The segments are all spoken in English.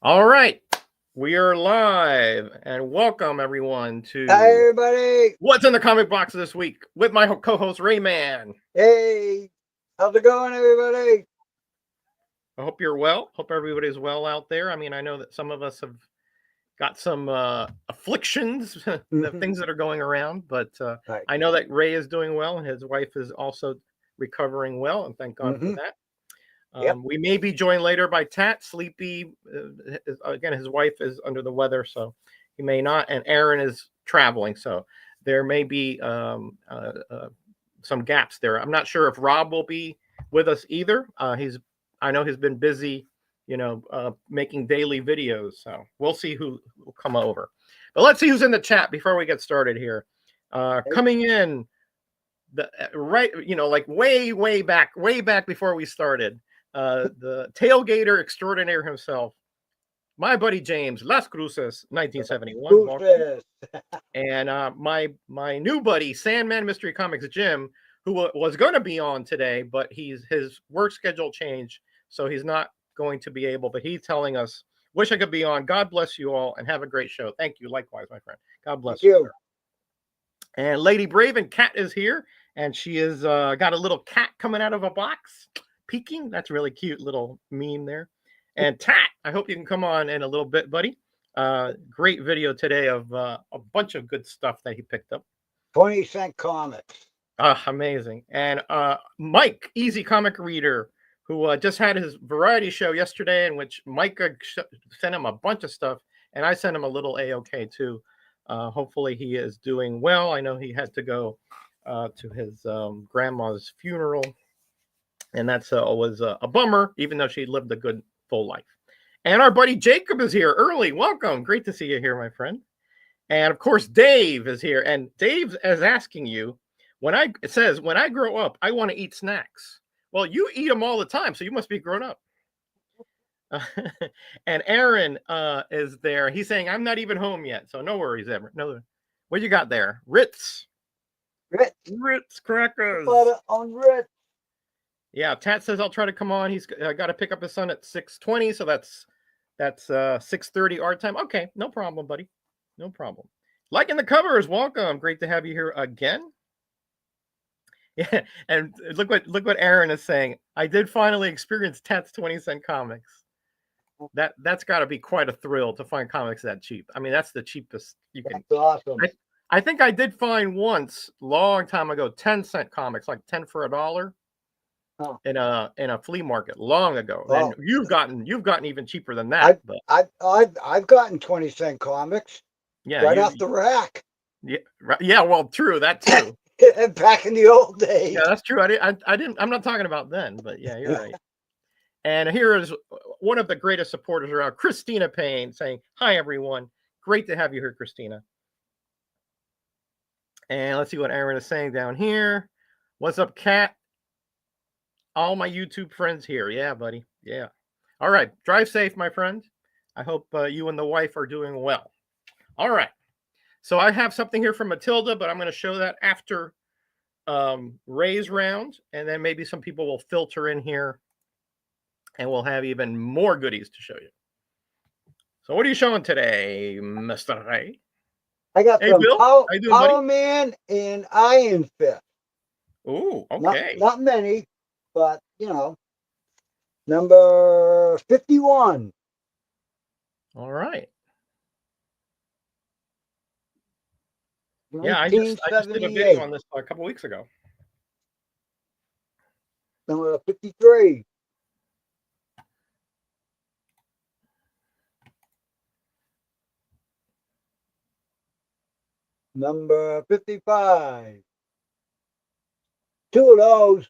All right, we are live, and welcome everyone Hi, to everybody. What's in the Comic Box this week with my co-host Rayman. Hey, how's it going, everybody? I hope you're well. Hope everybody's well out there. I mean, I know that some of us have got some afflictions, the things that are going around, but Right. I know that Ray is doing well, and his wife is also recovering well, and thank God for Mm-hmm. that. Yep. We may be joined later by Tat. Sleepy, again, his wife is under the weather, so he may not. And Aaron is traveling, so there may be some gaps there. I'm not sure if Rob will be with us either. I know he's been busy, making daily videos, so we'll see who will come over. But let's see who's in the chat before we get started here. Coming in the right, like way back before we started, the tailgater extraordinaire himself, my buddy James Las Cruces, 1971. Who's Welcome. this? And my new buddy Sandman Mystery Comics Jim, who was going to be on today, but his work schedule changed, so he's not going to be able. But he's telling us, "Wish I could be on." God bless you all, and have a great show. Thank you, likewise, my friend. God Thank bless you, you. sir. And Lady Brave and Cat is here, and she is got a little cat coming out of a box, peeking. That's really cute little meme there. And Tat, I hope you can come on in a little bit, buddy. Great video today of a bunch of good stuff that he picked up. 20-cent comics. Amazing. And Mike, Easy Comic Reader, who just had his variety show yesterday, in which Micah sent him a bunch of stuff, and I sent him a little AOK too. Hopefully, he is doing well. I know he had to go to his grandma's funeral, and that's always a bummer, even though she lived a good full life. And our buddy Jacob is here early. Welcome. Great to see you here, my friend. And of course, Dave is here. And Dave is asking you, it says, when I grow up, I want to eat snacks. Well, you eat them all the time, so you must be grown up. And Aaron is there. He's saying, I'm not even home yet. So no worries, Aaron. No, what you got there? Ritz. Ritz. Ritz crackers. Butter on Ritz. Yeah, Tat says I'll try to come on. He's got to pick up his son at 6:20, so that's 6:30 our time. Okay, no problem, buddy. No problem. Liking the covers, welcome. Great to have you here again. Yeah, and look what Aaron is saying. I did finally experience Tat's 20-cent comics. That's got to be quite a thrill to find comics that cheap. I mean, that's the cheapest you can. That's awesome. I think I did find once, long time ago, 10-cent comics, like 10 for $1. Huh. In a flea market long ago. Oh. And you've gotten even cheaper than that. I've gotten 20-cent comics. Yeah, right off the rack. Yeah, well, true, that too. Back in the old days. Yeah, that's true. I'm not talking about then, but yeah, you're right. And here is one of the greatest supporters around, Christina Payne, saying, "Hi everyone, great to have you here, Christina." And let's see what Aaron is saying down here. What's up, Cat? All my YouTube friends here. Yeah, buddy. Yeah. All right. Drive safe, my friend. I hope you and the wife are doing well. All right. So I have something here from Matilda, but I'm going to show that after Ray's round, and then maybe some people will filter in here, and we'll have even more goodies to show you. So what are you showing today, Mr. Ray? I got some Bill. Power Man and Iron Fist. Ooh, okay. Not many, but number 51. All right. Yeah, I just did a video on this a couple weeks ago. Number 53. Number 55. Two of those.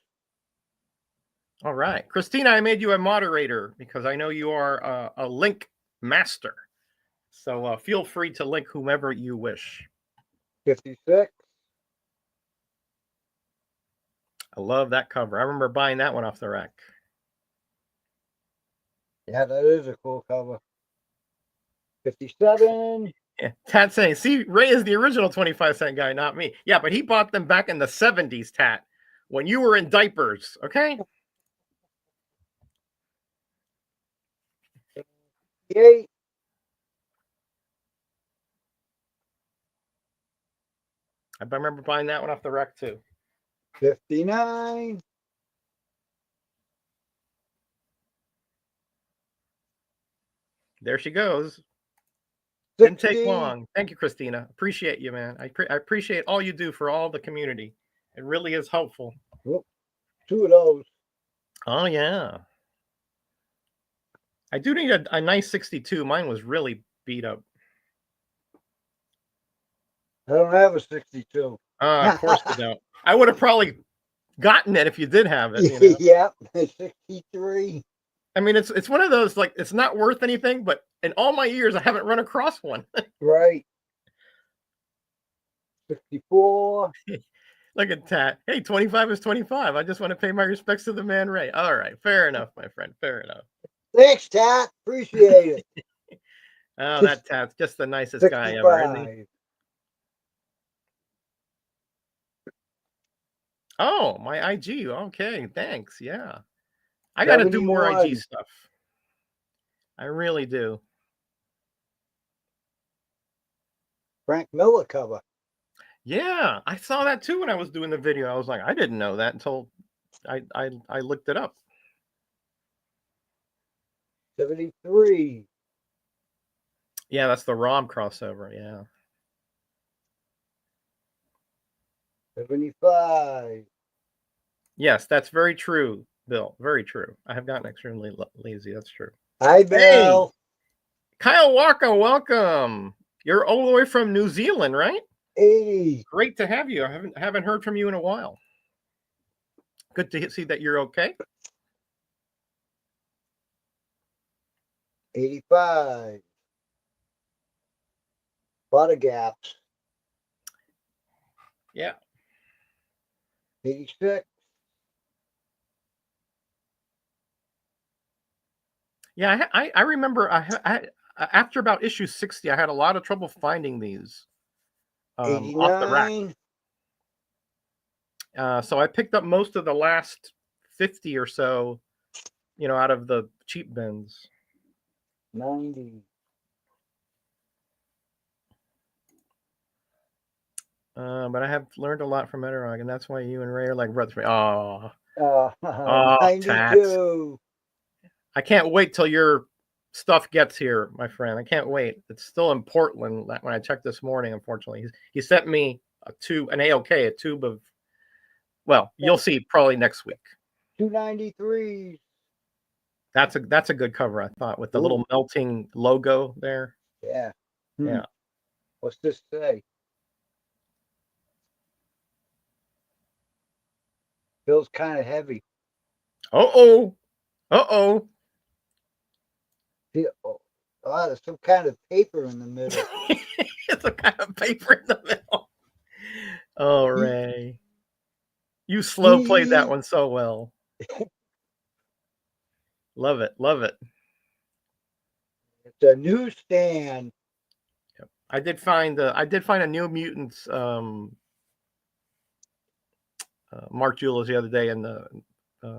All right. Christina, I made you a moderator because I know you are a link master. So feel free to link whomever you wish. 56. I love that cover. I remember buying that one off the rack. Yeah, that is a cool cover. 57. Yeah. Tat saying, see, Ray is the original 25-cent guy, not me. Yeah, but he bought them back in the 70s, Tat, when you were in diapers, okay? 58. I remember buying that one off the rack too. 59. There she goes. 60. Didn't take long. Thank you, Christina. Appreciate you, man. I appreciate all you do for all the community. It really is helpful. Whoop, 2 of those. Oh yeah. I do need a nice 62. Mine was really beat up. I don't have a 62. Of course you don't. I would have probably gotten it if you did have it, you know. Yep, 63. I mean, it's one of those, like, it's not worth anything, but in all my years, I haven't run across one. Right. 64. Look at that. Hey, 25 is 25. I just want to pay my respects to the man Ray. All right, fair enough, my friend. Fair enough. Thanks, Tat. Appreciate it. Oh, that Tat's just the nicest guy ever, isn't he? 65. Oh, my IG. Okay, thanks. Yeah. I got to do more IG 71. stuff. I really do. Frank Miller cover. Yeah, I saw that too when I was doing the video. I was like, I didn't know that until I looked it up. 73. Yeah, that's the ROM crossover. Yeah. 75. Yes, that's very true, Bill. Very true. I have gotten extremely lazy. That's true. Hi, Bill. Hey, Kyle Walker, welcome. You're all the way from New Zealand, right? 80. Great to have you. I haven't heard from you in a while. Good to see that you're okay. 85. A lot of gaps. Yeah. 86. Yeah, I remember I after about issue 60, I had a lot of trouble finding these off the rack. 89. So I picked up most of the last 50 or so, out of the cheap bins. 90. But I have learned a lot from Eterog, and that's why you and Ray are like brothers. Oh, 92. I can't wait till your stuff gets here, my friend. I can't wait. It's still in Portland. When I checked this morning, unfortunately, he sent me an AOK, a tube of. Well, you'll see probably next week. 293. That's a good cover, I thought, with the little melting logo there. Yeah. Yeah. What's this say? Feels kind of heavy. Uh-oh. There's some kind of paper in the middle. It's a kind of paper in the middle. Oh, Ray. You slow played that one so well. Love it. It's a newsstand. Yep. I did find a New Mutants Mark Jules the other day in the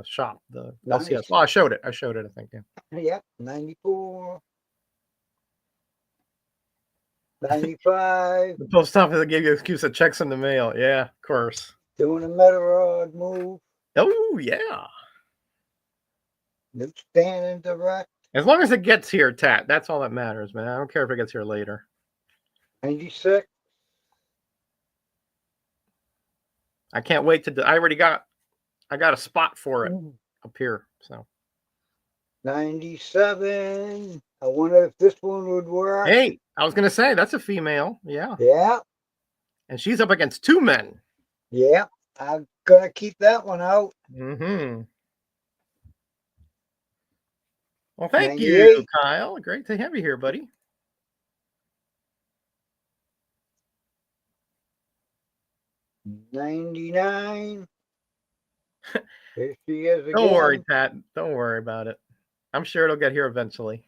shop, the LCS. Nice. Well, I showed it, I think, yeah. Yep, 94. 95. The post office gave you an excuse of checks in the mail. Yeah, of course. Doing a Metarod move. Oh, yeah. Newsstand and direct. As long as it gets here, Tat, that's all that matters, man. I don't care if it gets here later. 96. I can't wait to. I got a spot for it up here. So 97. I wonder if this one would work. Hey, I was gonna say that's a female. Yeah. Yeah. And she's up against two men. Yeah. I'm gonna keep that one out. Mm-hmm. Well, thank 98. you, Kyle. Great to have you here, buddy. 99. Here she is again. Don't worry, Pat. Don't worry about it. I'm sure it'll get here eventually.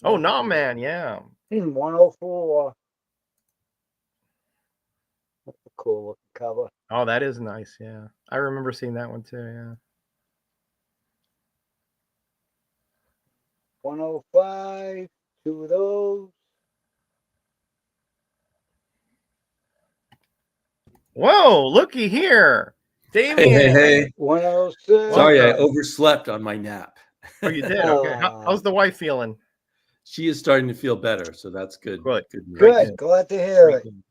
Oh, no, man. Yeah. 104. That's a cool looking cover. Oh, that is nice. Yeah. I remember seeing that one too. Yeah. 105. 2 of those. Whoa, looky here. Damien. Hey. 106. Sorry, I Welcome. overslept on my nap. Oh, you did? Okay. How's the wife feeling? She is starting to feel better, so that's good. Good. news. Good. Glad to hear Great it. news.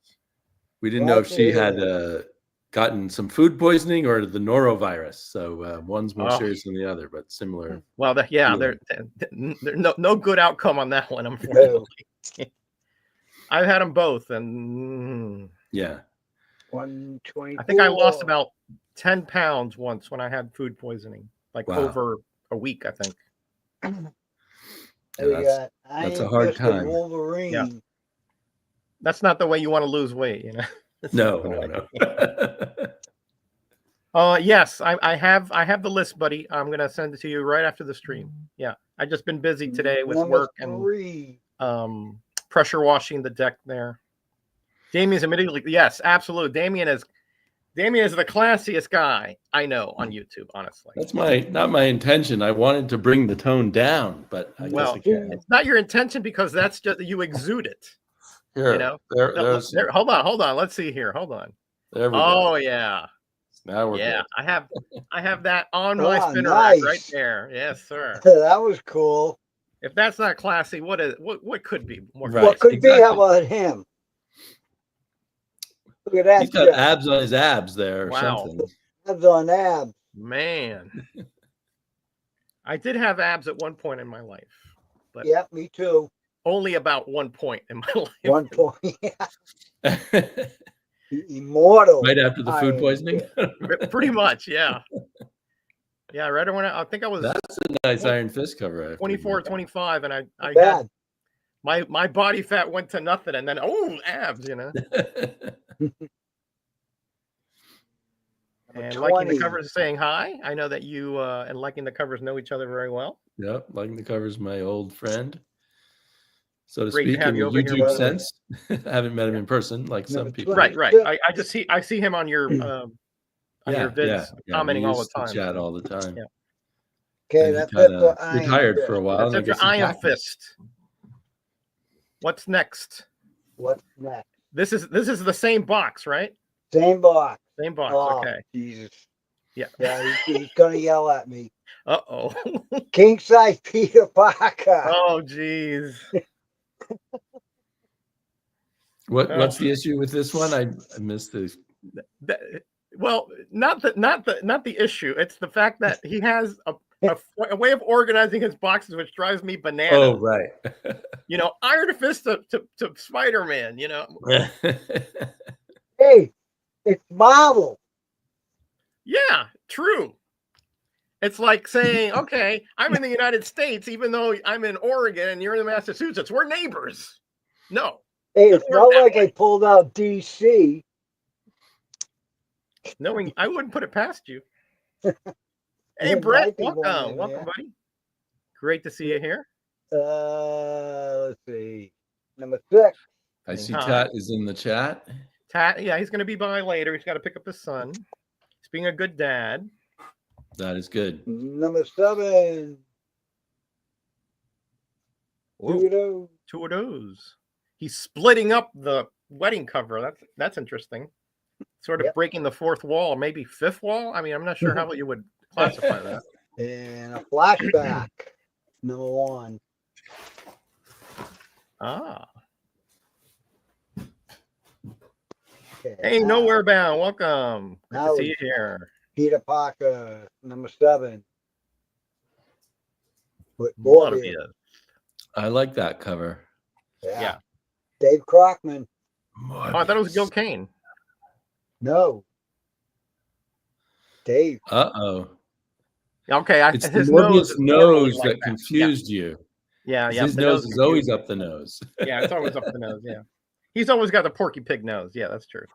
We didn't Glad know if to she hear had gotten some food poisoning or the norovirus. So one's more Oh. serious than the other, but similar. Well, feeling. there's no good outcome on that one, unfortunately. I've had them both, and Yeah. 124. I think I lost about 10 pounds once when I had food poisoning, like Wow. over a week, I think. We got that's a Iron hard Fist and time. Wolverine. Yeah. That's not the way you want to lose weight, you know. No. Yes, I have the list, buddy. I'm gonna send it to you right after the stream. Yeah, I just been busy today with Number work 3. and pressure washing the deck there. Damien's immediately, yes, absolutely. Damien is the classiest guy I know on YouTube, honestly. That's not my intention. I wanted to bring the tone down, but I guess I can't. It's not your intention because that's just you exude it. Here, You know, there's hold on. Let's see here. Hold on. there we Oh go. yeah, Now we're yeah. good. I have that on my spinner nice. rack right there. Yes, sir. That was cool. If that's not classy, what could be more? Right. What could exactly. be? How about him? Look at that. He's got abs on his abs there or Wow. something. Abs on abs. Man, I did have abs at one point in my life, but Yep, me too. only about 1 point in my life. 1 point. Immortal. Right after the food poisoning. Pretty much, yeah. Yeah, right when I think I was That's a nice Iron Fist cover. 24, 25, and I Bad. had my body fat went to nothing, and then abs, you know. And liking the covers, saying hi. I know that you and liking the covers know each other very well. Yep, liking the covers, my old friend, so to Great to speak, have in you the over here, YouTube brother. sense. I haven't met him in person like some people. Right. I see him on your your vids commenting all the time. Chat all the time. Yeah. Okay, And that's he it kinda for Iron retired Fist. for a while. That's it for Iron Fist. What's next? What's next? This is the same box, right? Same box. Same box. Oh, Okay. Jesus. Yeah. Yeah, he's gonna yell at me. Uh-oh. King size Peter Parker. Oh, geez. What's the issue with this one? I missed this. Well, not the issue. It's the fact that he has a way of organizing his boxes, which drives me bananas. Oh, right. You know, Iron Fist to Spider-Man. You know. Hey, it's Marvel. Yeah, true. It's like saying, okay, I'm in the United States, even though I'm in Oregon and you're in Massachusetts. We're neighbors. No. Hey, it's not like I pulled out DC. Knowing I wouldn't put it past you. Hey, Brett, welcome, buddy. Great to see you here. Let's see, number 6. I see Tat is in the chat. Tat, yeah, he's going to be by later. He's got to pick up his son. He's being a good dad. That is good. Number 7. Two of those. He's splitting up the wedding cover. That's interesting. Sort of breaking the fourth wall, maybe fifth wall. I mean, I'm not sure how you would classify that. And a flashback. Number 1. Ah. Okay, hey, Nowhere Bound. Welcome. Good to see you here. Peter Parker, number 7. With I like that cover. Yeah. Dave Crockman. Oh, I thought it was Gil Kane. No. Dave. Uh-oh. Okay, it's his nose that confused you. Yeah. His nose is always up the nose. Yeah, it's always up the nose. Yeah, he's always got the Porky Pig nose. Yeah, that's true.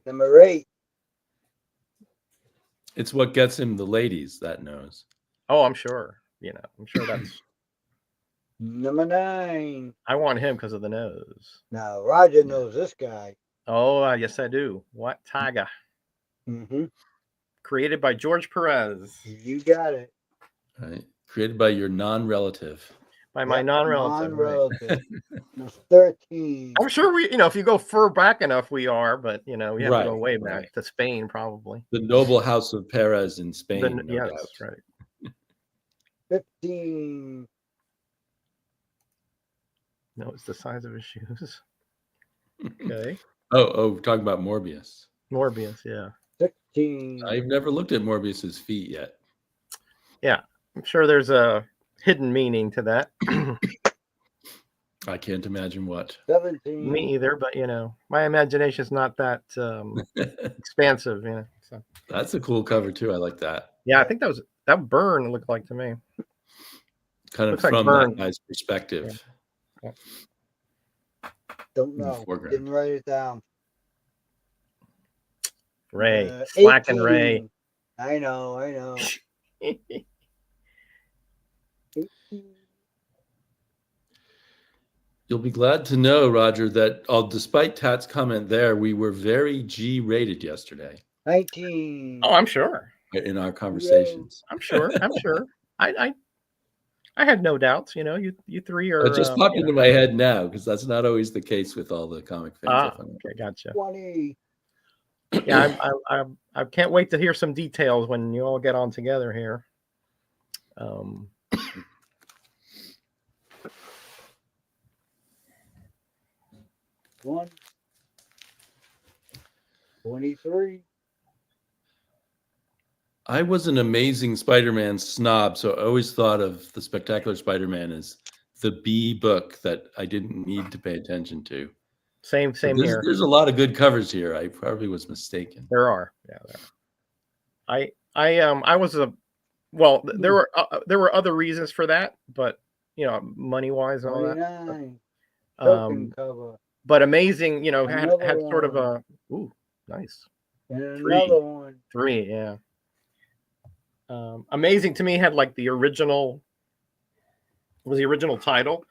Number 8. It's what gets him the ladies, that nose. Oh, I'm sure. You know, I'm sure that's. Number 9. I want him because of the nose. Now, Roger knows this guy. Oh, yes, I do. What Tiger? Mm-hmm. Created by George Perez. You got it. Right. Created by your non-relative. by my non-relative. Right. Non-relative. No, 13. I'm sure we, if you go fur back enough, we are, but we have to go Right, way back right. to Spain, probably. The noble house of Perez in Spain, no Yes, doubt. right. 15. No, it's the size of his shoes. Okay. Oh, talking about Morbius. Morbius, yeah. 16. I've never looked at Morbius's feet yet. Yeah, I'm sure there's a hidden meaning to that. I can't imagine what. 17. Me either, but my imagination is not that expansive. So. That's a cool cover too. I like that. Yeah, I think that Burn looked like to me. Kind of Looks like from Burn. that guy's perspective. Yeah. Don't In the know. foreground. Didn't write it down. Ray, slacking 18. Ray. I know. 18. You'll be glad to know, Roger, that despite Tat's comment there, we were very G-rated yesterday 19. Oh, I'm sure. in our conversations. I'm sure. I had no doubts. You three are. It just popped into my head now because that's not always the case with all the comic fans. Okay, gotcha. 20. Yeah, I can't wait to hear some details when you all get on together here. 1. 23. I was an Amazing Spider-Man snob, so I always thought of the Spectacular Spider-Man as the B book that I didn't need to pay attention to. Same here. There's a lot of good covers here. I probably was mistaken. There are. Yeah, there are. I was there were other reasons for that, but money wise and all that. 29. Token cover. But Amazing, had Another sort of one. nice. And another one. 3, yeah. Amazing to me had like the original title,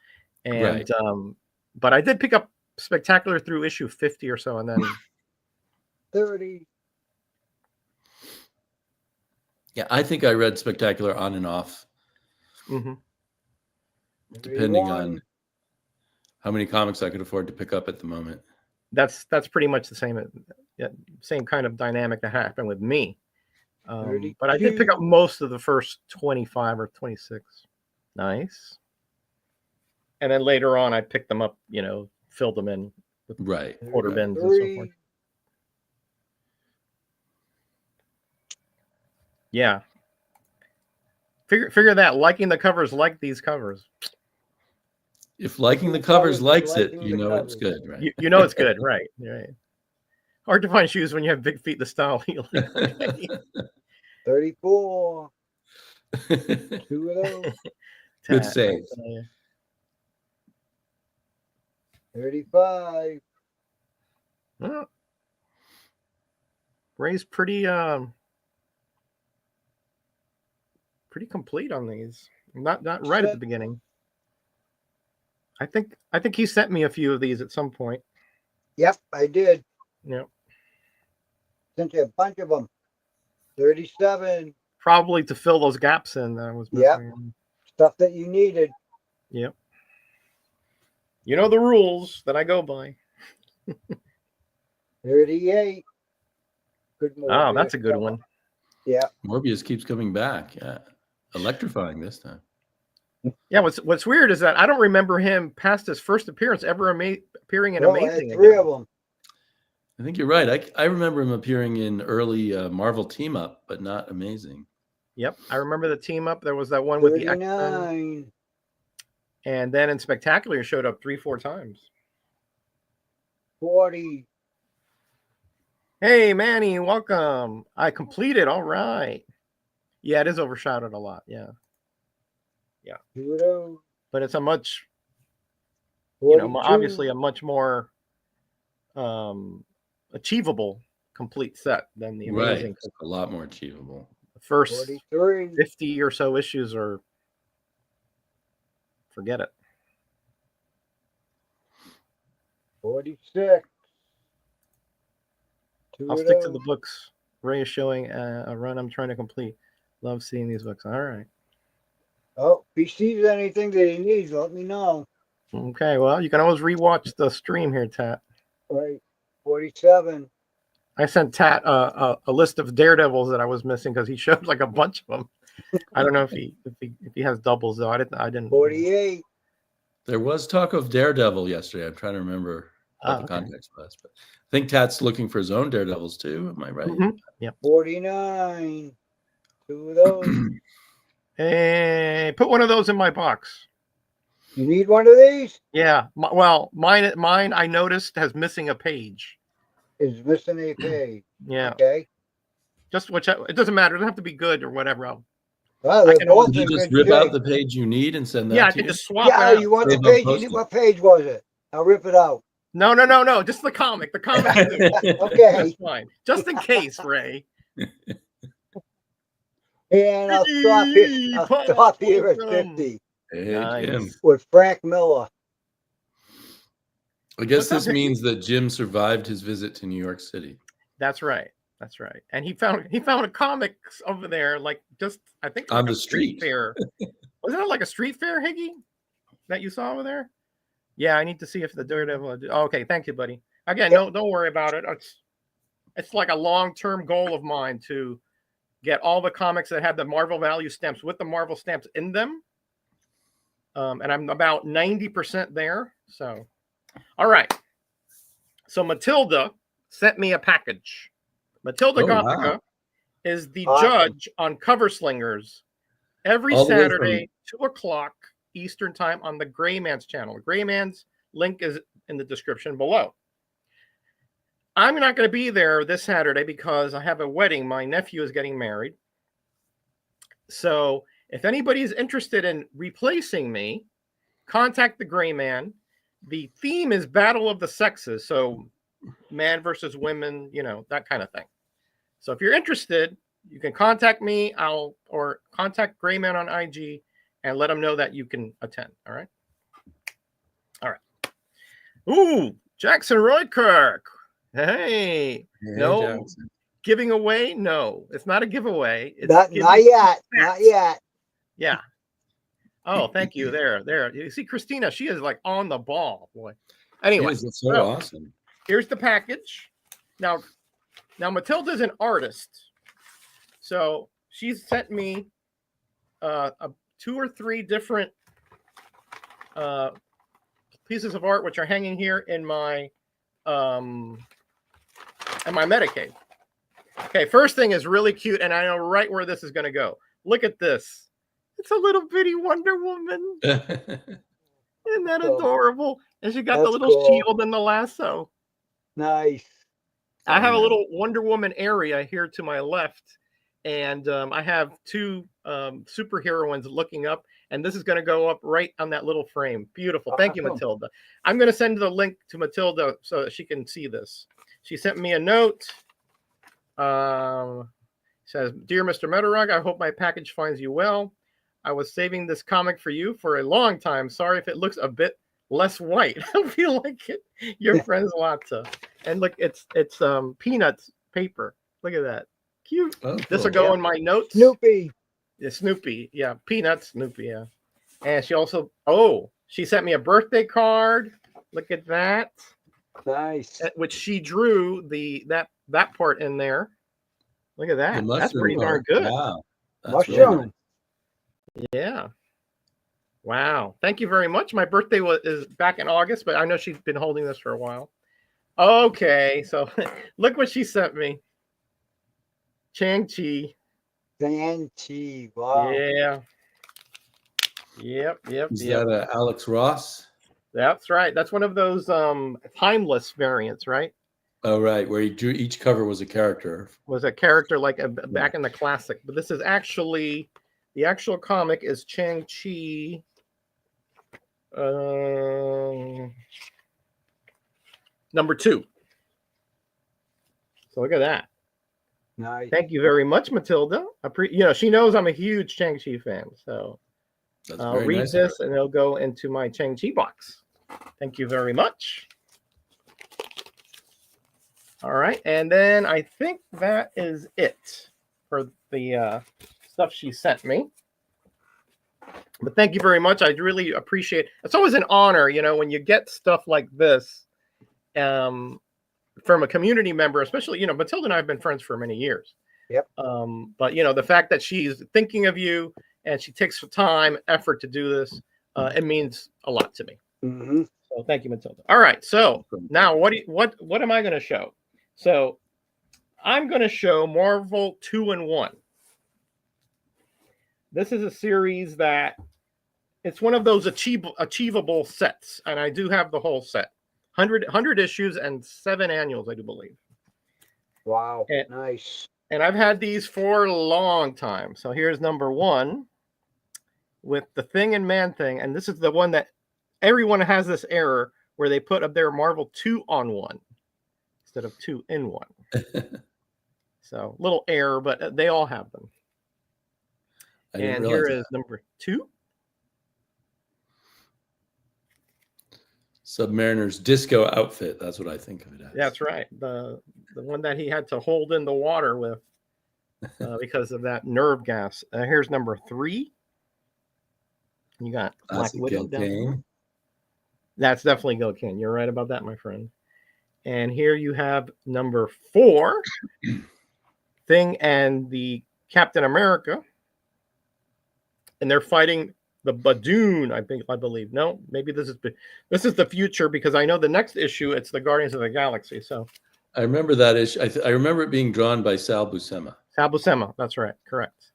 and Right. But I did pick up Spectacular through issue 50 or so, and then 30. Yeah, I think I read Spectacular on and off, depending on how many comics I could afford to pick up at the moment. That's pretty much the same kind of dynamic that happened with me. But I did pick up most of the first 25 or 26. Nice. And then later on, I picked them up, filled them in with quarter bins and so forth. Yeah. Figure that liking the covers like these covers. If liking the covers likes it, it's good, right? You know it's good, right? Right. Hard to find shoes when you have big feet. The style you like. 34. 2 of those. Good saves. 35. Well, Ray's pretty complete on these. Not right at the beginning. I think he sent me a few of these at some point. Yep, I did. Yep. Sent you a bunch of them. 37. Probably to fill those gaps in that I was missing. Yep. Stuff that you needed. Yep. You know the rules that I go by. 38. Good Morbius. Oh, that's a good one. Yeah. Morbius keeps coming back. Yeah. Electrifying this time. Yeah, what's weird is that I don't remember him past his first appearance ever appearing in Amazing. I had 3 of them. I think you're right. I remember him appearing in early Marvel Team Up, but not Amazing. Yep, I remember the Team Up. There was that one with 39. the X-Men. And then in Spectacular, he showed up 3-4 times. 40. Hey, Manny, welcome. I completed. All right. Yeah, it is overshadowed a lot. Yeah. Yeah. 2 of those. But it's a much, 42. obviously a much more achievable complete set than the Amazing. Right. A lot more achievable. The first 43. 50 or so issues are, forget it. 46. I'll stick to the books. Ray is showing a run I'm trying to complete. Love seeing these books. All right. Oh, if he sees anything that he needs, let me know. Okay, well, you can always rewatch the stream here, Tat. Right. 47. I sent Tat a list of Daredevils that I was missing because he showed like a bunch of them. I don't know if he has doubles though. I didn't. 48. There was talk of Daredevil yesterday. I'm trying to remember what the okay. context was, but I think Tat's looking for his own Daredevils too. Am I right? Mhm. Yep. 49. 2 of those. Hey, put one of those in my box. You need one of these? Yeah. Well, mine I noticed has missing a page. Is missing a page. Yeah. Okay. Just whichever. It doesn't matter. It doesn't have to be good or whatever. Well, I they're can always both Did you in just good rip out shape. the page you need and send that Yeah, I to can you? just swap Yeah, it out. you want the Save on page? postage. What page was it? I'll rip it out. No. Just the comic. The comic. That's Okay. fine. Just in case, Ray. And I'll stop here. Hey, I'll Paul, stop here at welcome. 50 Hey, Nice. Jim. with Frank Miller. I guess What's up, this Hickey? means that Jim survived his visit to New York City. That's right. That's right. And he found a comics over there, like just I think On like a the street. fair. Wasn't it like a street fair, Higgy, that you saw over there? Yeah, I need to see if the Daredevil. Oh, okay, thank you, buddy. Again, no, don't worry about it. It's like a long-term goal of mine to get all the comics that have the Marvel value stamps with the Marvel stamps in them. And I'm about 90% there. So, all right. So Matilda sent me a package. Matilda Oh, Gothica wow. is the Awesome. judge on Cover Slingers every All the way Saturday, 2:00 Eastern time on the Greyman's channel. Greyman's link is in the description below. I'm not going to be there this Saturday because I have a wedding. My nephew is getting married. So if anybody is interested in replacing me, contact the Greyman. The theme is Battle of the Sexes. So man versus women, that kind of thing. So if you're interested, you can contact me. Or contact Greyman on IG and let them know that you can attend. All right. All right. Ooh, Jackson Roykirk. Hey, no Jackson. giving away. No, it's not a giveaway. It's Not yet. Not yet. Yeah. Oh, thank you. There. You see, Christina, she is like on the ball, boy. Anyway, It's so awesome. Here's the package. Now Matilda's an artist, so she's sent me 2 or 3 different pieces of art which are hanging here in my Medicaid. Okay, first thing is really cute, and I know right where this is going to go. Look at this. It's a little bitty Wonder Woman. Isn't that adorable? And she got the little shield and the lasso. Nice. I have a little Wonder Woman area here to my left, and I have 2 superheroines looking up, and this is going to go up right on that little frame. Beautiful. Thank you, Matilda. I'm going to send the link to Matilda so that she can see this. She sent me a note. Says, "Dear Mr. Metarog, I hope my package finds you well. I was saving this comic for you for a long time. Sorry if it looks a bit less white. I feel like it. Your friend's Lotta. And look, it's Peanuts paper. Look at that. Cute. Oh, This will cool. go in my notes. Snoopy. Yeah, Snoopy. Yeah, Peanuts, Snoopy, yeah. And she also, she sent me a birthday card. Look at that. Nice. Which she drew that part in there. Look at that. That's pretty darn good. Wow. Mushroom. Really nice. Yeah. Wow. Thank you very much. My birthday is back in August, but I know she's been holding this for a while. Okay, so look what she sent me. Shang-Chi. Shang-Chi. Wow. Yeah. Yep. Is that Alex Ross? That's right. That's one of those timeless variants, right? Oh, right. Where he drew each cover was a character. Was a character like back in the classic. But this is actually, the actual comic is Shang-Chi. Number 2. So look at that. Nice. Thank you very much, Matilda. She knows I'm a huge Shang-Chi fan. So I'll read nice this and it'll go into my Shang-Chi box. Thank you very much. All right. And then I think that is it for the stuff she sent me. But thank you very much. I really appreciate it. It's always an honor, when you get stuff like this from a community member, especially, Matilda and I have been friends for many years. Yep. But, the fact that she's thinking of you and she takes the time, effort to do this, it means a lot to me. Mm-hmm. So thank you, Matilda. All right. So now what am I going to show? So I'm going to show Marvel 2-in-1. This is a series that it's one of those achievable sets. And I do have the whole set. 100 issues and 7 annuals, I do believe. Wow. Nice. And I've had these for a long time. So here's number 1 with the Thing and Man-Thing. And this is the one that everyone has this error where they put up their Marvel 2-on-1 instead of 2-in-1. So little error, but they all have them. And here is number 2. Submariner's disco outfit. That's what I think of it as. That's right. The one that he had to hold in the water with because of that nerve gas. Here's number 3. You got Black Widow down there. That's definitely Gil Kane. You're right about that, my friend. And here you have number 4, Thing and the Captain America. And they're fighting the Badoon, I believe. No, maybe this is the future, because I know the next issue, it's the Guardians of the Galaxy. So I remember that issue. I remember it being drawn by Sal Buscema. Sal Buscema, that's right. Correct.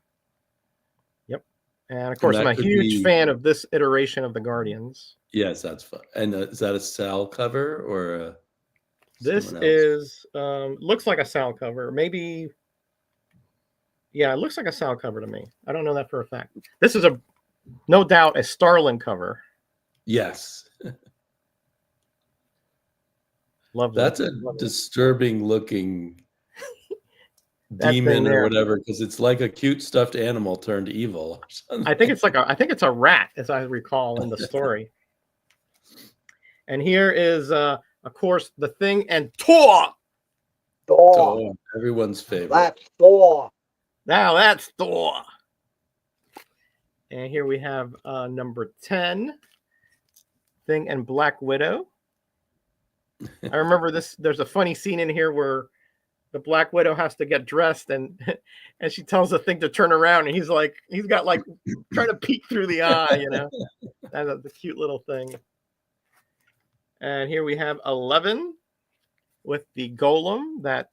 Yep. And of course, I'm a huge fan of this iteration of the Guardians. Yes, that's fun. And is that a Sal cover or this is looks like a Sal cover? Maybe. Yeah, it looks like a Sal cover to me. I don't know that for a fact. This is no doubt a Starlin cover. Yes. Love that. That's a disturbing looking demon or whatever, because it's like a cute stuffed animal turned evil. I think it's a rat, as I recall in the story. And here is of course, the Thing and Thor. Thor. Everyone's favorite. That's Thor. Now that's Thor. And here we have number 10, Thing and Black Widow. I remember this. There's a funny scene in here where the Black Widow has to get dressed, and she tells the Thing to turn around, and he's got trying to peek through the eye, That's the cute little thing. And here we have 11 with the Golem, that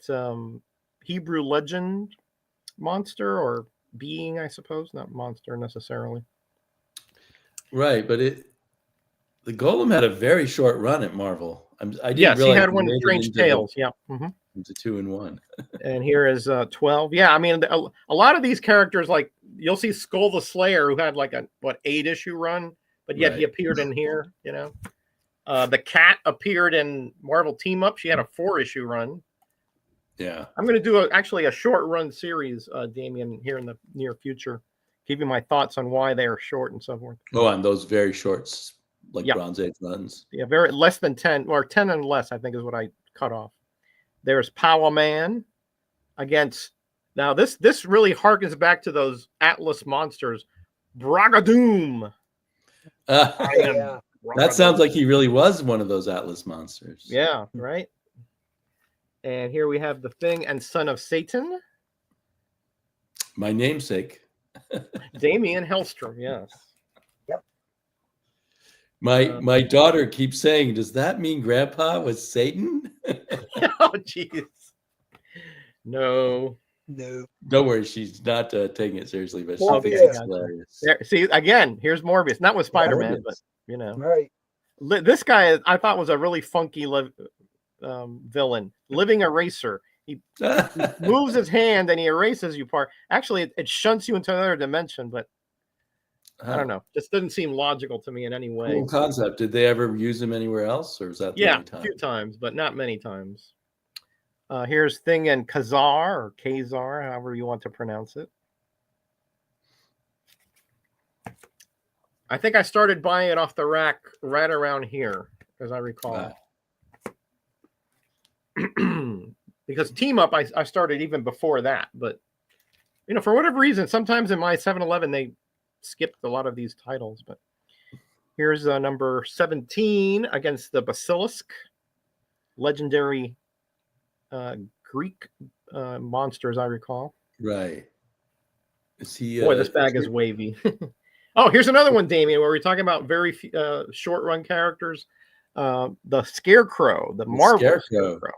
Hebrew legend monster or being, I suppose, not monster necessarily. Right, but the Golem had a very short run at Marvel. Yes, he had one of Strange Tales. Yeah, into 2-in-1. And here is 12. Yeah, I mean, a lot of these characters, like you'll see Skull the Slayer, who had like a 8-issue run, but yet he appeared in here. The Cat appeared in Marvel Team Up. She had a 4-issue run. Yeah, I'm going to do actually a short run series, Damien, here in the near future. Give you my thoughts on why they are short and so forth. Oh, on those very shorts, like Bronze Age runs. Yeah, very less than 10 or 10 and less, I think is what I cut off. There's Power Man against. Now this really harkens back to those Atlas monsters, Bragadoom. That sounds like he really was one of those Atlas monsters. Yeah, right. And here we have the Thing and Son of Satan. My namesake. Damien Hellstrom, yes. Yep. My daughter keeps saying, does that mean Grandpa was Satan? Oh, jeez. No. Don't worry, she's not taking it seriously, but she thinks it's hilarious. See, again, here's Morbius. Not with Spider-Man, but, Right. This guy, I thought, was a really funky villain. Living Eraser. He moves his hand and he erases you part. Actually, it shunts you into another dimension, but I don't know. Just didn't seem logical to me in any way. Cool concept. Did they ever use him anywhere else, or was that a few times, but not many times. Here's Thing and Kazar, or Kazar, however you want to pronounce it. I think I started buying it off the rack right around here, as I recall. Because Team Up, I started even before that. But, for whatever reason, sometimes in my 7-Eleven, they skipped a lot of these titles, but here's number 17 against the Basilisk, legendary Greek monster, as I recall. Right. Is he? Boy, this bag is wavy. Oh, here's another one, Damien, where we're talking about very short run characters. The Scarecrow, the Marvel Scarecrow.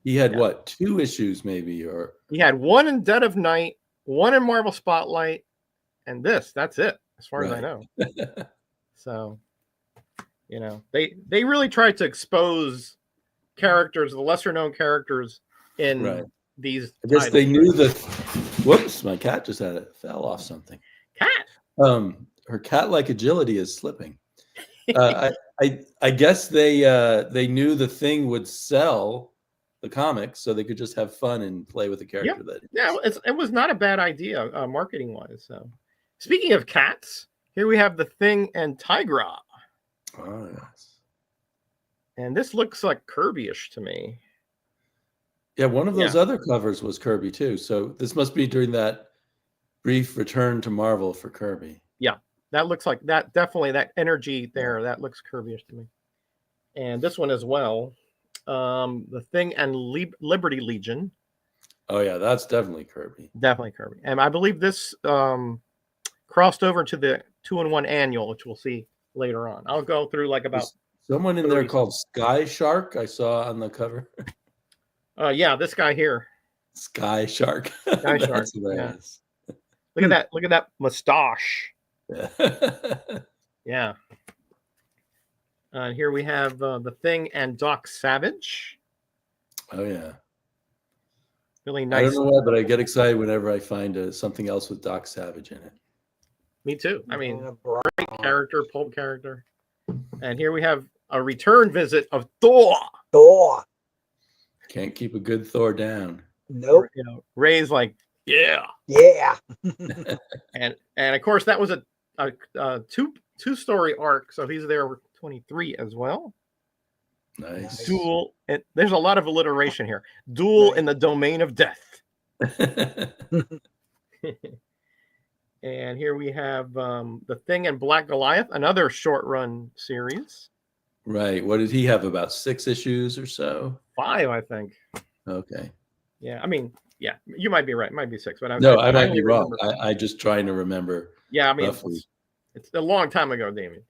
He had what, 2 issues maybe, or he had one in Dead of Night, one in Marvel Spotlight, and that's it as far as I know. So, you know, they really tried to expose characters, the lesser known characters in these. I guess they knew that. Whoops, my cat just fell off something. Cat. Her cat-like agility is slipping. I guess they knew the Thing would sell the comics, so they could just have fun and play with the character. It was not a bad idea, marketing wise. So, speaking of cats, here we have the Thing and Tigra. Oh yes, and this looks like Kirby-ish to me. Yeah, one of those other covers was Kirby too. So this must be during that brief return to Marvel for Kirby. Yeah, that looks like that. Definitely that energy there. That looks Kirby-ish to me. And this one as well. The Thing and Liberty Legion. Oh yeah, that's definitely Kirby. Definitely Kirby. And I believe this crossed over to the 2-in-1 annual, which we'll see later on. I'll go through like about. There's someone in there called Sky Shark. I saw on the cover. Yeah, this guy here. Sky Shark. Sky Shark. Yeah. Look at that. Look at that mustache. Yeah. Here we have the Thing and Doc Savage. Oh yeah. Really nice. I don't know why, but I get excited whenever I find something else with Doc Savage in it. Me too. I mean, great character, pulp character. And here we have a return visit of Thor. Can't keep a good Thor down. Nope. You know, Ray's like, yeah. and of course that was a two-story arc, so he's there with 23 as well. Nice. Duel. There's a lot of alliteration here. Duel in the Domain of Death. And here we have the Thing and Black Goliath, another short-run series. Right. What did he have? About 6 issues or so? 5, I think. Okay. Yeah. I mean, yeah, you might be right. It might be 6, but I might be wrong. I just trying to remember. Yeah, I mean, it's a long time ago, Damien.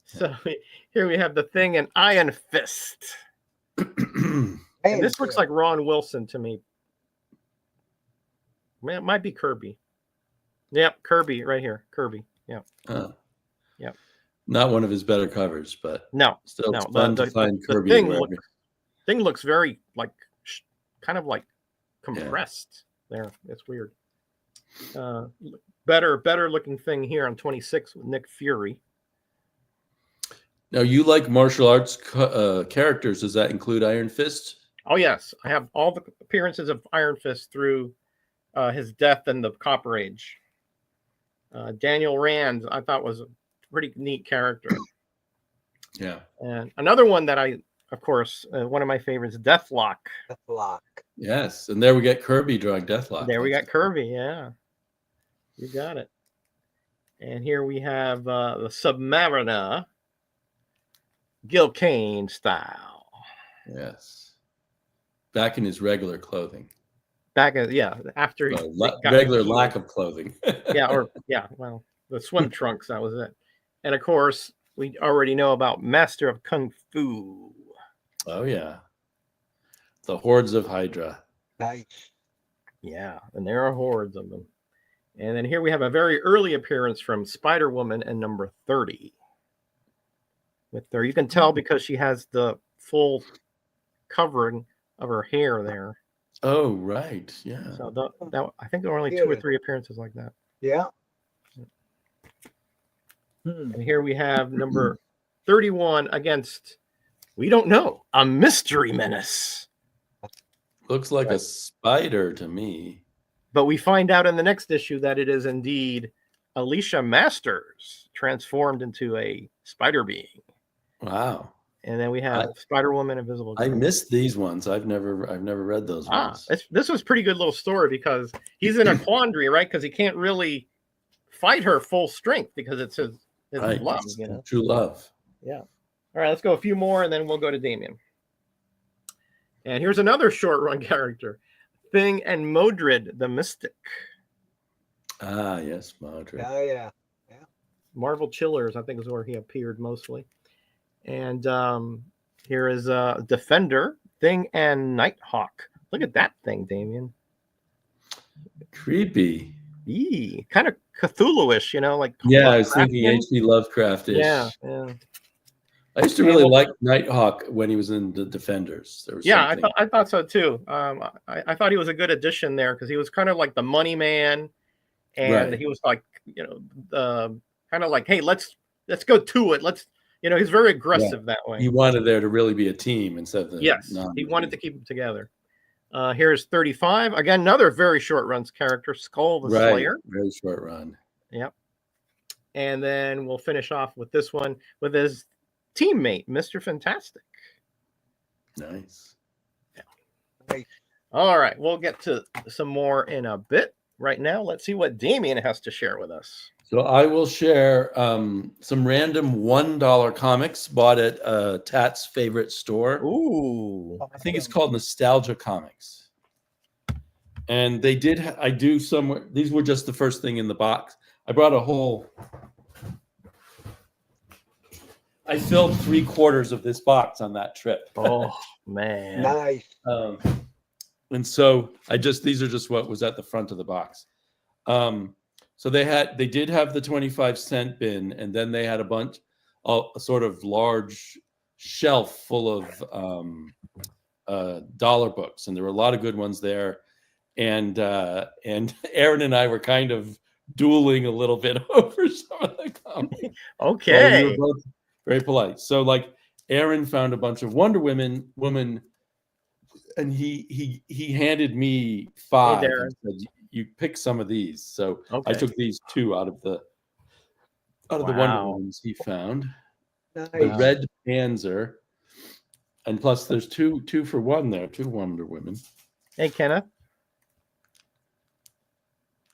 So here we have the Thing and Iron Fist. And this looks like Ron Wilson to me. Man, it might be Kirby. Yep, Kirby right here. Kirby. Yeah. Yep. Not one of his better covers, but still no. fun to find Kirby. Thing looks very like kind of like compressed there. It's weird. Better looking Thing here on 26 with Nick Fury. Now, you like martial arts characters. Does that include Iron Fist? Oh, yes. I have all the appearances of Iron Fist through his death in the Copper Age. Daniel Rand, I thought, was a pretty neat character. Yeah. And another one that of course, one of my favorites, Deathlock. Yes. And there we get Kirby drawing Deathlock. There we got Kirby. Yeah. You got it. And here we have the Submariner. Gil Kane style. Yes. Back in his regular clothing. After regular lack of clothing. Well, the swim trunks, that was it. And of course, we already know about Master of Kung Fu. Oh yeah. The hordes of Hydra. Nice. Yeah, and there are hordes of them. And then here we have a very early appearance from Spider-Woman in number 30. With her, you can tell because she has the full covering of her hair there. Oh, right. Yeah. So I think there were only 2 or 3 appearances like that. Yeah. And here we have number 31 against, we don't know, a mystery menace. Looks like a spider to me. But we find out in the next issue that it is indeed Alicia Masters transformed into a spider being. Wow. And then we have Spider-Woman, Invisible Girl. I missed these ones. I've never read those ones. This was a pretty good little story because he's in a quandary, right? Because he can't really fight her full strength because it's his Right. love, It's you know. true love. Yeah. All right, let's go a few more, and then we'll go to Damien. And here's another short run character, Thing and Modred the Mystic. Ah, yes, Madre. Oh, yeah. Marvel Chillers, I think, is where he appeared mostly. And here is Defender, Thing, and Nighthawk. Look at that thing, Damien. Creepy. Eee, kind of Cthulhu-ish, you know, like Yeah, I was thinking Lovecraftian. H.P. Lovecraft-ish. Yeah. I used to really like Nighthawk when he was in the Defenders. There was something. I thought so too. I thought he was a good addition there because he was kind of like the money man, and Right. he was like, kind of like, hey, let's go to it. He's very aggressive that way. He wanted there to really be a team instead of the Yes, he wanted to keep them together. Here's 35. Again, another very short runs character, Skull the Slayer. Very short run. Yep. And then we'll finish off with this one with his teammate, Mr. Fantastic. Nice. Nice. All right, we'll get to some more in a bit. Right now, let's see what Damien has to share with us. So I will share some random $1 comics bought at Tat's favorite store. Ooh. I think it's called Nostalgia Comics. And they did, these were just the first thing in the box. I brought I filled 3/4 of this box on that trip. Oh, man. Nice. And so these are just what was at the front of the box. So they did have the 25-cent bin, and then they had a sort of large shelf full of dollar books, and there were a lot of good ones there. And Aaron and I were kind of dueling a little bit over some of the comics. Okay. So we were both very polite. So like Aaron found a bunch of Wonder Woman, and he handed me 5 and said, you pick some of these. So I took these 2 out of the Wonder Womans he found. Nice. The Red Panzer, and plus there's two for 1 there, 2 Wonder Women. Hey, Kenneth.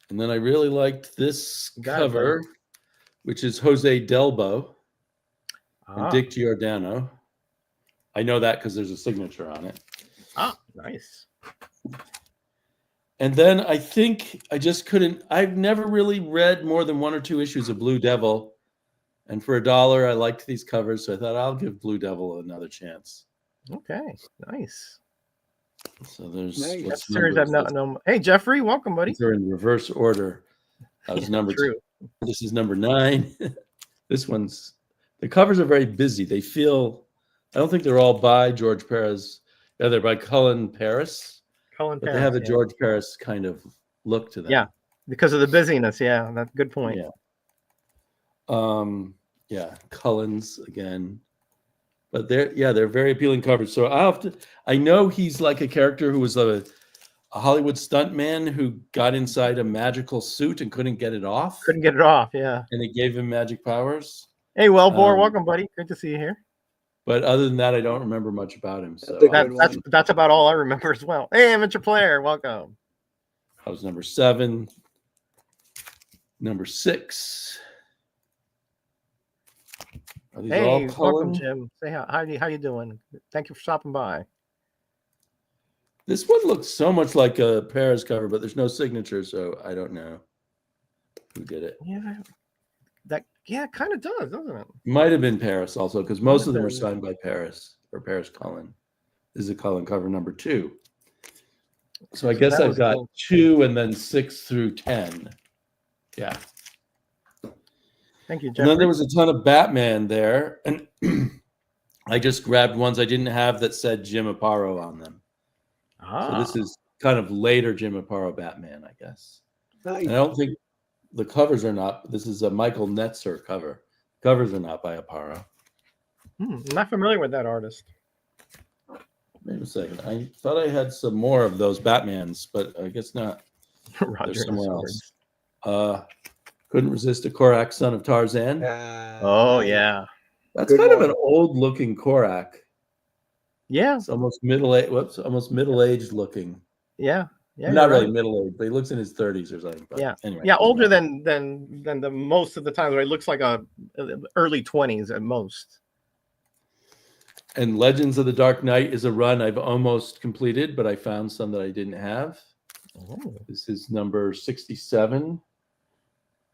And then I really liked this cover, which is Jose Delbo and Dick Giordano. I know that because there's a signature on it. Ah, nice. And then I think I've never really read more than 1 or 2 issues of Blue Devil. And for $1, I liked these covers, so I thought I'll give Blue Devil another chance. Okay, nice. So there's That's a series I've not known. Hey, Jeffrey, welcome, buddy. These are in reverse order. That was number 2. This is number 9. The covers are very busy. I don't think they're all by George Perez. Yeah, they're by Cullen Paris. But they have a George Paris kind of look to them. Yeah, because of the busyness. Yeah, that's a good point. Yeah. Cullen's again. But they're very appealing covers. So I know he's like a character who was a Hollywood stuntman who got inside a magical suit and couldn't get it off. Yeah. And it gave him magic powers. Hey, Wellbore, welcome, buddy. Good to see you here. But other than that, I don't remember much about him. So that's about all I remember as well. Hey, amateur player, welcome. That was number 7. Number 6. Are these all Cullen? Welcome, Jim. Say how you doing? Thank you for stopping by. This one looks so much like a Paris cover, but there's no signature, so I don't know who did it. Yeah, it kind of does, doesn't it? Might have been Paris also, because most of them are signed by Paris or Paris Cullen. This is a Cullen cover number 2. So I guess I've got 2 and then 6 through 10. Yeah. Thank you, Jeffrey. And then there was a ton of Batman there, and I just grabbed ones I didn't have that said Jim Aparo on them. So this is kind of later Jim Aparo Batman, I guess. Nice. And I don't think the covers are not. This is a Michael Netzer cover. Covers are not by Aparo. I'm not familiar with that artist. Wait a second. I thought I had some more of those Batmans, but I guess not. Roger. There's somewhere else. Couldn't resist a Korak, son of Tarzan. Oh yeah, that's kind of an old-looking Korak. Yeah, it's almost middle-aged. Almost middle-aged looking. Yeah, Yeah, Not you're really right. middle age, but he looks in his 30s or something. But Yeah. anyway. Yeah, older than the most of the times. Where he looks like a early 20s at most. And Legends of the Dark Knight is a run I've almost completed, but I found some that I didn't have. Oh. This is number 67,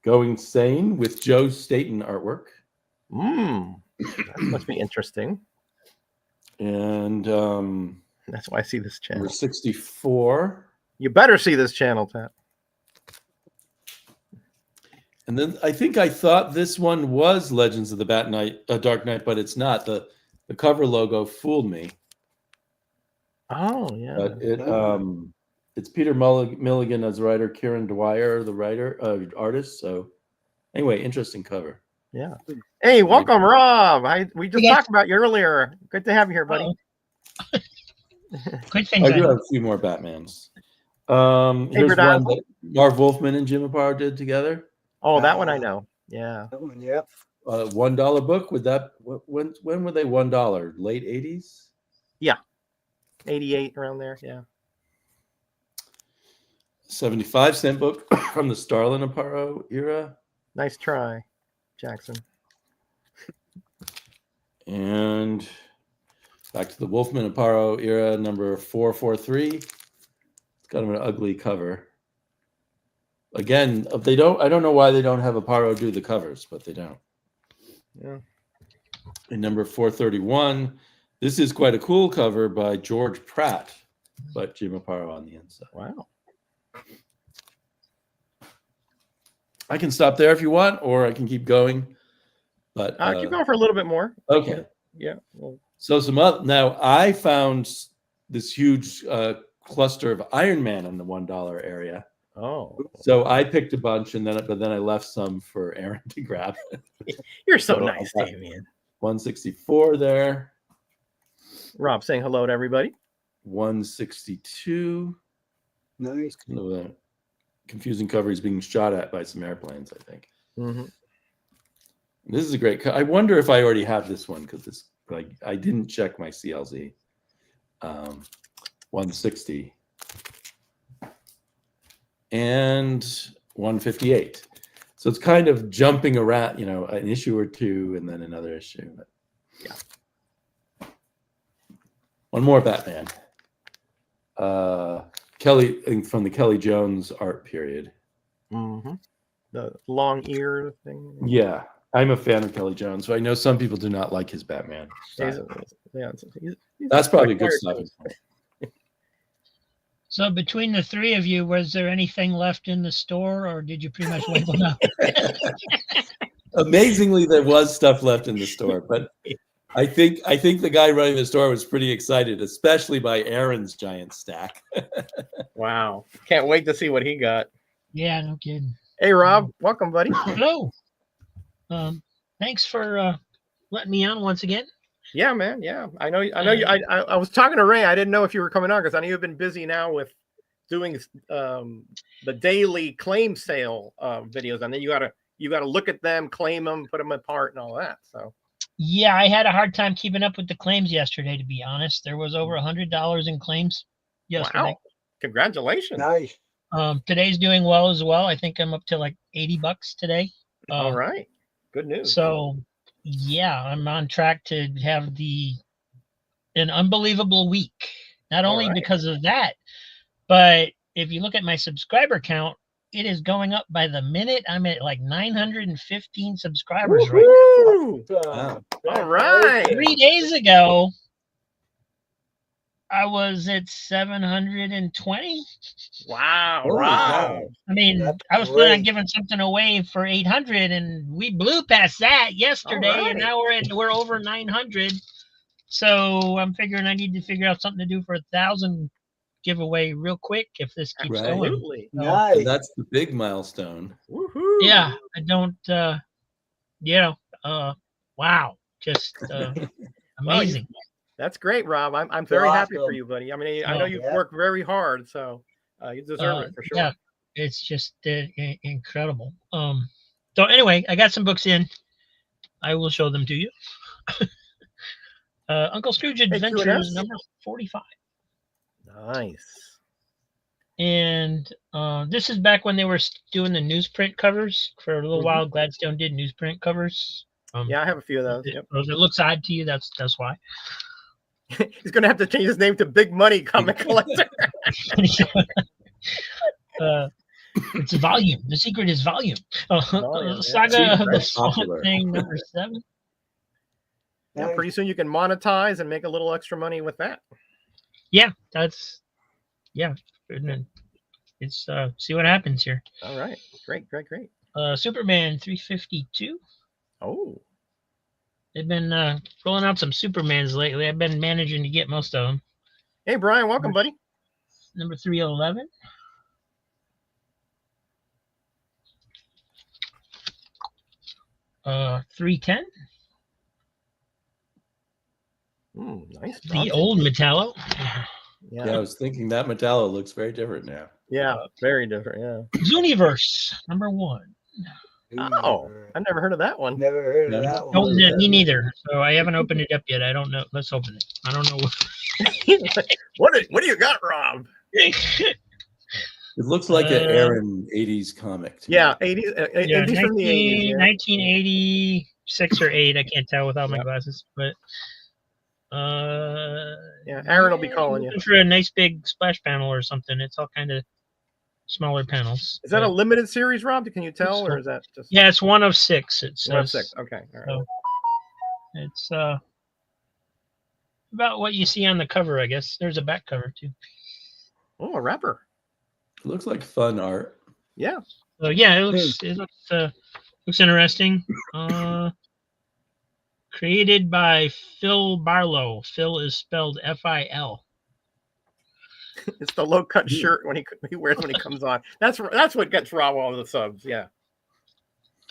Going Sane, with Joe Staten artwork. That must be interesting. And That's why I see this channel. number 64. You better see this channel, Pat. And then I think I thought this one was Legends of the Dark Knight, but it's not. The cover logo fooled me. Oh, yeah. But it's Peter Milligan as writer, Kieran Dwyer the artist. So anyway, interesting cover. Yeah. Hey, welcome, Rob. We just talked about you earlier. Good to have you here, buddy. Good things. I do have a few more Batmans. Here's one that Marv Wolfman and Jim Aparo did together. Oh, that one I know. Yeah. That one, yep. $1 book. When were they $1? Late 80s? Yeah. 88 around there. Yeah. 75-cent book from the Starlin Aparo era. Nice try, Jackson. And back to the Wolfman Aparo era, number 443. It's kind of an ugly cover. Again, I don't know why they don't have Aparo do the covers, but they don't. Yeah. And number 431, this is quite a cool cover by George Pratt, but Jim Aparo on the inside. Wow. I can stop there if you want, or I can keep going. But keep going for a little bit more. Okay. Yeah. Well, so now I found this huge cluster of Iron Man in the $1 area. Oh. So I picked a bunch, but then I left some for Aaron to grab. You're so nice, Damien. 164 there. Rob saying hello to everybody. 162. Nice. Confusing cover. He's being shot at by some airplanes, I think. Mm-hmm. This is a great I wonder if I already have this one because I didn't check my CLZ. 160 and 158. So it's kind of jumping around, an issue or two and then another issue. But yeah. One more Batman. Kelly from the Kelly Jones art period. Mm-hmm. The long ear thing. Yeah. I'm a fan of Kelly Jones, so I know some people do not like his Batman. That's probably a good starting point. So between the three of you, was there anything left in the store, or did you pretty much label them out? Amazingly, there was stuff left in the store, but I think the guy running the store was pretty excited, especially by Aaron's giant stack. Wow. Can't wait to see what he got. Yeah, no kidding. Hey, Rob. Welcome, buddy. Hello. Thanks for letting me on once again. Yeah, man. Yeah, I know. You. I was talking to Ray. I didn't know if you were coming on because I know you've been busy now with doing the daily claim sale videos, and then you gotta look at them, claim them, put them apart, and all that. So. Yeah, I had a hard time keeping up with the claims yesterday. To be honest, there was over $100 in claims yesterday. Wow! Congratulations. Nice. Today's doing well as well. I think I'm up to like $80 today. All right. Good news. So, yeah, I'm on track to have an unbelievable week. Not only because of that, but if you look at my subscriber count, it is going up by the minute. I'm at like 915 subscribers right now. Wow. All right. 3 days ago, I was at 720. Wow. Wow. I mean, That's I was planning on great. giving something away for 800, and we blew past that yesterday, All right. and now we're over 900. So I'm figuring I need to figure out something to do for 1,000 giveaway real quick if this keeps going. Absolutely. So, Nice. And that's the big milestone. Woohoo. yeah, I don't. Wow, just amazing. That's great, Rob. I'm very happy for Awesome. you, buddy. I mean, I know you've Yeah. worked very hard, so you deserve it for sure. Yeah, it's just incredible. So anyway, I got some books in. I will show them to you. Uncle Scrooge Adventures Q&S? number 45. Nice. And this is back when they were doing the newsprint covers. For a little while, Gladstone did newsprint covers. Yeah, I have a few of those. Yep. If it looks odd to you, that's why. He's going to have to change his name to Big Money Comic Collector. It's volume. The secret is volume. Volume, Saga of the Very Swamp popular. Thing #7. Yeah, pretty soon you can monetize and make a little extra money with that. Yeah, that's And then it's see what happens here. All right, great. Superman 352. Oh, They've been rolling out some Supermans lately. I've been managing to get most of them. hey Brian, welcome, buddy. Number 311. Uh, 310. Nice. The old Metallo. Yeah, I was thinking that Metallo looks very different now. Yeah, very different. Yeah. Zooniverse #1. Oh, I've never heard of that one. Never heard of that Oh, one. me neither. So I haven't opened it up yet. I don't know. Let's open it. I don't know. What do you got, Rob? It looks like an Aaron 80s comic. To Yeah, me. 80s. Yeah, 80s from the 80s. 1986 or 8. I can't tell without my glasses, but Yeah, Aaron will be calling you. looking for a nice big splash panel or something. It's all kind of smaller panels. Is that a limited series, Rob? Can you tell, or is that just? Yeah, it's 1 of 6. It's 1 of 6. Okay, all right. So it's about what you see on the cover, I guess. There's a back cover too. Oh, a rapper. It looks like fun art. Yeah. So yeah, it looks interesting. Created by Phil Barlow. Phil is spelled F-I-L. It's the low cut shirt when he wears when he comes on. That's what gets Rob all the subs. Yeah.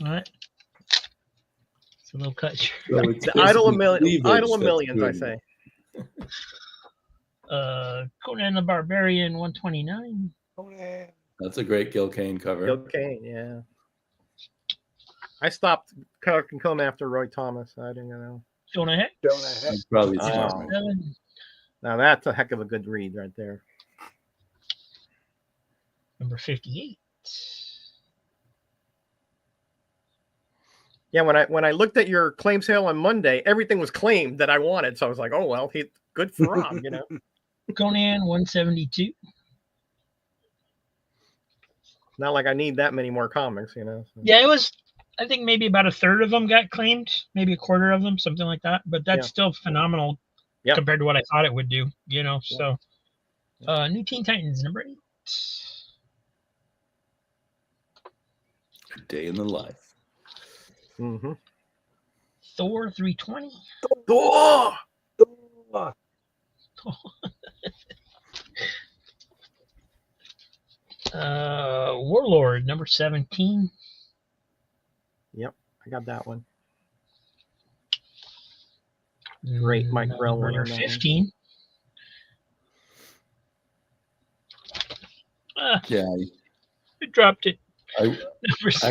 All right. It's a low cut shirt. So it's The idol of basically millions, I that's say. Conan the Barbarian 129. That's a great Gil Kane cover. Gil Kane, yeah. I stopped collecting Conan after Roy Thomas. I didn't know. Jonah Hex. He's probably Wow. smart. Now that's a heck of a good read right there. Number 58. Yeah, when I looked at your claim sale on Monday, everything was claimed that I wanted. So I was like, oh well, good for Rob, you know. Conan 172. Not like I need that many more comics, you know. So. Yeah, it was. I think maybe about a third of them got claimed, maybe a quarter of them, something like that. But that's still phenomenal compared to what I thought it would do, you know. So, New Teen Titans #8. A day in the life. Mm-hmm. Thor 320. Thor! Warlord #17. Yep, I got that one. Great, Mike Grell. Number 15. Yeah, I dropped it. I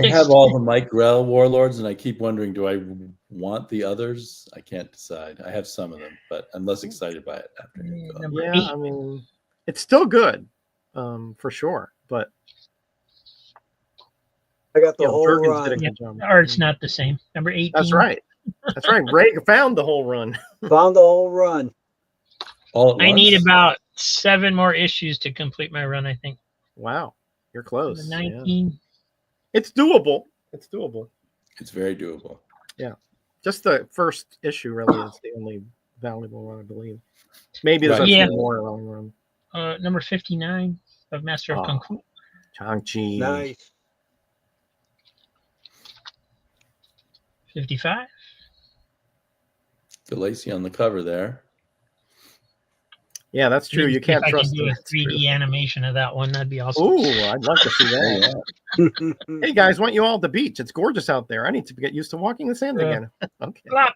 have all the Mike Grell Warlords, and I keep wondering, do I want the others? I can't decide. I have some of them, but I'm less excited by it after. Number 8. I mean, it's still good, for sure. But I got the whole Jurgens run. did a good job. The art's not the same. Number 18. That's right. That's right. Greg found the whole run. Found the whole run. All at I once? need about 7 more issues to complete my run, I think. Wow, you're close. Number 19. Yeah. It's doable. It's doable. It's very doable. Yeah, just the first issue really is the only valuable one, I believe. Maybe there's a few more along the run. Number 59 of Master of Kung Fu. Chang-Chi. Nice. 55. DeLacy on the cover there. Yeah, that's true. You can't if trust I can do a 3D animation of that one. That'd be awesome. Ooh, I'd love to see that. Hey guys, want you all at the beach? It's gorgeous out there. I need to get used to walking the sand again. Okay. Plop.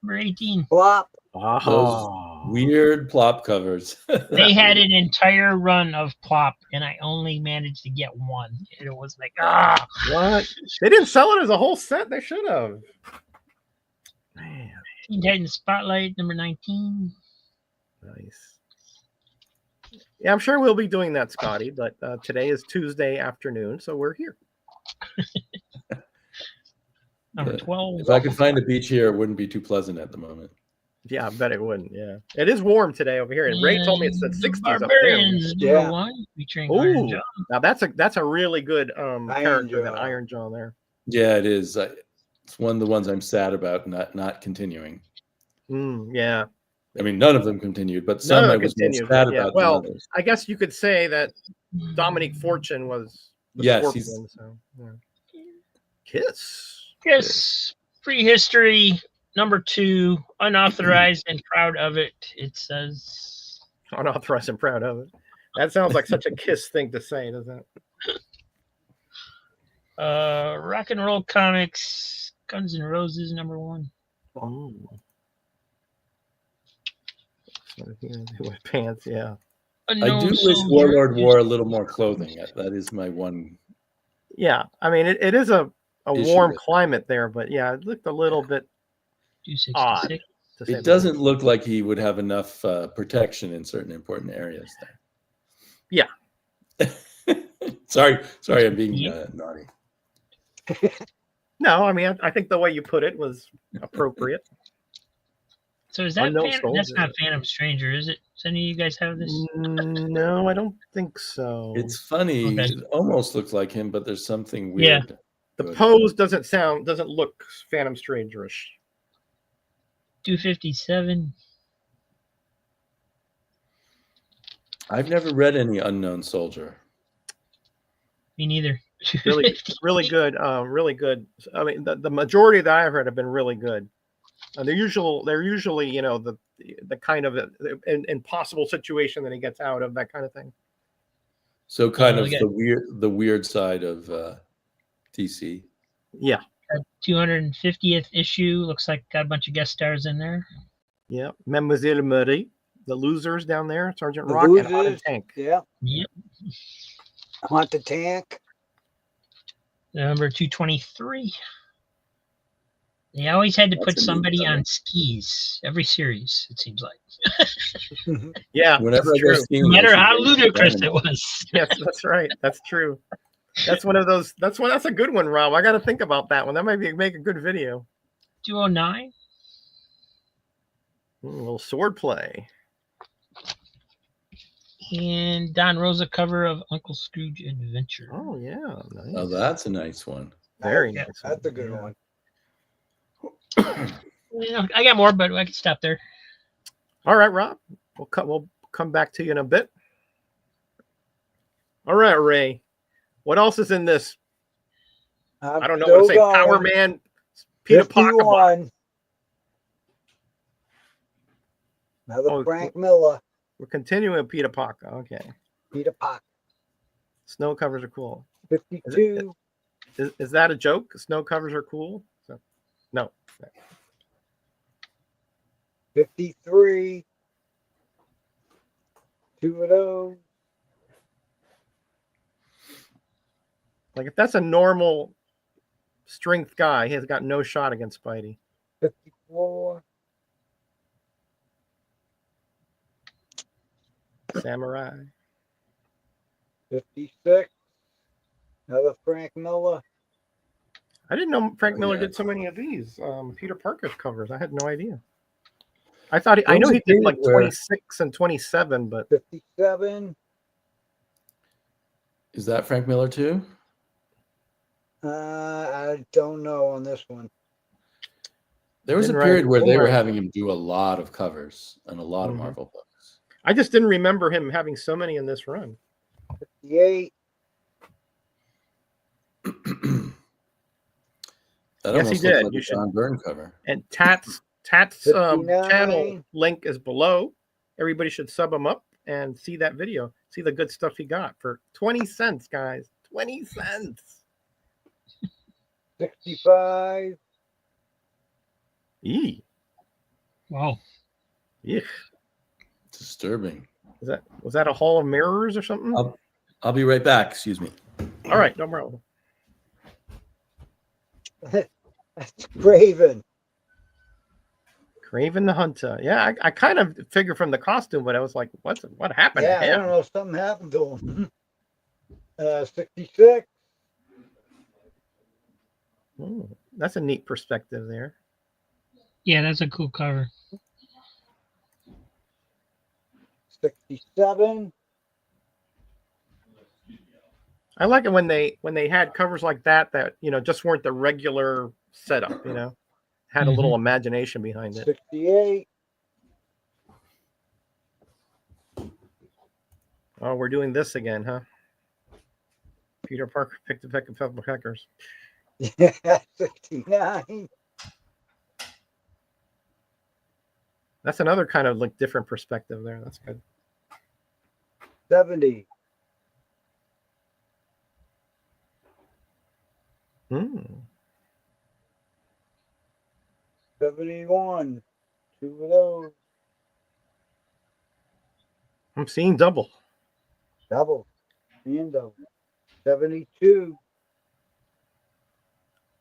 Number 18. Plop. Those weird plop covers. They had an entire run of Plop, and I only managed to get one. And it was like, what? They didn't sell it as a whole set. They should have. Man. Teen Titans Spotlight, number 19. Nice. Yeah, I'm sure we'll be doing that, Scotty. But today is Tuesday afternoon, so we're here. Number 12. If I could find a beach here, it wouldn't be too pleasant at the moment. Yeah, I bet it wouldn't. Yeah, it is warm today over here, and Ray told me it's the And 60s up there. Barbarians, number Yeah. 1, featuring Iron Ooh, Jaw. now that's a really good character, that Jaw. Iron Jaw there. Yeah, it is. It's one of the ones I'm sad about not continuing. Yeah. I mean, none of them continued, but some No, I was more continued, sad yeah. about Well, than others. I guess you could say that Dominic Fortune was the Yes, he's- Scorpion. So, yeah. Kiss. Yes, prehistory, number 2, unauthorized and proud of it. It says. Unauthorized and proud of it. That sounds like such a Kiss thing to say, doesn't it? Rock and Roll Comics, Guns N' Roses, number 1. With pants, yeah. I do wish Warlord wore a little more clothing. That is my one. Yeah, I mean, it is a issue warm with it. climate there, but yeah, it looked a little bit 266. to say It the doesn't look like he would have enough protection in certain important areas there. Yeah. sorry, I'm being naughty. least. No, I mean, I think the way you put it was appropriate. So is that Unknown that's Soldier. not Phantom Stranger, is it? Does any of you guys have this? No, I don't think so. It's funny. Okay. It almost looks like him, but there's something Yeah. weird. The going on. pose doesn't look Phantom Strangerish. 257. I've never read any Unknown Soldier. Me neither. Really, really good. Really good. I mean, the majority that I've heard have been really good. They're usually, you know, the kind of an impossible situation that he gets out of, that kind of thing. So kind of yeah. the weird side of DC. Yeah. 250th issue. Looks like got a bunch of guest stars in there. Yeah. Mademoiselle Marie, the losers down there, Sergeant The Rock, and Haunted Losers. Tank. Yeah. Yep. Haunted Tank. Number 223. They always had to That's put a neat somebody cover. on skis every series, it seems like. Yeah. Whenever that's I go true. skiing, No matter I how should go ludicrous it Dynamite. was. Yes, that's right. That's true. That's one of those. That's a good one, Rob. I got to think about that one. That might make a good video. 209. A little sword play. And Don Rosa cover of Uncle Scrooge Adventure. Oh yeah, nice. Oh, that's a nice one. Very Yeah, nice. That's a good Yeah. one. You know, I got more, but I can stop there. All right, Rob. We'll come back to you in a bit. All right, Ray. What else is in this? I don't know what to say. Power Man, Peter Parker. 51. Another Oh, Frank Miller. We're continuing with Peter Parker. Okay. Peter Parker. Snow covers are cool. 52. Is that a joke? Snow covers are cool? So, no. 53. 2 of those. Like if that's a normal strength guy, he has got no shot against Spidey. 54. Samurai. 56. Another Frank Miller. I didn't know Frank Miller Yeah. did so many of these Peter Parker's covers. I had no idea. I thought I There know was he a did period like where- 26 and 27, but 57. Is that Frank Miller too? I don't know on this one. There was a Didn't write period it. where they Didn't were write it. having him do a lot of covers and a lot of Mhm. Marvel books. I just didn't remember him having so many in this run. 58. That Yes, he almost did. looked like You a should- John Byrne cover. And Tat's channel 59. link is below. Everybody should sub him up and see that video. See the good stuff he got for 20 cents, guys. 20 cents. 65. Eee. Wow. Yeah. Disturbing. Was that a Hall of Mirrors or something? I'll be right back. Excuse me. All right, no problem. That's Craven. Craven the Hunter. Yeah, I kind of figured from the costume, but I was like, what happened Yeah, to I him? don't know. Something happened to him. 66. That's a neat perspective there. Yeah, that's a cool cover. 67. I like it when they had covers like that just weren't the regular setup, had a little imagination behind it. 68. Oh, we're doing this again, huh? Peter Parker picked the peck of pepper peckers. Yeah, 69. That's another kind of like different perspective there. That's good. 70. Hmm. 71. 2 of those. I'm seeing double. Double. And double. 72.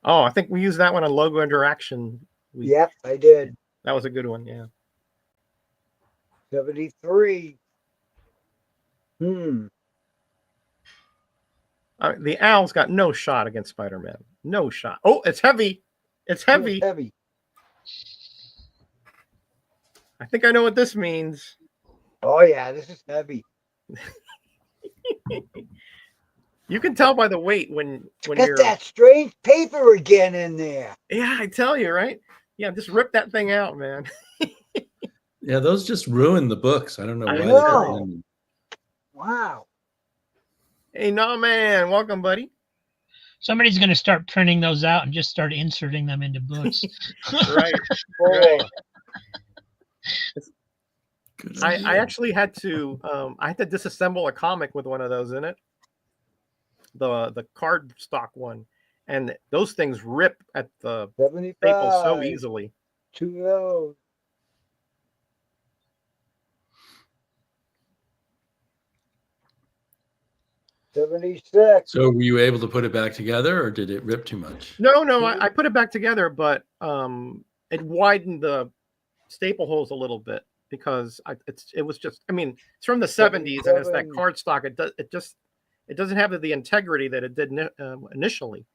Oh, I think we used that one on Logo Interaction. Yep, I did. That was a good one, yeah. 73. The Owl's got no shot against Spider-Man. No shot. Oh, it's heavy. It's heavy. It's heavy. I think I know what this means. Oh, yeah, this is heavy. You can tell by the weight when Got you're that strange paper again in there. Yeah, I tell you, right? Yeah, just rip that thing out, man. Yeah, those just ruin the books. I don't know I why. know. They Wow. Hey, no, man. Welcome, buddy. Somebody's going to start printing those out and just start inserting them into books. Right. 4. Right. Good I idea. actually had to disassemble a comic with one of those in it. The card stock one. And those things rip at the 75. staples so easily. 2 of those. 76. So were you able to put it back together, or did it rip too much? No, I put it back together, but it widened the staple holes a little bit because it was just, I mean, it's from the 70s and it's that cardstock. It doesn't have the integrity that it did initially.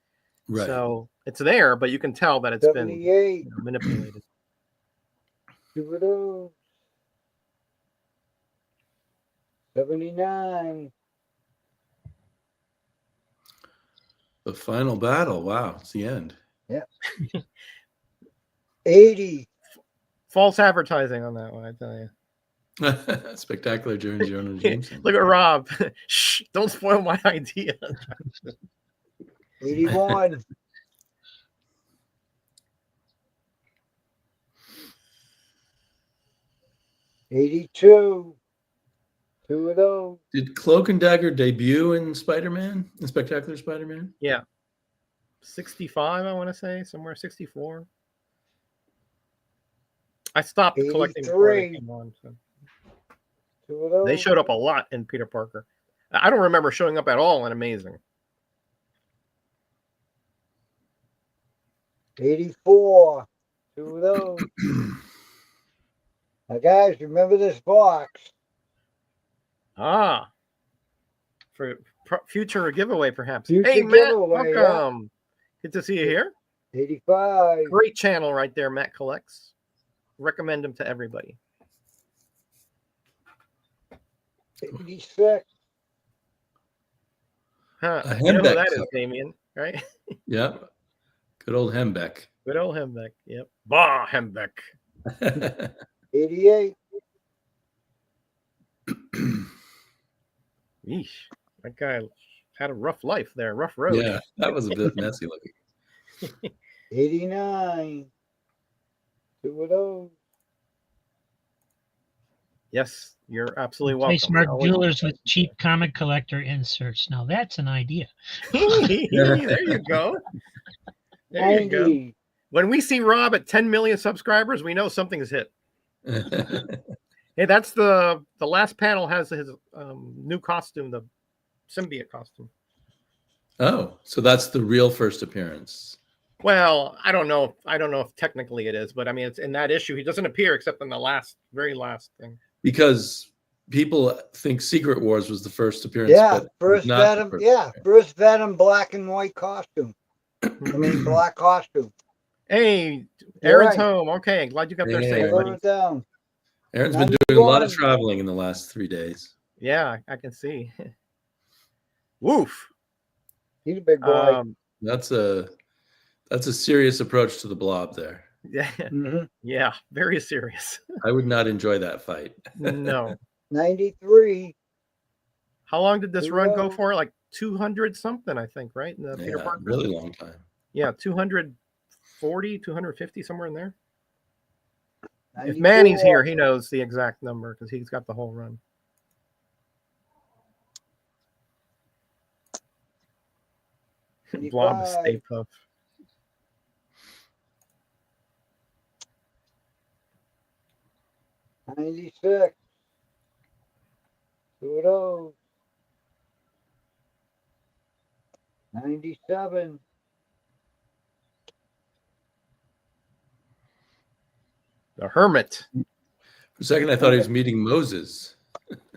Right. So it's there, but you can tell that it's 78. been manipulated. 2 of those. 79. The final battle. Wow, it's the end. Yeah. 80. False advertising on that one, I tell you. Spectacular Jonah Jameson. Look at Rob. Shh, don't spoil my idea. 81. 82. 2 of those. Did Cloak and Dagger debut in Spider-Man, in Spectacular Spider-Man? Yeah. 65, I want to say, somewhere 64. I stopped collecting before they 83. came on. So. 2 of those. They showed up a lot in Peter Parker. I don't remember showing up at all in Amazing. 84. 2 of those. Now, guys, remember this box. Ah. For future giveaway, perhaps. Future hey, Matt, giveaway, welcome. Good to see you here. 85. Great channel right there, Matt Collects. Recommend him to everybody. 86. Huh. A You know who Hembeck that is, cover. Damien, right? Yep. Good old Hembeck. Good old Hembeck. Yep. Bah, Hembeck. 88. Yeesh. That guy had a rough life there, rough road. Yeah, that was a bit messy looking. 89. 2 of those. Yes, you're absolutely welcome. Play smart Always- dealers with cheap comic collector inserts. Now that's an idea. there you go. There you go. 90. When we see Rob at 10 million subscribers, we know something's hit. Hey, that's the last panel has his new costume, the symbiote costume. Oh, so that's the real first appearance. Well, I don't know. I don't know if technically it is, but I mean, it's in that issue. He doesn't appear except in the very last thing. Because people think Secret Wars was the first appearance. Yeah, but first not the Venom. first Yeah, appearance. first Venom black and white costume. I mean, black costume. Hey, You're Aaron's right. home. Okay, glad you got there Hey, safe, I Aaron. wrote buddy. it down. Aaron's been doing a lot of 91. traveling in the last 3 days. Yeah, I can see. Woof. He's a big boy. That's a serious approach to the Blob there. Yeah, hmm yeah, very serious. I would not enjoy that fight. No. 93. How long did this run go Whoa. for? Like 200 something, I think, right? In the Peter Yeah, Parker. really long time. Yeah, 240, 250, somewhere in there. 94. If Manny's here, he knows the exact number because he's got the whole run. Blob is Stay Puft. '96. Two of those. 97. The Hermit. For a second, I thought he was meeting Moses.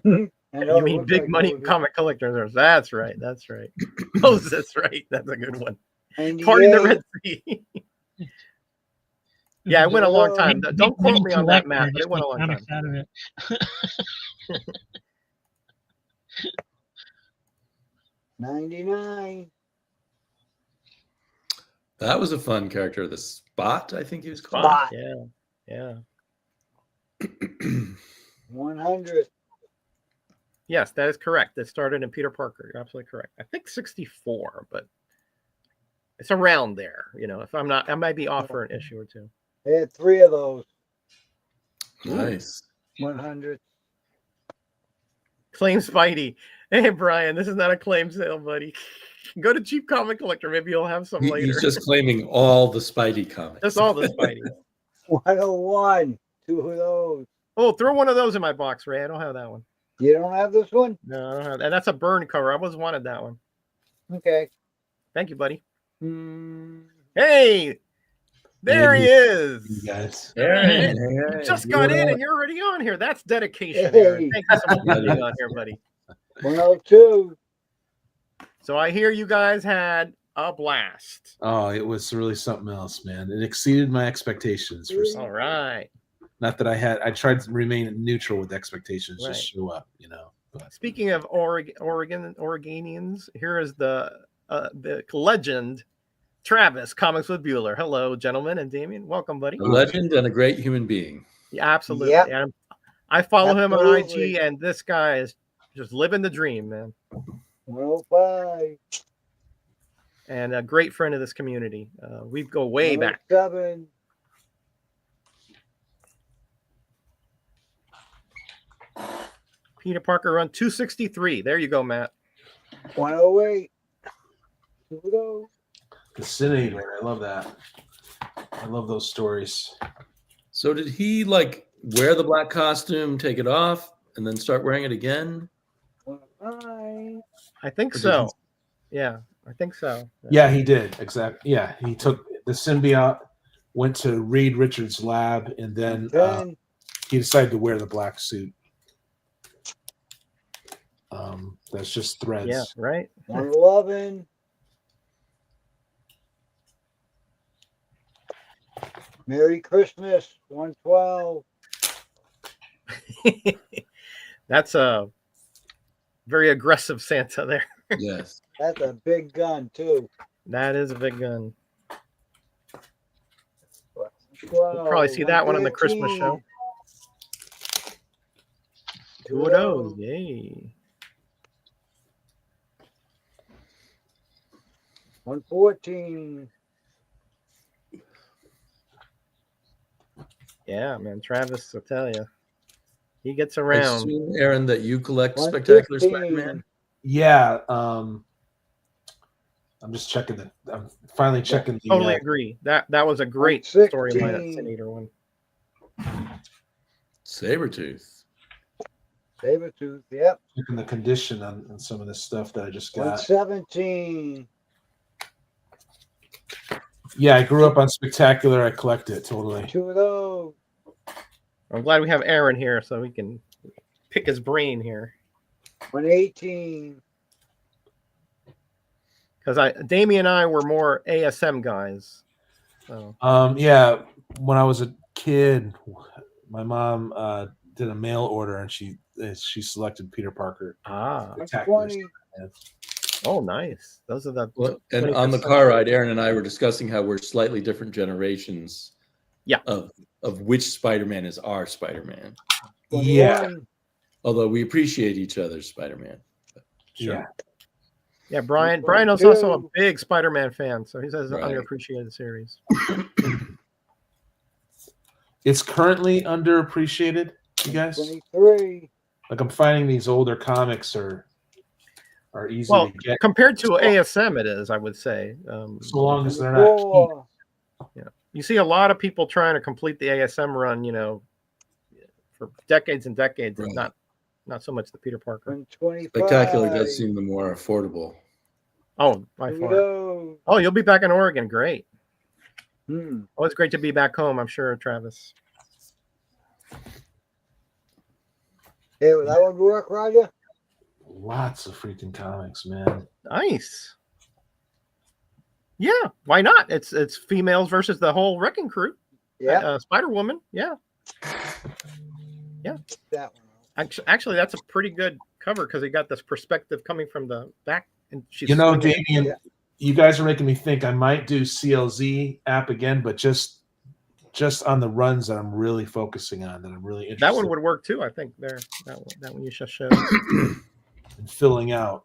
You mean Big Money Comic Collectors? That's right. That's right. Moses, right? That's a good one. Parting the Red Sea. Yeah, it went a long time. Don't quote me on that map, but it went a long time. Out of it. 99. That was a fun character. The Spot, I think he was called. Spot. Yeah. 100. Yes, that is correct. It started in Peter Parker. You're absolutely correct. I think 64, but it's around there. You know, if I'm not, I might be off for an issue or two. They had 3 of those. Nice. 100. Claim Spidey. Hey, Brian, this is not a claim sale, buddy. Go to Cheap Comic Collector. Maybe you'll have some later. He's just claiming all the Spidey comics. Just all the Spidey. 101. 2 of those. Oh, throw one of those in my box, Ray. I don't have that one. You don't have this one? No, I don't have. And that's a burn cover. I always wanted that one. Okay. Thank you, buddy. Hmm. Hey, there he is. You guys. Hey, You just got in and you're already on here. That's dedication. Hey. Aaron. Thank you so much for being on here, buddy. 102. So I hear you guys had a blast. Oh, it was really something else, man. It exceeded my expectations for some. All right. Not that I tried to remain neutral with expectations, Right. just show up, you know. But Speaking of Oregonians, here is the legend, Travis, Comics with Bueller. Hello, gentlemen, and Damien. Welcome, buddy. a legend and a great human being. Yeah, absolutely. Yep. And I follow him on Absolutely. IG, and this guy is just living the dream, man. 105. And a great friend of this community. We go way back. 107. Peter Parker run 263. There you go, Matt. 108. 2 of those. Disintegrator, I love that. I love those stories. So did he like wear the black costume, take it off, and then start wearing it again? 109. I think Or did so. Yeah, I think so. Yeah, he did. Exactly. Yeah, he took the symbiote, went to Reed Richards' lab, and then 10. he decided to wear the black suit. That's just threads. Yeah, right. 111. Merry Christmas. 112. That's a very aggressive Santa there. Yes. That's a big gun, too. That is a big gun. 12. probably see that one on the Christmas show. 2 of those. Yay. 114. Yeah, man. Travis, I'll tell you. He gets I around. assume, Aaron, that you collect Spectacular 115. Spider-Man. Yeah. I'm just checking I'm finally checking the. Totally agree. That was a great storyline at 116. Sin Eater one. Sabretooth. Sabretooth. Yep. Checking the condition on some of this stuff that I just got. 117. Yeah, I grew up on Spectacular. I collect it totally. 2 of those. I'm glad we have Aaron here so we can pick his brain here. 118. Because Damien and I were more ASM guys. So. Yeah, when I was a kid, my mom did a mail order and she selected Peter Parker. Ah. Spectacular. 120. Oh, nice. Those are the. Well, and on the car ride, Aaron and I were discussing how we're slightly different generations. Yeah. Of which Spider-Man is our Spider-Man. 21. Yeah. Although we appreciate each other's Spider-Man. Sure. Yeah. Yeah, Brian. Brian is also a big Spider-Man fan, so he says Right. underappreciated series. It's currently underappreciated, you guys. 23. Like I'm finding these older comics are easy Well, to get compared to ASM, it is, I would say. so long as they're not cheap. 4. You see a lot of people trying to complete the ASM run, for decades and decades, Right. and not so much the Peter Parker. 125. Spectacular does seem the more affordable. Oh, by 2 far. of those. Oh, you'll be back in Oregon. Great. Hmm. Oh, it's great to be back home, I'm sure, Travis. Hey, will that one work, Roger? Lots of freaking comics, man. Nice. Yeah, why not? It's females versus the whole wrecking crew. Yeah. Spider-Woman. Yeah. That one. Actually, that's a pretty good cover because he got this perspective coming from the back, and she's. Damien, you guys are making me think I might do CLZ app again, but just on the runs that I'm really focusing on, that I'm really interested. That one would work too, I think. That one you just showed. And filling out,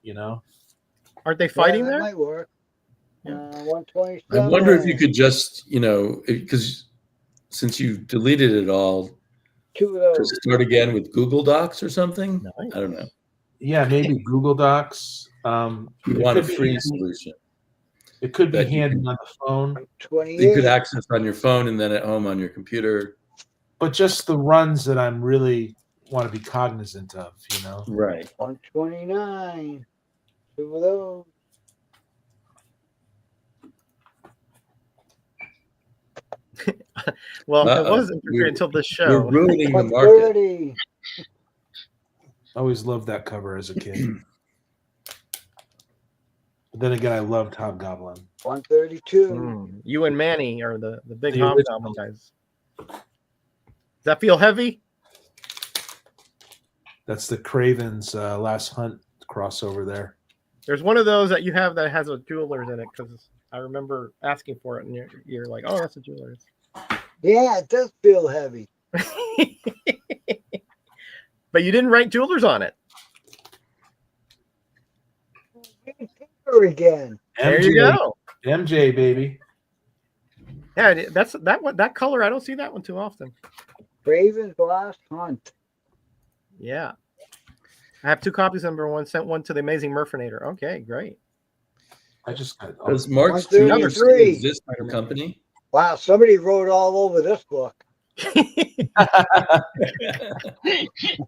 Aren't they fighting that there? might work. Yeah. 127. I wonder if you could just, because since you deleted it all, 2 of those. just start again with Google Docs or something. Nice. I don't know. Yeah, maybe Google Docs. You It want a could be free handy- solution It could be that you handy can- on the phone, 128. you could access on your phone and then at home on your computer. but just the runs that I'm really want to be cognizant of, Right. 129. 2 of those. Well, it Uh-oh. wasn't We're- until this We're show. ruining the market. 130. I always loved that cover as a kid. But then again, I loved Hobgoblin. 132. You and Manny are the big The Hobgoblin guys. Does that feel heavy? That's the Craven's Last Hunt crossover there. There's one of those that you have that has a jeweler's in it because I remember asking for it, and you're like, "Oh, that's a jeweler's." Yeah, it does feel heavy. But you didn't write jewelers on it. Here again. There you go. MJ, baby. Yeah, that's that one. That color, I don't see that one too often. Raven's Last Hunt. Yeah, I have 2 copies. Number one, sent one to the Amazing Murfinator. Okay, great. I just got. Does Mark's 133. Jewelers exist in the company? Wow, somebody wrote all over this book.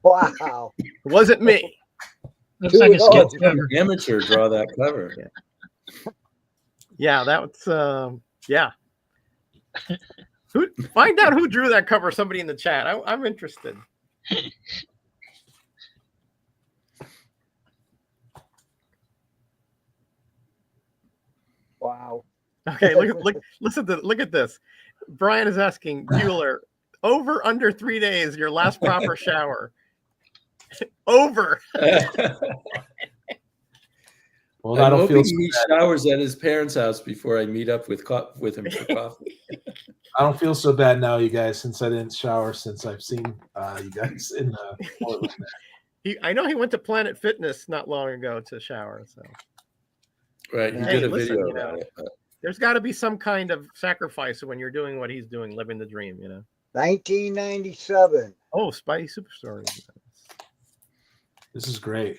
Wow. Wasn't me. Looks like a sketch Oh. cover. Amateur draw that cover. Yeah, that was yeah. Find out who drew that cover. Somebody in the chat. I'm interested. Wow. Okay, look at this. Brian is asking Bueller, over under 3 days, your last proper shower. Over. Well, I'm that'll hoping feel. he showers at his parents' house before I meet up with him for coffee. I don't feel so bad now, you guys, since I didn't shower since I've seen you guys in Portland. I know he went to Planet Fitness not long ago to shower. So Right, he Hey, did a listen, video you know, about it. there's got to be some kind of sacrifice when you're doing what he's doing, living the dream. 1997. Oh, Spidey Superstore. This is great.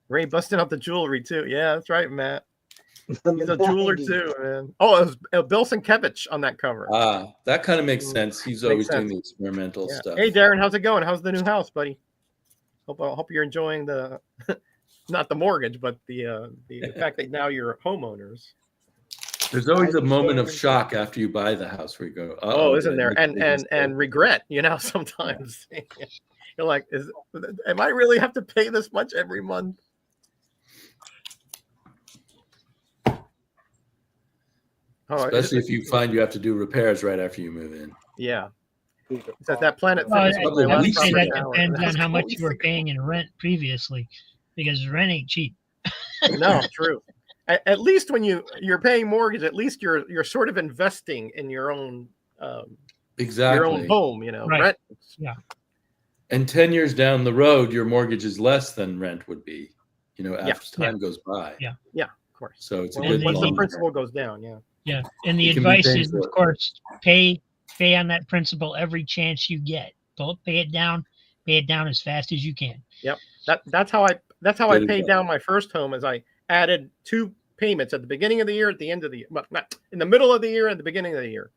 Ray busting out the jewelry too. Yeah, that's right, Matt. From He's the a jeweler 90s. too, man. Oh, it was Bill Sienkiewicz on that cover. That kind of makes sense. He's always doing sense. the experimental Yeah. stuff. Hey, Darren, how's it going? How's the new house, buddy? Hope you're enjoying the not the mortgage, but the fact that now you're homeowners. There's always a moment of 97. shock after you buy the house where you go, Oh, isn't did I there? make a big mistake?" And regret, sometimes. You're like, am I really have to pay this much every month? Oh, Especially if you find you have to do repairs right after you move in. yeah. It's at that Planet Well, Fitness. I was my couple would last weeks say property that ago. now, depends and that was on how a couple much weeks you were ago. paying in rent previously, because rent ain't cheap. No, true. At least when you're paying mortgage, at least you're sort of investing in your own Exactly. home. Right. Rent. Yeah. And 10 years down the road, your mortgage is less than rent would be, after Yeah. time goes by. Yeah. Yeah, of course. So it's a Well, good once the long principal goes down, yeah. Yeah. And the You can be advice paying is, for of it. course, pay on that principal every chance you get. Don't pay it down. Pay it down as fast as you can. Yep. That's how I Good paid advice. down my first home. As I added 2 payments at the beginning of the year, at the end of the year, well, not in the middle of the year, at the beginning of the year,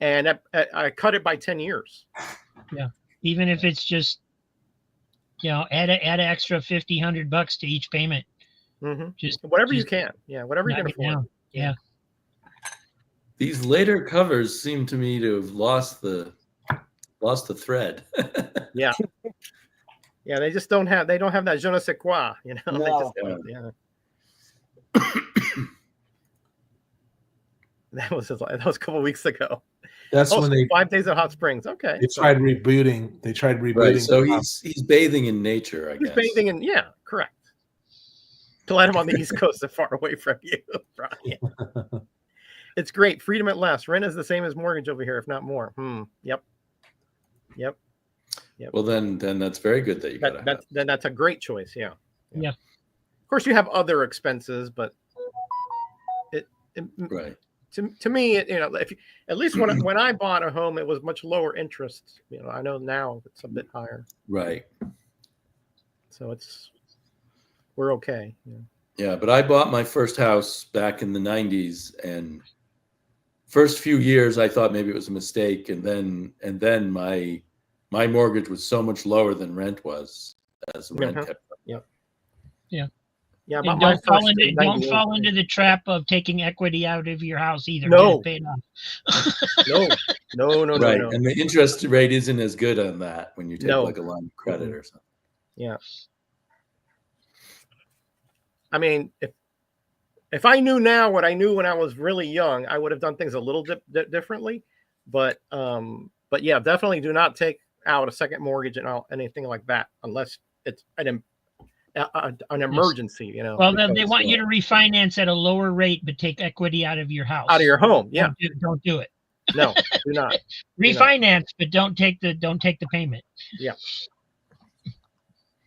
and I cut it by 10 years. Yeah. Even if it's just, add an extra $50-$100 to each payment. Mm-hmm. Just Whatever you just can, whatever you can knock it afford. down. Yeah. These later covers seem to me to have lost the thread. Yeah. Yeah, they just don't have that je ne sais quoi, They No. just, yeah. That was a couple weeks ago. That's Oh, when so they 5 days at Hot Springs. Okay. tried rebooting. They tried rebooting. Right. So he's bathing in nature, I He's guess. bathing in, correct. To let him on the East Coast so far away from you, Brian. It's great. Freedom at last. Rent is the same as mortgage over here, if not more. Yep. Well, then that's very good that you got Then that's a great choice. Yeah. Yeah. Of course, you have other expenses, but right. To me, if at least when I bought a home, it was much lower interest. I know now it's a bit higher. Right. So we're okay. Yeah, but I bought my first house back in the 90s, and first few years I thought maybe it was a mistake, and then my mortgage was so much lower than rent was as the rent kept up. Yep. Yeah. Yeah. And don't fall into the trap of taking equity out of your house either. No. Get it paid off. No. Right. No. And the interest rate isn't as good on that when you take like a line of credit or something. Yeah. I mean, if I knew now what I knew when I was really young, I would have done things a little differently. But yeah, definitely do not take out a second mortgage and anything like that unless it's an emergency. Well, they want you to refinance at a lower rate, but take equity out of your house. Out of your home. Yeah. Don't do it. No, do not. Refinance, but don't take the payment. Yeah.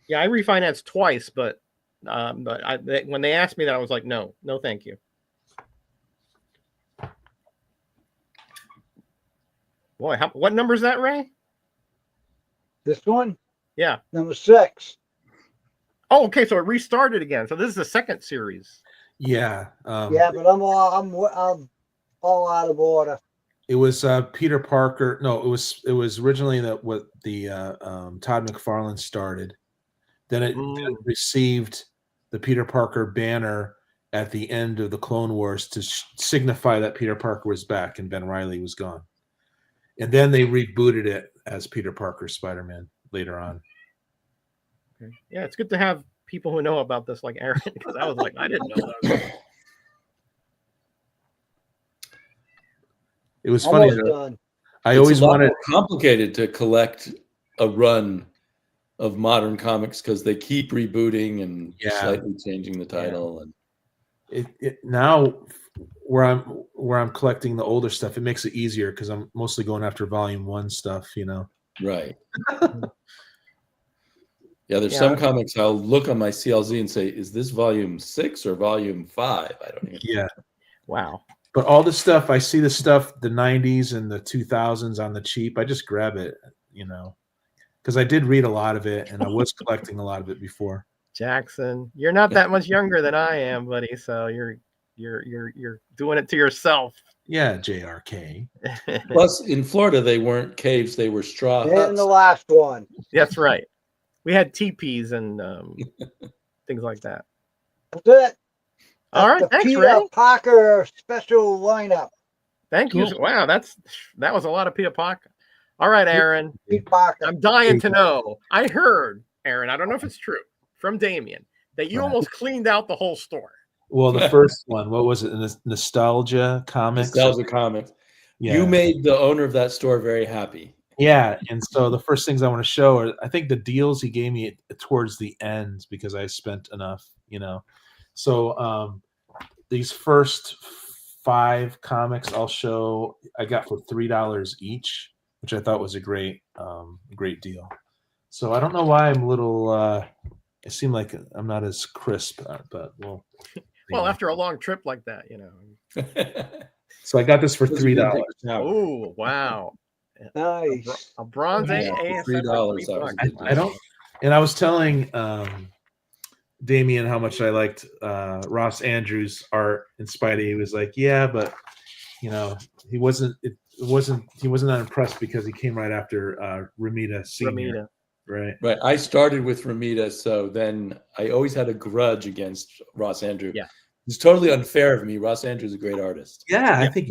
Yeah, I refinanced twice, but when they asked me that, I was like, no, thank you. Boy, what number is that, Ray? This one? Yeah. Number 6. Oh, okay. So it restarted again. So this is the second series. Yeah. Yeah, but I'm all out of order. It was Peter Parker. No, it was originally what the Todd McFarlane started. Then it received the Peter Parker banner at the end of the Clone Wars to signify that Peter Parker was back and Ben Reilly was gone. And then they rebooted it as Peter Parker Spider-Man later on. Okay. Yeah, it's good to have people who know about this like Aaron, because I was like, I didn't know that. It was funny. I always wanted complicated to collect a run of modern comics because they keep rebooting and slightly changing the title. And it now where I'm collecting the older stuff, it makes it easier because I'm mostly going after volume 1 stuff, Right. Yeah, there's some comics I'll look on my CLZ and say, is this volume 6 or volume 5? I don't even know. Yeah. Wow. But all the stuff, I see the stuff, the 90s and the 2000s on the cheap. I just grab it, because I did read a lot of it and I was collecting a lot of it before. Jackson, you're not that much younger than I am, buddy. So you're doing it to yourself. Yeah, JRK. Plus, in Florida, they weren't caves; they were straw huts. And the last one. That's right. We had teepees and things like that. That's it. All right, the thanks, Peter Ray. Parker special lineup. Thank you. Cool. Wow, that was a lot of Peter Parker. All right, Aaron. Pete Parker. I'm dying to know. I heard, Aaron, I don't know if it's true, from Damien, that you almost cleaned out the whole store. Well, the first one, what was it? Nostalgia Comics. Nostalgia Comics. Yeah. You made the owner of that store very happy. Yeah, and so the first things I want to show are, I think, the deals he gave me towards the end because I spent enough, you know. So these first 5 comics I'll show I got for $3 each, which I thought was a great deal. So I don't know why I'm a little. It seemed like I'm not as crisp, but well. Well, after a long trip like that, you know. So I got this for $3. Oh, wow. Nice. A bronze ASF for $3. I don't, and I was telling Damien how much I liked Ross Andrews' art in Spidey. He was like, "Yeah, but you know, he wasn't that impressed because he came right after Ramita Senior." Right. I started with Ramita, so then I always had a grudge against Ross Andrews. Yeah, it's totally unfair of me. Ross Andrews is a great artist. Yeah, I think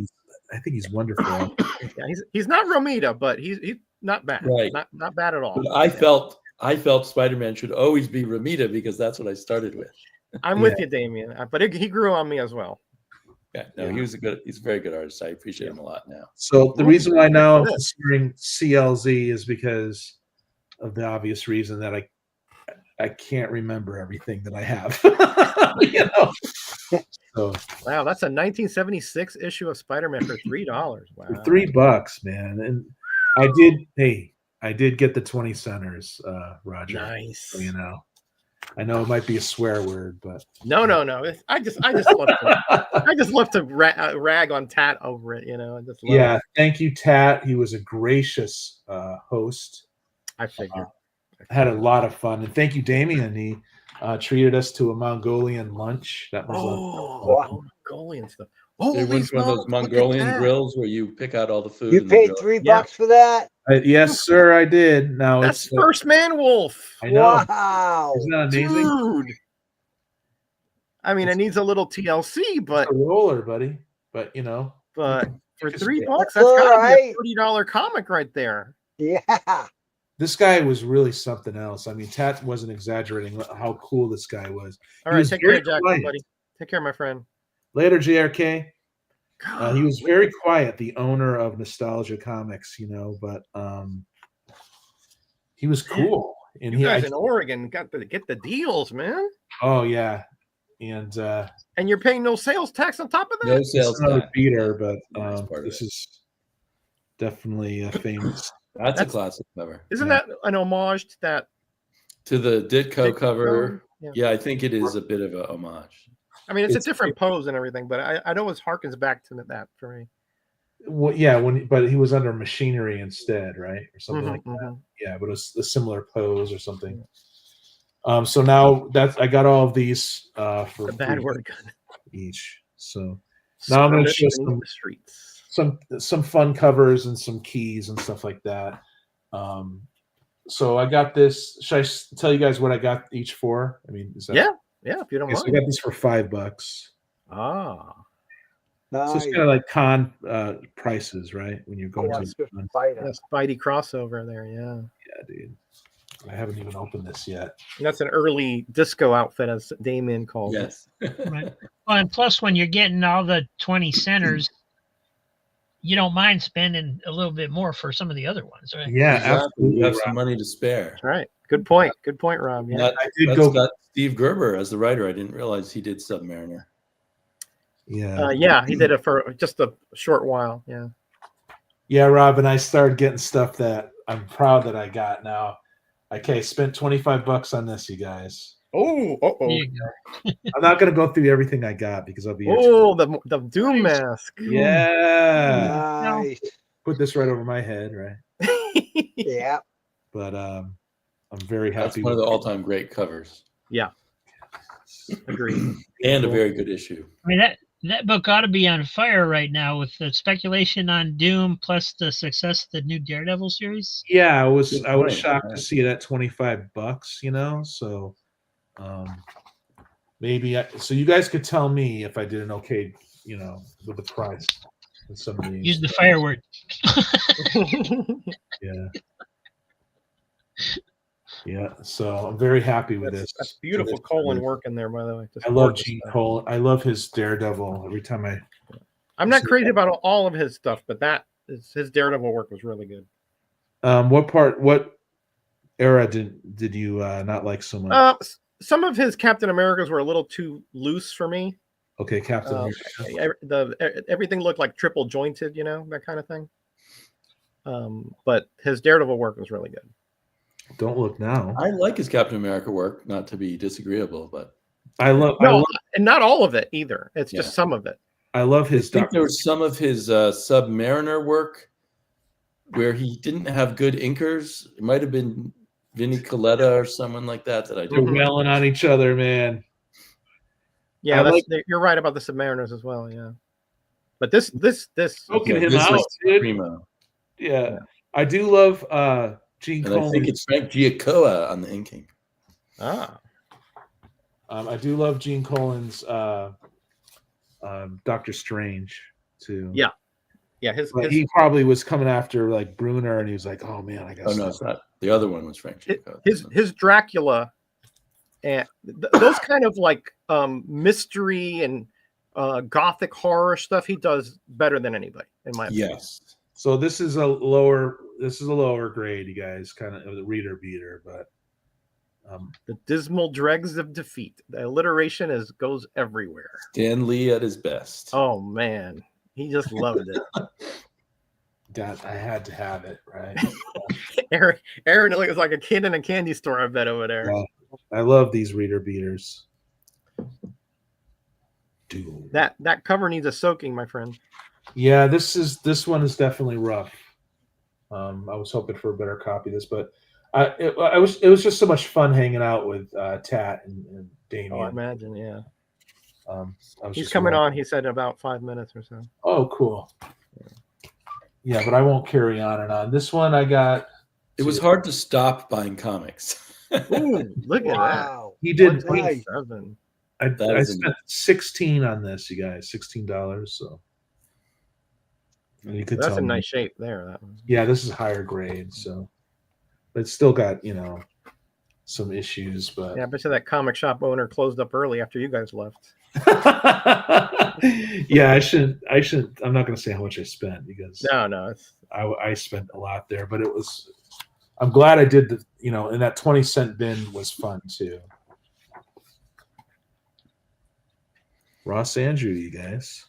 he's wonderful. Yeah, he's not Romita, but he's not bad. Right. Not bad at all. But I felt Spider-Man should always be Ramita because that's what I started with. I'm with you, Damien. But he grew on me as well. Yeah, no, he's a very good artist. I appreciate him a lot now. So the reason why now I'm considering CLZ is because of the obvious reason that I can't remember everything that I have. You know? So, wow, that's a 1976 issue of Spider-Man for $3. Wow, for $3, man. And I did get the 20 centers, Roger. Nice. So, you know, I know it might be a swear word, but no. I just love to rag on Tat over it. You know, I just love it. Thank you, Tat. He was a gracious host. I figured. Had a lot of fun, and thank you, Damien. He treated us to a Mongolian lunch. That was Mongolian stuff. It was one of those Mongolian grills where you pick out all the food. You paid $3 for that? Yes, sir, I did. Now that's First Man Wolf. I know. Wow, isn't that amazing, dude? I mean, it needs a little TLC, but it's a roller, buddy. But you know, but for $3, that's all gotta right. be a $30 comic right there. Yeah. This guy was really something else. I mean, Tat wasn't exaggerating how cool this guy was. All right, take care, Jackson, buddy. Take care, my friend. Later, JRK. He was very quiet, the owner of Nostalgia Comics, you know, but he was cool. And you guys in Oregon got to get the deals, man. Oh yeah, and you're paying no sales tax on top of that. No sales tax. Beater, but this is definitely famous. That's a classic cover. Isn't that an homage to that? To the Ditko cover? Yeah, I think it is a bit of a homage. I mean, it's a different pose and everything, but I know it harkens back to that for me. Well, yeah, but he was under machinery instead, right, or something like that. Yeah, but it was a similar pose or something. So now I got all of these for the bad word gun each. So now I'm going to show some fun covers and some keys and stuff like that. So I got this. Should I tell you guys what I got each for? I mean, is that yeah, if you don't mind. So I got this for $5. Ah, nice. So it's kind of like con prices, right? When you're going to Spidey crossover there, yeah, dude. I haven't even opened this yet. And that's an early disco outfit, as Damien called it. Right. Well, and plus, when you're getting all the 20 centers, you don't mind spending a little bit more for some of the other ones, right? Yeah, absolutely. You have some money to spare. That's right. Good point. Good point, Rob. Yeah, I did got Steve Gerber as the writer. I didn't realize he did Submariner. Yeah. He did it for just a short while. Yeah. Yeah, Rob, and I started getting stuff that I'm proud that I got now. Okay, spent $25 on this, you guys. Oh, I'm not gonna go through everything I got because I'll be. The Doom mask. Yeah. Nice. Put this right over my head, right? Yeah. But I'm very happy. That's one of the all-time great covers. Yeah. Agreed. And a very good issue. I mean, that book ought to be on fire right now with the speculation on Doom plus the success of the new Daredevil series. Yeah, I was shocked to see it at $25, you know. So maybe. So you guys could tell me if I did an okay, with the price. With some of these. Use the firework. Yeah. Yeah. So I'm very happy with this. That's beautiful colon work in there, by the way. I love Gene Colan. I love his Daredevil. Every time I'm not crazy about all of his stuff, but his Daredevil work was really good. What era did you not like so much? Some of his Captain Americas were a little too loose for me. Okay, Captain America. Everything looked like triple jointed, that kind of thing. But his Daredevil work was really good. Don't look now. I like his Captain America work, not to be disagreeable, but I love and not all of it either. It's just some of it. I love his. I think there was some of his Submariner work where he didn't have good inkers. It might have been Vinnie Coletta or someone like that I They're wailing on each other, man. Yeah, you're right about the Submariners as well. Yeah, but this choking him out, dude. Primo. Yeah, I do love Gene Colan. I think it's Frank Giacoa on the inking. I do love Gene Colan's Doctor Strange too. Yeah. He probably was coming after like Bruner, and he was like, "Oh man, I guess." Oh no, it's not. The other one was Frank Giacoa. His Dracula, and those kind of like mystery and gothic horror stuff, he does better than anybody, in my opinion. Yes. So this is a lower grade, you guys, kind of the reader beater, but the dismal dregs of defeat. The alliteration goes everywhere. Stan Lee at his best. Oh man, he just loved it. Dad, I had to have it, right? Aaron looks like a kid in a candy store, I bet, over there. Yeah, I love these reader beaters. Dude. That cover needs a soaking, my friend. Yeah, this one is definitely rough. I was hoping for a better copy of this, but it was just so much fun hanging out with Tat and Damien. Oh, I imagine, yeah. He's just coming on, he said, in about 5 minutes or so. Oh, cool. Yeah, but I won't carry on and on. This one I got. It was hard to stop buying comics. Ooh, look at that. He did. Nice. I spent $16 on this, you guys. $16. So. And you could That's tell in nice shape there. That one. Yeah, this is higher grade, so but it's still got some issues. But yeah, I bet you that comic shop owner closed up early after you guys left. Yeah, I shouldn't. I'm not going to say how much I spent because no, I spent a lot there, but it was. I'm glad I did the and that 20-cent bin was fun too. Ross Andrew, you guys.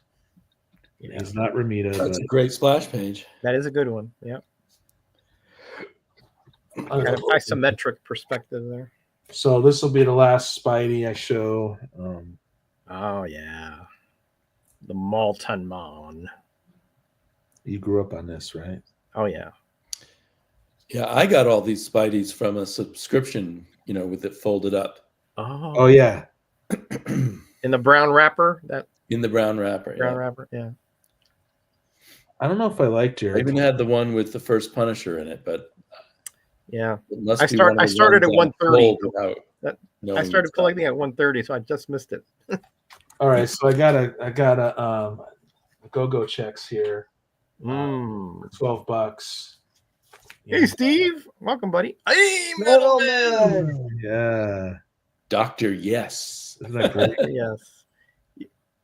Yeah. He's not Ramita. That's a great splash page. That is a good one. Yeah. Kind of isometric perspective there. So this will be the last Spidey I show. Oh yeah, the Malton Mon. You grew up on this, right? Oh yeah. Yeah, I got all these Spideys from a subscription, with it folded up. Oh yeah. In the brown wrapper. In the brown wrapper. Wrapper. Yeah. I don't know if I like Jared. I even had the one with the first Punisher in it, but yeah, I started at 130. I started stuff. collecting at 130, so I just missed it. All right, so I got a go-go checks here. $12. Hey Steve, welcome, buddy. Hey, Metal Man. Yeah, Doctor. Yes, isn't that great? Yes.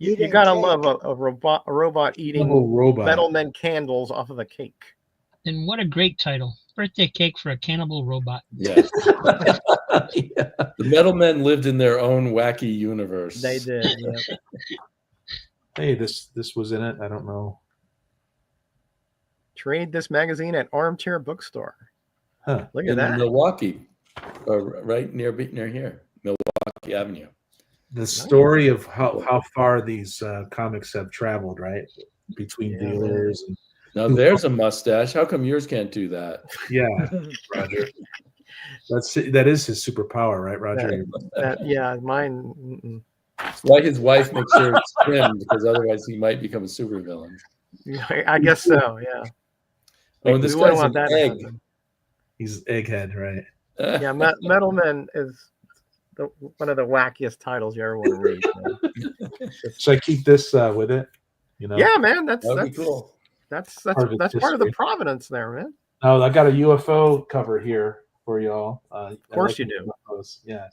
You gotta love a robot eating Metal Men candles off of a cake. And what a great title. Birthday cake for a cannibal robot. Yes. Yeah. The Metal Men lived in their own wacky universe. They did, yeah. Hey, this was in it. I don't know. Trade this magazine at Armchair Bookstore. Huh. Look at that. Milwaukee, right near here, Milwaukee Avenue. The story of how far these comics have traveled, right? Between dealers. And now there's a mustache. How come yours can't do that? Yeah, Roger. That is his superpower, right, Roger? Yeah, mine. That's why his wife makes sure it's trimmed, because otherwise he might become a supervillain. I guess so. Yeah. Oh, and this guy's an egg. He's egghead, right? Yeah, Metal Men is one of the wackiest titles you ever want to read. Should I keep this with it? Yeah, man, that's That'd be cool. That's Part of part of the history. provenance there, man. Oh, I got a UFO cover here for y'all. Of course you do. UFOs. Yeah.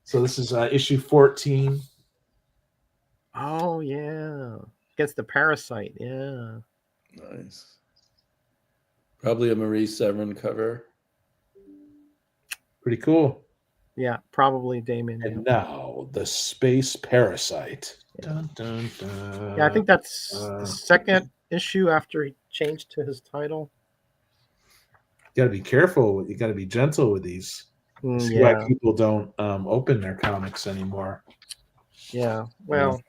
So this is issue 14. Oh yeah, against the parasite. Yeah. Nice. Probably a Marie Severin cover. Pretty cool. Yeah, probably Damien. And now the space parasite. Dun, dun, dun. Yeah, I think that's the second issue after he changed to his title. You got to be careful. You got to be gentle with these. See Yeah, why people don't open their comics anymore. yeah. Well,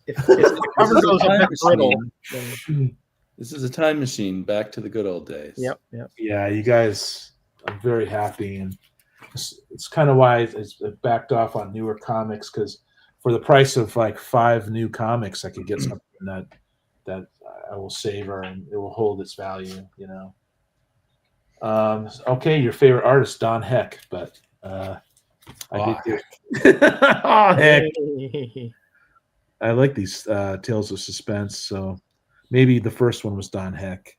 if the cover goes a bit brittle, then... This is a time machine back to the good old days. Yep. Yeah, you guys, I'm very happy, and it's kind of why it's backed off on newer comics, because for the price of like 5 new comics, I could get something that I will savor and it will hold its value. Okay, your favorite artist, Don Heck, but I did oh heck. I like these Tales of Suspense, so maybe the first one was Don Heck,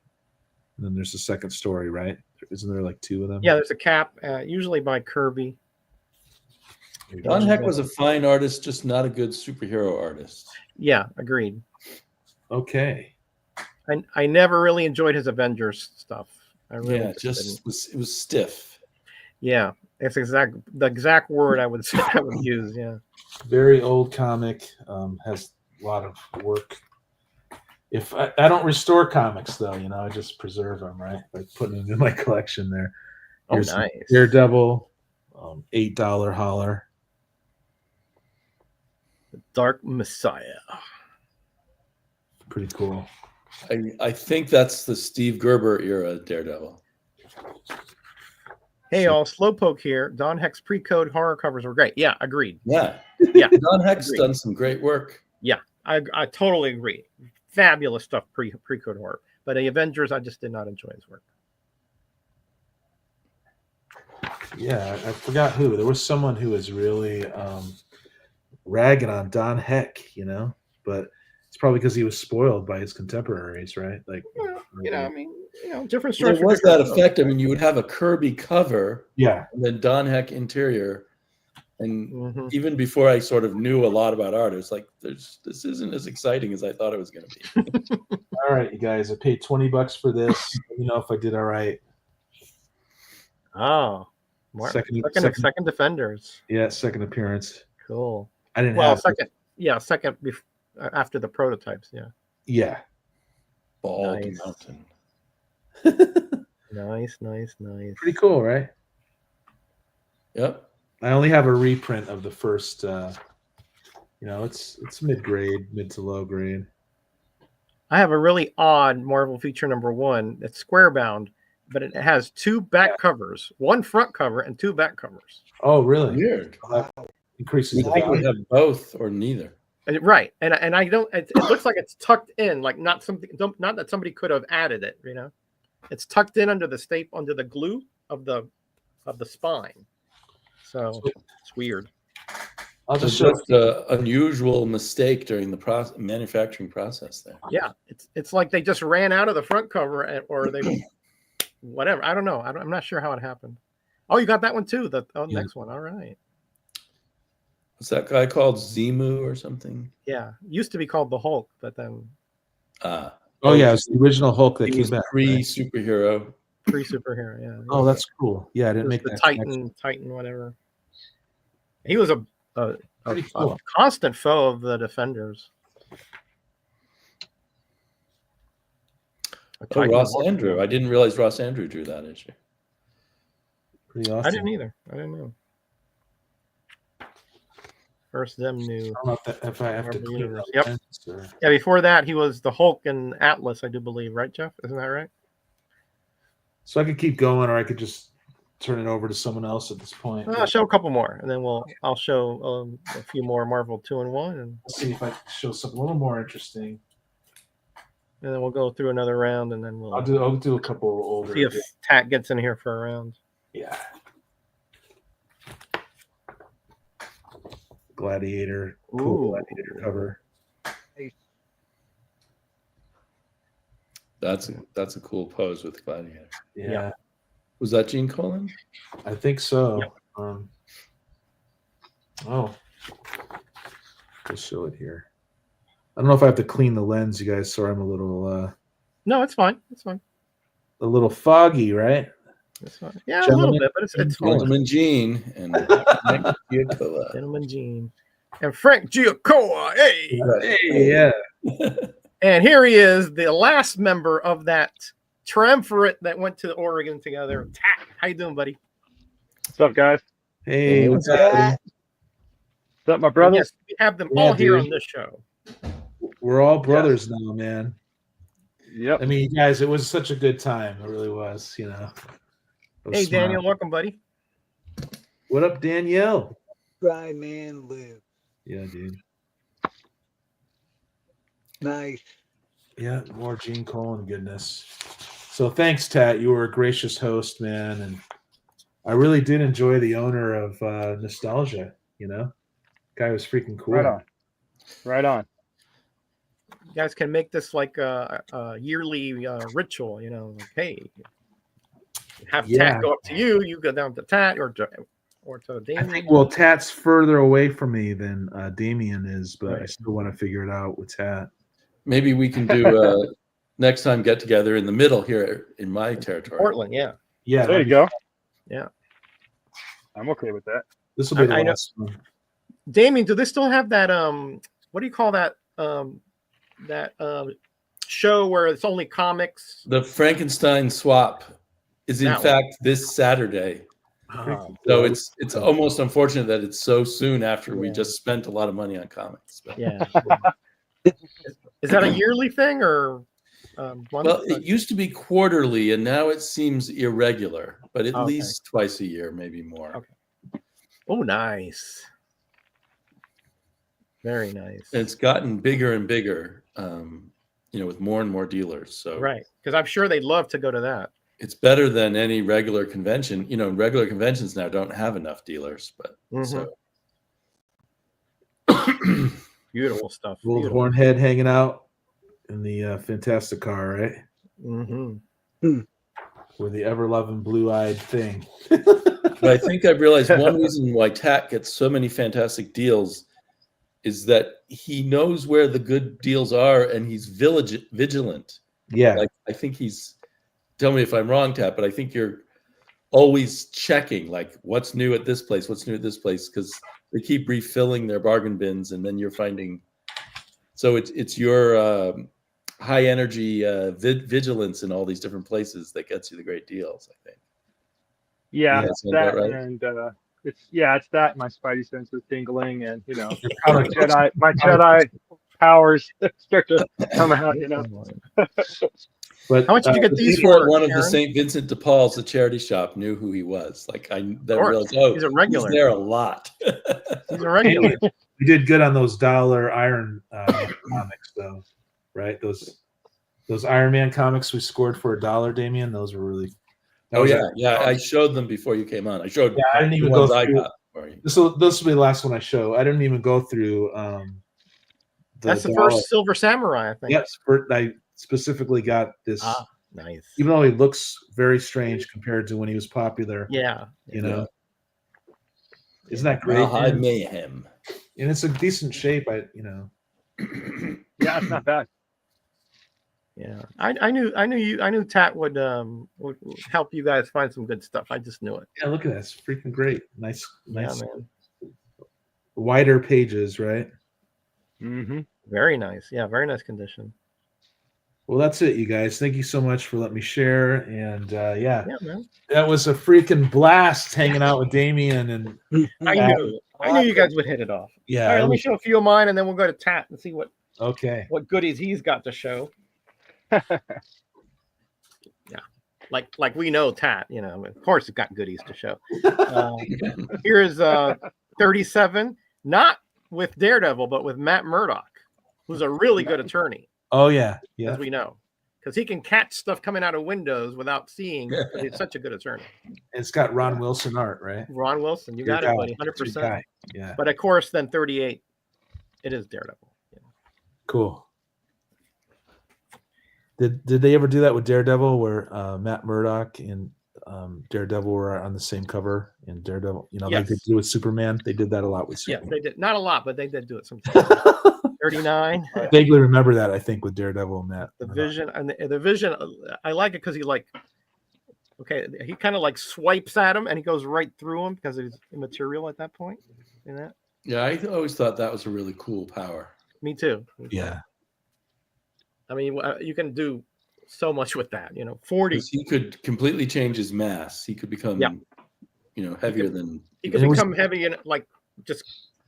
and then there's the second story, right? Isn't there like 2 of them? Yeah, there's a cap, usually by Kirby. Don Heck was a fine artist, just not a good superhero artist. Yeah, agreed. Okay. I never really enjoyed his Avengers stuff. I really it was stiff. Yeah, it's the exact word I would use. Yeah. Very old comic, has a lot of work. If I don't restore comics though, I just preserve them, right? By putting them in my collection there. Here's nice. Daredevil, $8 holler. The Dark Messiah. Pretty cool. I think that's the Steve Gerber era Daredevil. Hey, all, Slowpoke here. Don Heck's pre-code horror covers were great. Yeah, agreed. Yeah. Don Heck's done some great work. Yeah, I totally agree. Fabulous stuff pre-code horror. But the Avengers, I just did not enjoy his work. Yeah, I forgot who. There was someone who was really ragging on Don Heck, but it's probably because he was spoiled by his contemporaries, right? Like, different stories. There was that effect. I mean, you would have a Kirby cover, yeah, and then Don Heck interior. And even before I sort of knew a lot about art, it's like this isn't as exciting as I thought it was going to be. All right, you guys, I paid $20 for this. Let me know if I did all right. Oh, second Defenders. Yeah, second appearance. Cool. I didn't have second. Yeah, second after the prototypes. Yeah. Yeah. Bald Nice. Mountain. Nice. Pretty cool, right? Yep. I only have a reprint of the first. It's mid to low grade. I have a really odd Marvel feature #1. It's square bound, but it has 2 back covers, 1 front cover and 2 back covers. Oh, really? Weird. Increases the I think we value. have both or neither. Right, and I don't. It looks like it's tucked in, like not that somebody could have added it. It's tucked in under the glue of the spine. So it's weird. I'll It's just show. just an unusual mistake during the manufacturing process there. Yeah, it's like they just ran out of the front cover, or they whatever. I don't know. I'm not sure how it happened. Oh, you got that one too. The next one. All right. What's that guy called? Zemu or something? Yeah, used to be called the Hulk, but then Oh yeah, it's the original Hulk that he came was back. pre-superhero. pre-superhero. Yeah. Oh, that's cool. Yeah, I didn't make the that Titan, whatever. He was a cool. constant foe of the Defenders. Oh, Ross Andrew. I didn't realize Ross Andrew drew that issue. Pretty awesome. I didn't either. I didn't know. First them knew. I don't know if I have to Marvel clear Universe. up Yep. this, or... Yeah, before that he was the Hulk and Atlas, I do believe, right, Jeff? Isn't that right? So I could keep going, or I could just turn it over to someone else at this point. I'll show a couple more, and then I'll show a few more Marvel 2-in-1, and Let's see if I can show something a little more interesting. then we'll go through another round, and then I'll do a couple older. see if Tat gets in here for a round. Yeah. Gladiator, cool Gladiator cover. That's a cool pose with Gladiator. Yeah. Was that Gene Colan? I think so. Yep. I'll show it here. I don't know if I have to clean the lens, you guys. Sorry, I'm a little No, it's fine. It's fine. a little foggy, right? It's fine. Yeah, a little bit, but it's fine. Gentleman Gene and Frank Giacoa. Gentleman Gene and Frank Giacoa. Hey, Hey, yeah. and here he is, the last member of that triumvirate that went to Oregon together. Tat, how you doing, buddy? What's up, guys? Hey, what's up? Tat. What's up, my brother? Yes, we have them Yeah, all here dude. on this show. We're all brothers now, man. Yep. I mean, you guys, it was such a good time. It really was, you know. It was Hey, smart. Daniel, welcome, buddy. What up, Danielle? Try man live. Yeah, dude. Nice. Yeah, more Gene Colan goodness. So thanks, Tat. You were a gracious host, man, and I really did enjoy the owner of Nostalgia. You know, guy was freaking cool. Right on. Right on. You guys can make this like a yearly ritual, you know, like, hey, have Yeah. Tat go up to you, you go down to Tat or to I Damien. think Tat's further away from me than Damien is, but I Right. still want to figure it out with Tat. Maybe we can do next time get together in the middle here in my territory. Portland, yeah. Yeah, There you go. Yeah. I'm okay with that. this will be the I know. last one. Damien, do they still have that what do you call that show where it's only comics? The Frankenstein swap is in That one. fact this Saturday. So it's almost unfortunate that it's so soon after we Yeah. just spent a lot of money on comics. But, Yeah. Is that a yearly thing or well, it used to be quarterly, and now it seems irregular, but at Okay. least twice a year, maybe more. Okay. Oh, nice. Very nice. And it's gotten bigger and bigger, with more and more dealers. So Right, because I'm sure they'd love to go to that. it's better than any regular convention. Regular conventions now don't have enough dealers, but so Beautiful stuff. Old Beautiful. Hornhead hanging out in the Fantastic car, right? Mm-hmm. With the ever-loving blue-eyed thing. But I think I've realized one reason why Tat gets so many fantastic deals is that he knows where the good deals are and he's vigilant. Yeah. Like I think he's, tell me if I'm wrong, Tat, but I think you're always checking like what's new at this place, because they keep refilling their bargain bins, and then you're finding. So it's your high energy vigilance in all these different places that gets you the great deals, I think. Yeah, Yeah, it's sounds that, about right. and it's that. My spidey senses ingling, and Comic my Jedi powers start to come out. But How much did you get these People for? at one of the Aaron? St. Vincent de Paul's, the charity shop, knew who he was. Like I then course. realized, oh, He's a regular. there a lot. He's a regular. we did good on those dollar Iron comics, though, right? Those Iron Man comics we scored for $1, Damien. Those were really. Oh yeah. I showed them before you came on. I showed. Yeah, I didn't even the go ones I through. got for you. This will be the last one I show. I didn't even go through. That's the dollar. first Silver Samurai, I think. Yes, I specifically got this. Nice. Even though he looks very strange compared to when he was popular. Yeah. You know. Isn't that great? Well, high man? mayhem. And it's a decent shape. Yeah, it's not bad. Yeah. I knew Tat would help you guys find some good stuff. I just knew it. Yeah, look at that. It's freaking great. Nice, Yeah, man. wider pages, right? Mm-hmm. Very nice. Yeah, very nice condition. Well, that's it, you guys. Thank you so much for letting me share. And Yeah, man. that was a freaking blast hanging out with Damien. And I knew you guys would hit it off. yeah, All right, it let me was- show a few of mine, and then we'll go to Tat and see what okay. goodies he's got to show. Yeah, like we know Tat. Of course, he's got goodies to show. Here's 37, not with Daredevil, but with Matt Murdock, who's a really good attorney, Oh yeah, yeah. as we know, because he can catch stuff coming out of windows without seeing. Because he's such a good attorney. It's got Ron Wilson art, right? Ron Wilson, you Your got guy. it, buddy, That's your 100%. guy. Yeah. But of course, then 38, it is Daredevil. Yeah. Cool. Did they ever do that with Daredevil, where Matt Murdock and Daredevil were on the same cover? In Daredevil, Yes. like they do with Superman. They did that a lot with Yeah, Superman. they did. Not a lot, but they did do it sometimes. 39. I vaguely remember that. I think with Daredevil and Matt. The Vision, and the Vision, I like it because he he kind of like swipes at him and he goes right through him because he's immaterial at that point. You know? Yeah, I always thought that was a really cool power. Me too. Yeah. I mean, you can do so much with that. 40. He could completely change his mass. He could become, heavier than. He could become heavy and like just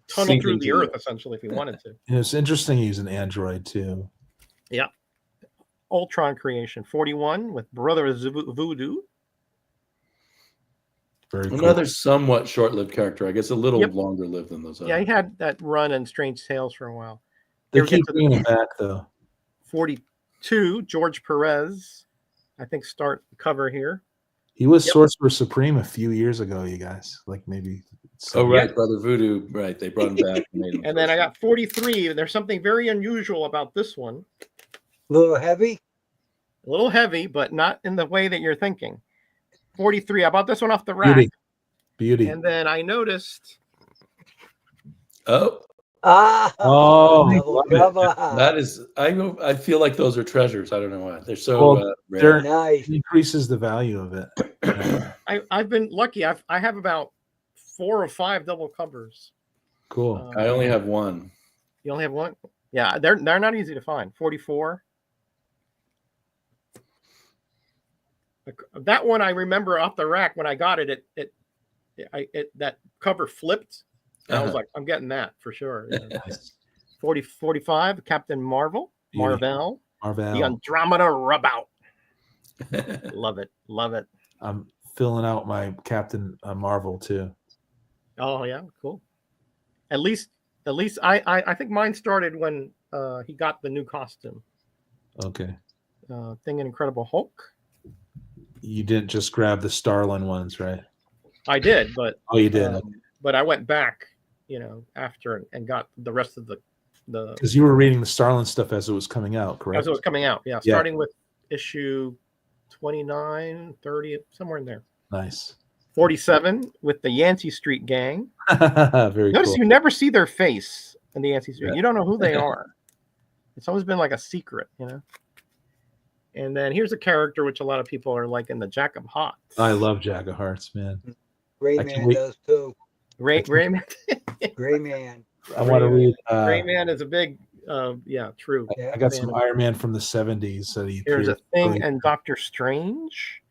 tunnel through the earth essentially if he wanted to. And it's interesting he's an android too. Yeah. Ultron creation 41 with Brother Voodoo. Very cool. Another somewhat short-lived character. I guess a little longer lived than those others. Yeah, he had that run in Strange Tales for a while. They keep bringing him back though. 42, George Perez. I think start cover here. He was Sorcerer Supreme a few years ago, you guys. Like maybe. Right, Brother Voodoo. Right, they brought him back. And made him and then I got 43. And there's something very unusual about this one. A little heavy. A little heavy, but not in the way that you're thinking. 43. I bought this one off the rack. Beauty. And then I noticed. Oh. That is. I feel like those are treasures. I don't know why they're so rare. Nice. It increases the value of it. I've been lucky. I have about 4 or 5 double covers. Cool. I only have one. You only have one? Yeah, they're not easy to find. 44. That one I remember off the rack when I got it. That cover flipped. And I was like, I'm getting that for sure. 45, Captain Marvel. The Andromeda Rubout. Love it. I'm filling out my Captain Marvel too. Oh yeah, cool. At least I think mine started when he got the new costume. Okay. Thing in Incredible Hulk. You didn't just grab the Starlin ones, right? I did, but you did. But I went back, after and got the rest of the because you were reading the Starlin stuff as it was coming out, correct? As it was coming out, yeah. Starting with issue 29, 30, somewhere in there. Nice. 47 with the Yancey Street Gang. Very Notice cool. you never see their face in the Yancey Street. Yeah. You don't know who they are. It's always been like a secret, And then here's a character which a lot of people are like in the Jack of Hearts. I love Jack of Hearts, man. Greyman does too. Greyman. Greyman. I want to read. Greyman is a big, true. I got some Iron Man from the 70s. That he Here's a Thing really... and Doctor Strange,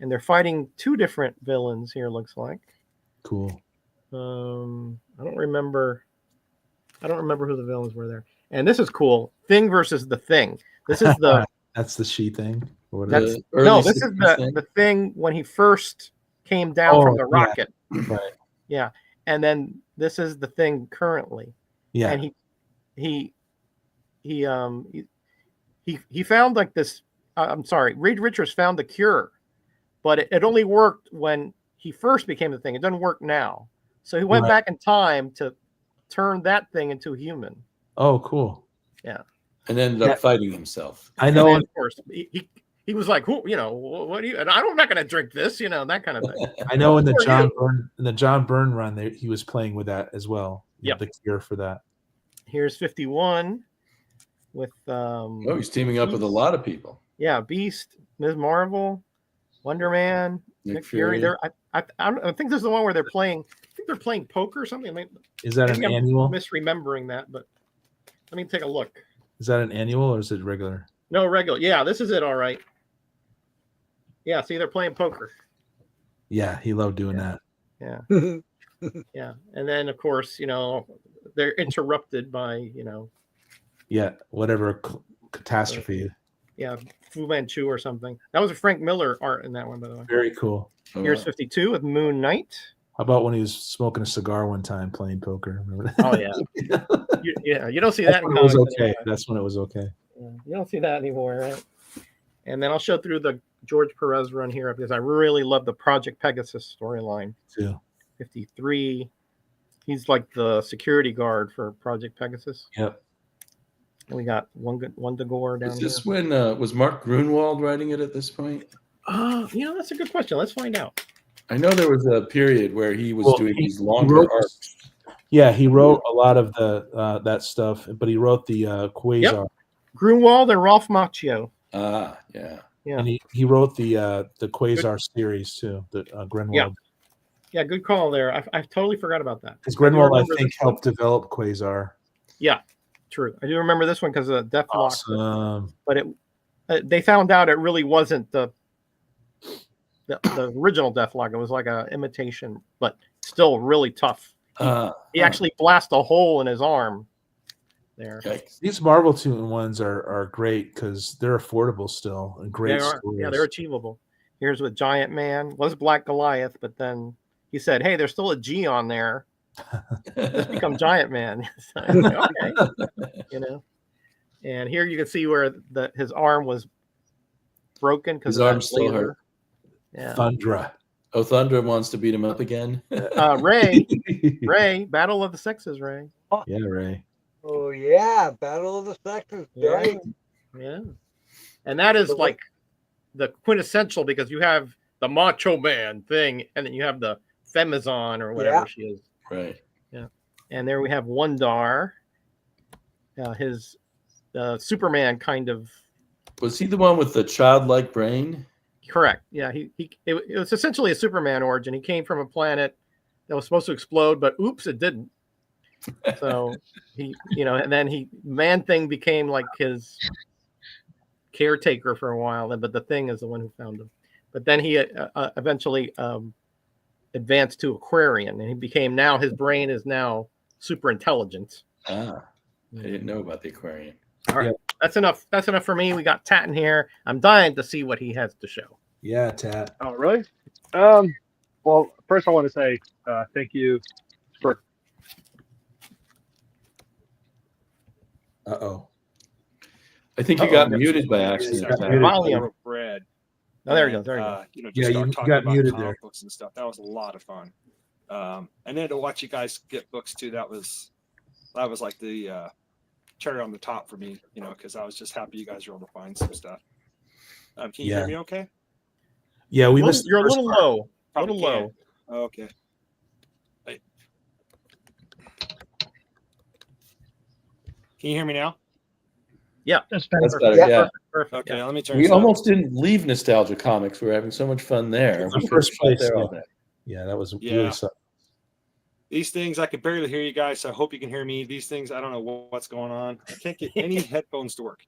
and they're fighting 2 different villains here. Looks like. Cool. I don't remember who the villains were there. And this is cool. Thing versus the Thing. This is the. That's the She Thing. This is the Thing when he first came down from the rocket. Right. Yeah. And then this is the Thing currently. Yeah. And he found like this. I'm sorry, Reed Richards found the cure, but it only worked when he first became the Thing. It doesn't work now. So he went back in time to turn that Thing into a human. Oh, cool. Yeah. And ended up fighting himself. I know. And of course, he was like, "Who? What do you?" And I'm not going to drink this. That kind of thing. I know in the John Byrne run, he was playing with that as well. Yeah, the cure for that. Here's 51 with. He's teaming up with a lot of people. Yeah, Beast, Ms. Marvel, Wonder Man, Nick Fury. I think this is the one where they're playing. I think they're playing poker or something. Is that an annual? I'm misremembering that, but let me take a look. Is that an annual or is it regular? No, regular. Yeah, this is it. All right. Yeah, see, they're playing poker. Yeah, he loved doing that. Yeah. Yeah. And then, of course, they're interrupted by, Yeah, whatever catastrophe. Yeah, Fu Manchu or something. That was a Frank Miller art in that one, by the way. Very cool. Here's 52 with Moon Knight. How about when he was smoking a cigar one time playing poker? Remember that? Oh, yeah. You don't see that. It was okay. That's when it was okay. Yeah, you don't see that anymore, right? And then I'll show through the George Perez run here because I really love the Project Pegasus storyline. Too. 53. He's like the security guard for Project Pegasus. Yep. And we got one Galore down Was here. this when was Mark Grunwald writing it at this point? That's a good question. Let's find out. I know there was a period where he was doing these longer arcs. Yeah, he wrote a lot of the that stuff, but he wrote the Quasar. Yep. Grunwald and Rolf Macchio. Yeah. Yeah. And he wrote the Quasar series too, the Grunwald. Yeah, good call there. I totally forgot about that. Because Grunwald, I think, helped develop Quasar. Yeah, true. I do remember this one because of Deathlock. Awesome. But they found out it really wasn't the original Deathlock. It was like a imitation, but still really tough. He actually blasted a hole in his arm there. Yikes. These Marvel 2-in-1s are great because they're affordable still and great stories. Yeah, they're achievable. Here's with Giant Man. Was Black Goliath, but then he said, "Hey, there's still a G on there. Just become Giant Man." So, okay, And here you can see where his arm was broken because his arm still hurt. Yeah. Thundra. Oh, Thundra wants to beat him up again. Ray, Battle of the Sexes, Ray. Yeah, Ray. Oh yeah, Battle of the Sexes. Right. Yeah. And that is like the quintessential because you have the Macho Man thing, and then you have the Femizon or whatever she is. Right. Yeah. And there we have Wondar. His Superman kind of. Was he the one with the childlike brain? Correct. Yeah. It was essentially a Superman origin. He came from a planet that was supposed to explode, but oops, it didn't. So and then Man-Thing became like his caretaker for a while, but the Thing is the one who found him. But then he eventually advanced to Aquarian, and he became his brain is now super intelligent. I didn't know about the Aquarian. All right, that's enough. That's enough for me. We got Tat in here. I'm dying to see what he has to show. Yeah, Tat. Oh, really? Well, first I want to say thank you for. Uh-oh. I think you got muted by accident. Volume. Bread. Oh, there he goes. There he goes. Just you talking got about muted comic there. books and stuff. That was a lot of fun. And then to watch you guys get books too, that was like the cherry on the top for me, because I was just happy you guys were able to find some stuff. Can you hear me okay? Yeah, we missed. You're a little low. A Probably little low. can. Oh, okay. Hey. Can you hear me now? Yeah, That's better. That's better. Yeah. Yeah. Perfect. Okay, let me turn We this up. almost didn't leave Nostalgia Comics. We were having so much fun there. The We first could've place, sat there all yeah. day. Yeah, that was Yeah. really something. These things, I can barely hear you guys, so I hope you can hear me. These things, I don't know what's going on. I can't get any headphones to work.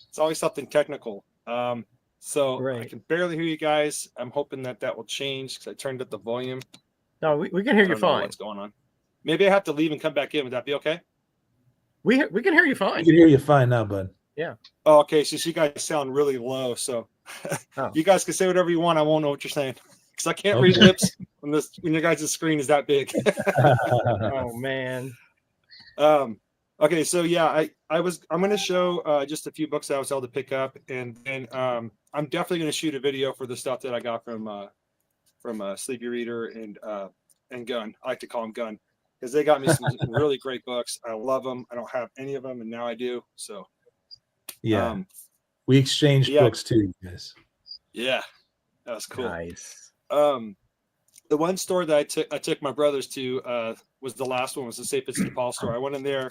It's always something technical. So I Right. can barely hear you guys. I'm hoping that will change because I turned up the volume. No, we can hear I you don't know fine. what's going on. Maybe I have to leave and come back in. Would that be okay? We can hear you I fine. can hear you fine now, bud. Oh, okay. So you guys sound really low. So Oh. you guys can say whatever you want. I won't know what you're saying because I can't read Okay. lips when your guys' screen is that big. Oh man. Okay, so yeah, I'm going to show just a few books that I was able to pick up, and then I'm definitely going to shoot a video for the stuff that I got from Sleepy Reader and Gun. I like to call them Gun because they got me some really great books. I love them. I don't have any of them, and now I do. So Yeah, we exchanged books too, you guys. yeah, that was cool. Nice. The one store that I took my brothers to was the last one, was the St. Vincent de Paul store. I went in there.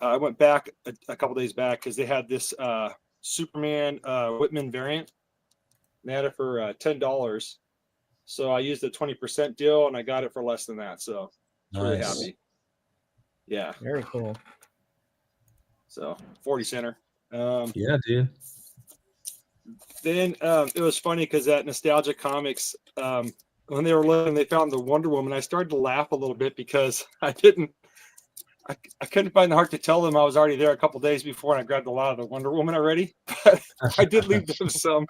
I went back a couple days back because they had this Superman Whitman variant. They had it for $10. So I used the 20% deal and I got it for less than that. So I'm really Nice. happy. Yeah. Very cool. So 40 center. Yeah, dude. Then it was funny because at Nostalgia Comics, when they were looking, they found the Wonder Woman. I started to laugh a little bit because I couldn't find the heart to tell them I was already there a couple days before, and I grabbed a lot of the Wonder Woman already. But I did leave them some.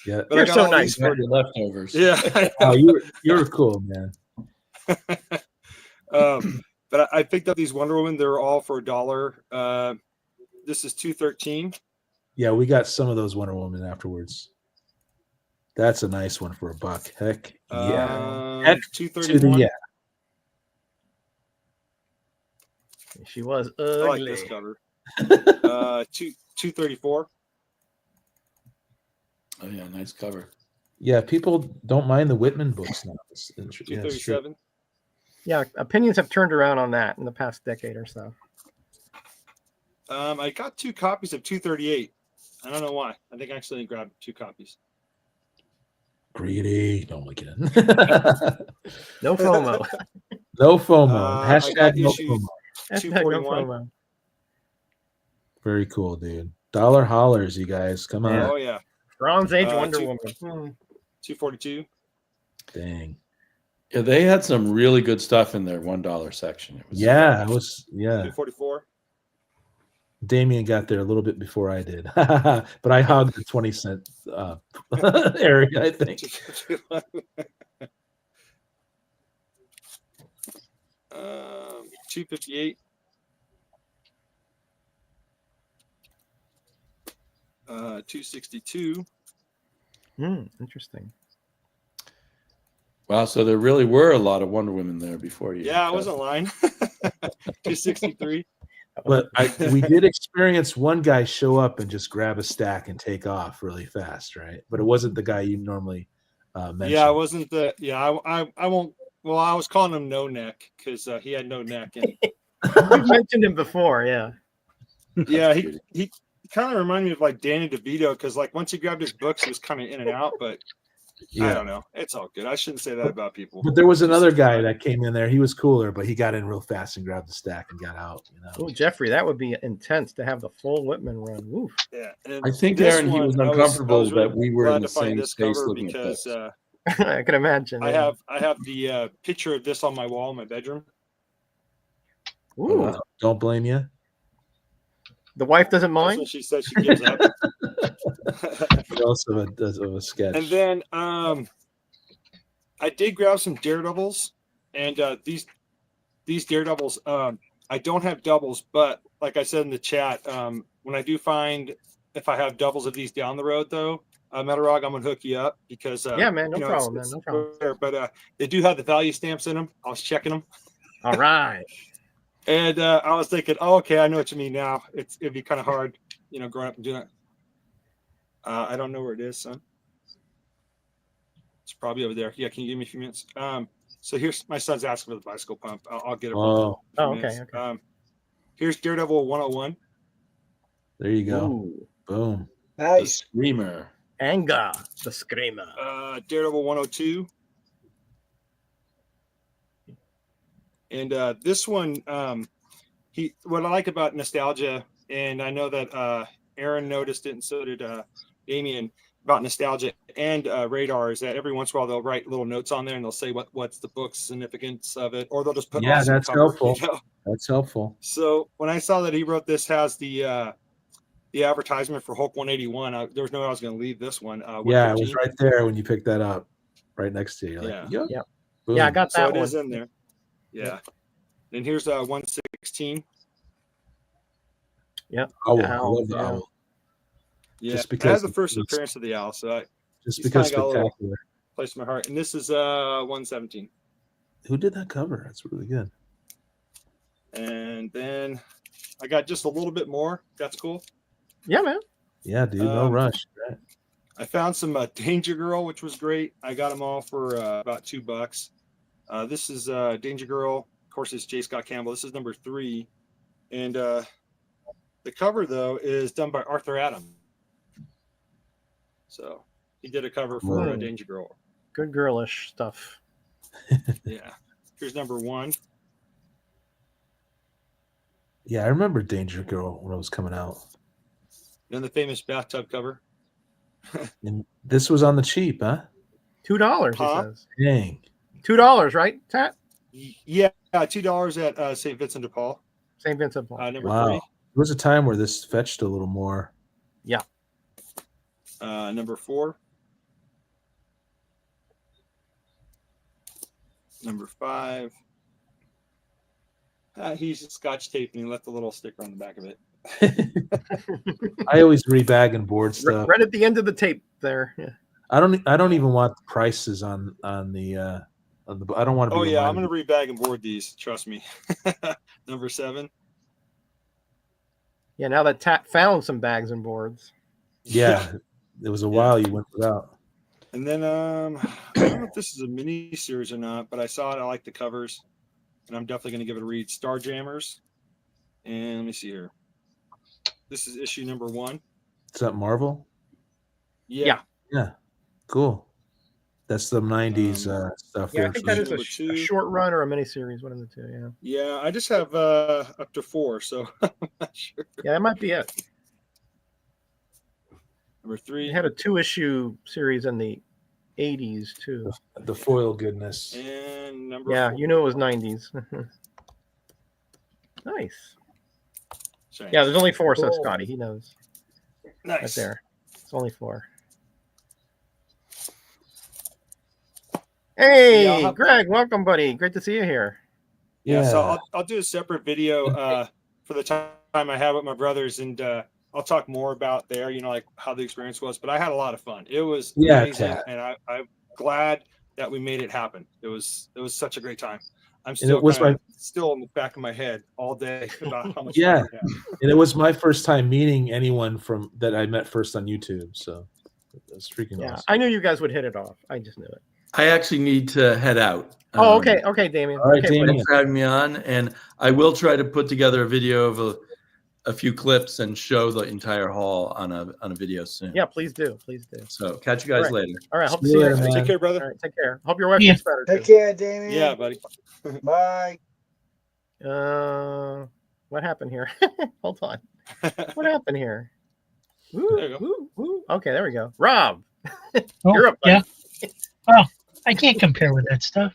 Yeah, But You're I got so all nice, these- For the leftovers. Yeah. I oh, know. you were cool, man. But I picked up these Wonder Woman. They were all for $1. This is 213. Yeah, we got some of those Wonder Woman afterwards. That's a nice one for $1. Heck yeah. Heck to the 231. yeah. She was I ugly. like this cover. 234. Oh yeah, nice cover. Yeah, people don't mind the Whitman books now. Yeah, 237. Yeah, opinions have turned around on that in the past decade or so. I got 2 copies of 238. I don't know why. I think I accidentally grabbed 2 copies. Greedy. No, I'm kidding. No FOMO. No FOMO. I Hashtag got no issue FOMO. Hashtag no 241. FOMO. Very cool, dude. Dollar hollers, you guys. Come on. Yeah. Oh yeah. Bronze Age Wonder two- Woman. 242. Dang. Yeah, they had some really good stuff in their $1 section. It was Yeah, I was. Yeah, 244. Damien got there a little bit before I did, but I hogged the 20-cent area. I think. 258. 262. Interesting. Wow, so there really were a lot of Wonder Women there before you. Yeah, I wasn't lying. 263. But we did experience one guy show up and just grab a stack and take off really fast, right? But it wasn't the guy you normally mentioned. Yeah, it wasn't the. Yeah, I won't. Well, I was calling him No Neck because he had no neck. And We've mentioned him before, yeah. yeah, he kind of reminded me of like Danny DeVito because like once he grabbed his books, he was kind of in and out. But I don't know. It's all good. I shouldn't say that about people. But there was another guy that came in there. He was cooler, but he got in real fast and grabbed the stack and got out. You know. Oh, Jeffrey, that would be intense to have the full Whitman run. Oof. Yeah, and I think this Aaron, he was one, uncomfortable really that we were glad in the to find same this space cover looking at because this. I can imagine. I yeah. have the picture of this on my wall in my bedroom. Ooh, Don't blame you. the wife doesn't That's mind. when she said she gives up. Also of a sketch. And then I did grab some Daredevils, and these Daredevils. I don't have doubles, but like I said in the chat, when I do find if I have doubles of these down the road, though, Metalrog, I'm gonna hook you up because Yeah, man, no you know, problem, man, no problem. rare, but they do have the value stamps in them. I was checking them, All right. and I was thinking, oh, okay, I know what you mean now. It'd be kind of hard, you know, growing up and doing it. I don't know where it is, son. It's probably over there. Yeah, can you give me a few minutes? So here's my son's asking for the bicycle pump. I'll get it. Oh, okay. Okay. Here's Daredevil 101. there you go. Ooh. Boom. The Nice. Screamer. Anga, the Screamer. Daredevil 102. And this one, what I like about nostalgia, and I know that Aaron noticed it, and so did Damien, about nostalgia and radar, is that every once in a while they'll write little notes on there and they'll say what's the book's significance of it, or they'll just put awesome that's cover, helpful. you know? That's helpful. So when I saw that he wrote this has the advertisement for Hulk 181, there was no way I was going to leave this one. Yeah, it was right there when you picked that up, right next to you. You're Yeah. like, yep. Yep. Boom. Yeah, I got that So it one. is in there. Yeah. And here's 116. Yep. Owl. The I owl, love the yeah. owl. Yeah, Just I because had the first it's- appearance of the owl, so I Just he's because kinda got a little- spectacular. placed my heart. And this is 117. Who did that cover? That's really good. And then I got just a little bit more. That's cool. Yeah, man. Yeah, dude. No rush. Right. I found some Danger Girl, which was great. I got them all for about $2. This is Danger Girl. Of course, it's J. Scott Campbell. This is number 3. And the cover, though, is done by Arthur Adam. So he did a cover for Whoa. Danger Girl. Good girlish stuff. Yeah. Here's number 1. Yeah, I remember Danger Girl when it was coming out. Then the famous bathtub cover. And this was on the cheap, huh? $2, Huh? he says. Dang. $2, right, Tat? Yeah, $2 at St. Vincent de Paul. St. Vincent Paul. Number Wow. 3. There was a time where this fetched a little more. Yeah. Number 4. Number 5. He's scotch taped and he left a little sticker on the back of it. I always rebag and board stuff. Right at the end of the tape there. Yeah. I don't even want the prices on the. I don't want to be. Oh yeah, I'm reminded. gonna rebag and board these. Trust me. Number 7. Yeah, now that Tat found some bags and boards. Yeah, it was a while you went without. And then I don't know if this is a mini series or not, but I saw it. I like the covers, and I'm definitely gonna give it a read. Starjammers, and let me see here. This is issue number 1. Is that Marvel? Yeah. Yeah, cool. That's the '90s stuff. Yeah, I there. think that is Number a 2. short run or a miniseries, one of the two. Yeah. Yeah, I just have up to 4, so I'm not sure. Yeah, that might be it. Number They 3, had a 2-issue series in the 80s too. the foil goodness. and number Yeah, 4. you know it was 90s. Nice. Sorry. Yeah, there's only 4, says Cool. Scotty. He knows. Right Nice. there. It's only 4. Hey, Yeah, I'll have- Greg, welcome, buddy. Great to see you here. Yeah, so I'll do a separate video for the time I had with my brothers, and I'll talk more about there, like how the experience was. But I had a lot of fun. It was amazing, Kat. and I'm glad that we made it happen. It was such a great time. I'm And still it was still in the back of my head all day about how much Yeah. fun we had. and it was my first time meeting anyone from that I met first on YouTube. So it's freaking Yeah, awesome. I knew you guys would hit it off. I just knew it. I actually need to head out. Oh, okay, okay, Damien. All right, Okay, buddy. Damien. Thanks for having me on, and I will try to put together a video of a few clips and show the entire haul on a video soon. Yeah, please do. Please do. So catch you guys All right. later. All right, hope to See see you you later, next week. man. Take care, All brother. right, take care. Hope your wife Yeah. gets better. Take Too. care, Damien. Yeah, buddy. Bye. What happened here? Hold on. What happened here? Woo, There you go. woo, woo. Okay, there we go. Rob, Oh, you're up. Buddy. yeah. Oh, I can't compare with that stuff.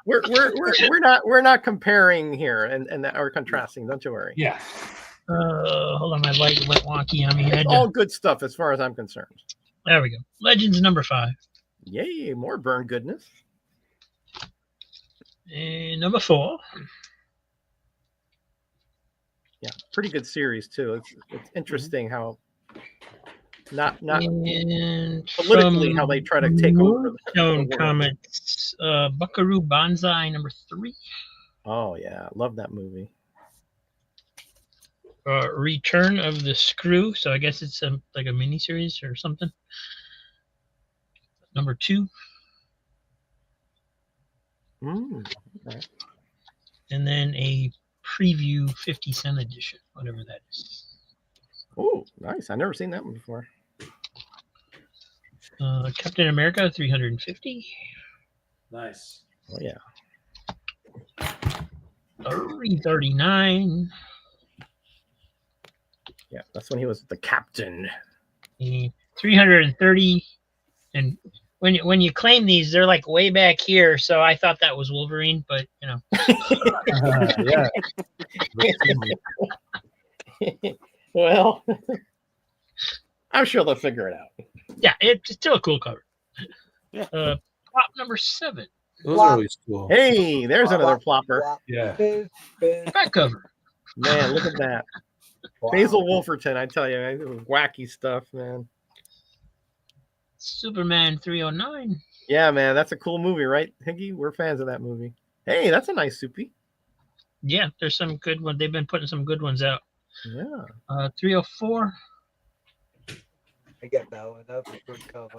We're not comparing here and or contrasting. Don't you worry. Yeah. Hold on, my light went wonky on me. I had to- All good stuff as far as I'm concerned. There we go. Legends number 5. Yay, more burn goodness. And number 4. Yeah, pretty good series too. It's interesting how not And politically from how they try to take over the Stone world. Comics, Buckaroo Banzai number 3. Oh yeah, love that movie. Return of the Screw. So I guess it's like a miniseries or something. Number 2. Okay. And then a preview 50-cent edition, whatever that is. Oh, nice. I've never seen that one before. Captain America 350. Nice. Oh yeah. 339. Yeah, that's when he was the captain. 330. And when you claim these, they're like way back here. So I thought that was Wolverine, but Yeah. Well, I'm sure they'll figure it out. yeah, it's still a cool cover. Yeah. Prop number 7. Those are always cool. Hey, there's another plopper. Yeah. Back cover. Man, look at that. Basil Wolferton, I tell you, man, it was wacky stuff, man. Superman 309. Yeah, man, that's a cool movie, right, Higgy? We're fans of that movie. Hey, that's a nice soupy. Yeah, there's some good ones. They've been putting some good ones out. Yeah. 304. I get that one. That's a good cover.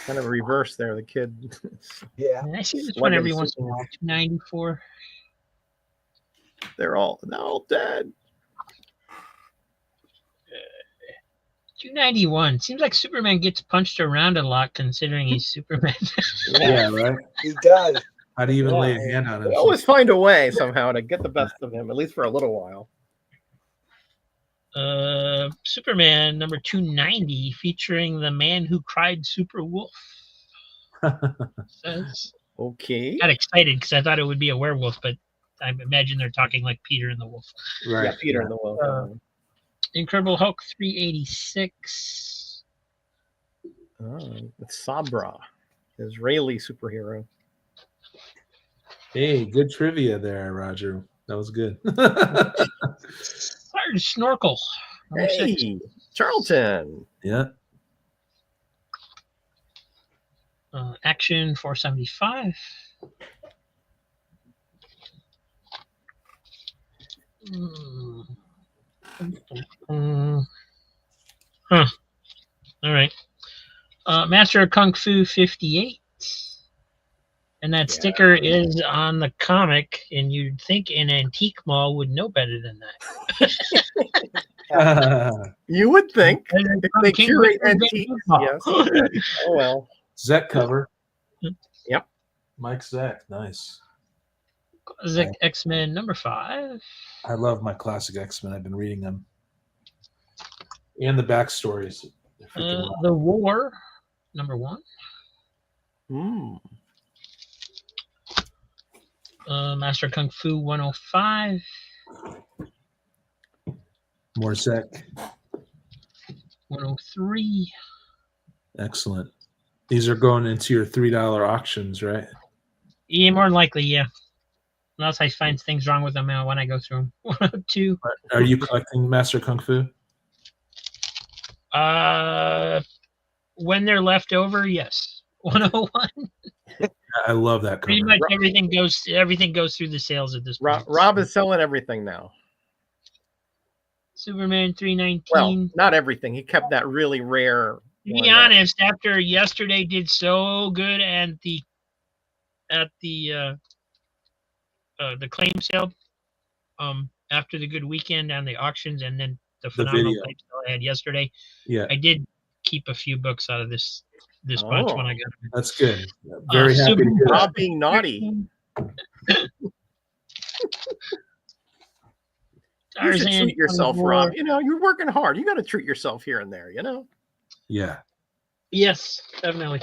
Kind of a reverse there, the kid. Yeah. And I see this Slugging one every once in a Superman. while. 294. They're all dead. 291. Seems like Superman gets punched around a lot considering he's Superman. Yeah, right. He does. How do you even lay a hand on him? They always find a way somehow to get the best of him, at least for a little while. Superman number 290 featuring the man who cried Super Wolf. Says. Okay. Got excited because I thought it would be a werewolf, but I imagine they're talking like Peter and the Wolf. Right. Yeah, Peter and the Wolf. Incredible Hulk 386. It's Sabra, Israeli superhero. Hey, good trivia there, Roger. That was good. Fire Snorkel. Number 6. Hey, Charlton. Yeah. Action 475. Huh. All right. Master of Kung Fu 58. And that sticker is on the comic, and you'd think an antique mall would know better than that. You would think. If they curate antiques, yes. Oh, well. Zek cover. Yep. Mike Zek. Nice. Zek X-Men number 5. I love my classic X-Men. I've been reading them. And the backstories. The War number 1. Master Kung Fu 105. More Zek. 103. Excellent. These are going into your $3 auctions, right? Yeah, more than likely, yeah. Unless I find things wrong with them when I go through them. 102. Are you collecting Master Kung Fu? When they're left over, yes. 101. I love that cover. Pretty much everything goes through the sales at this point. Rob is selling everything now. Superman 319. Well, not everything. He kept that really rare. To be honest, after yesterday did so good at the claim sale, after the good weekend on the auctions, and then the phenomenal claim sale I had yesterday, I did keep a few books out of this bunch when I got them. That's good. Very happy to hear Rob being naughty. You should treat yourself, Rob. You know, you're working hard. You got to treat yourself here and there, you know? Yeah. Yes, definitely.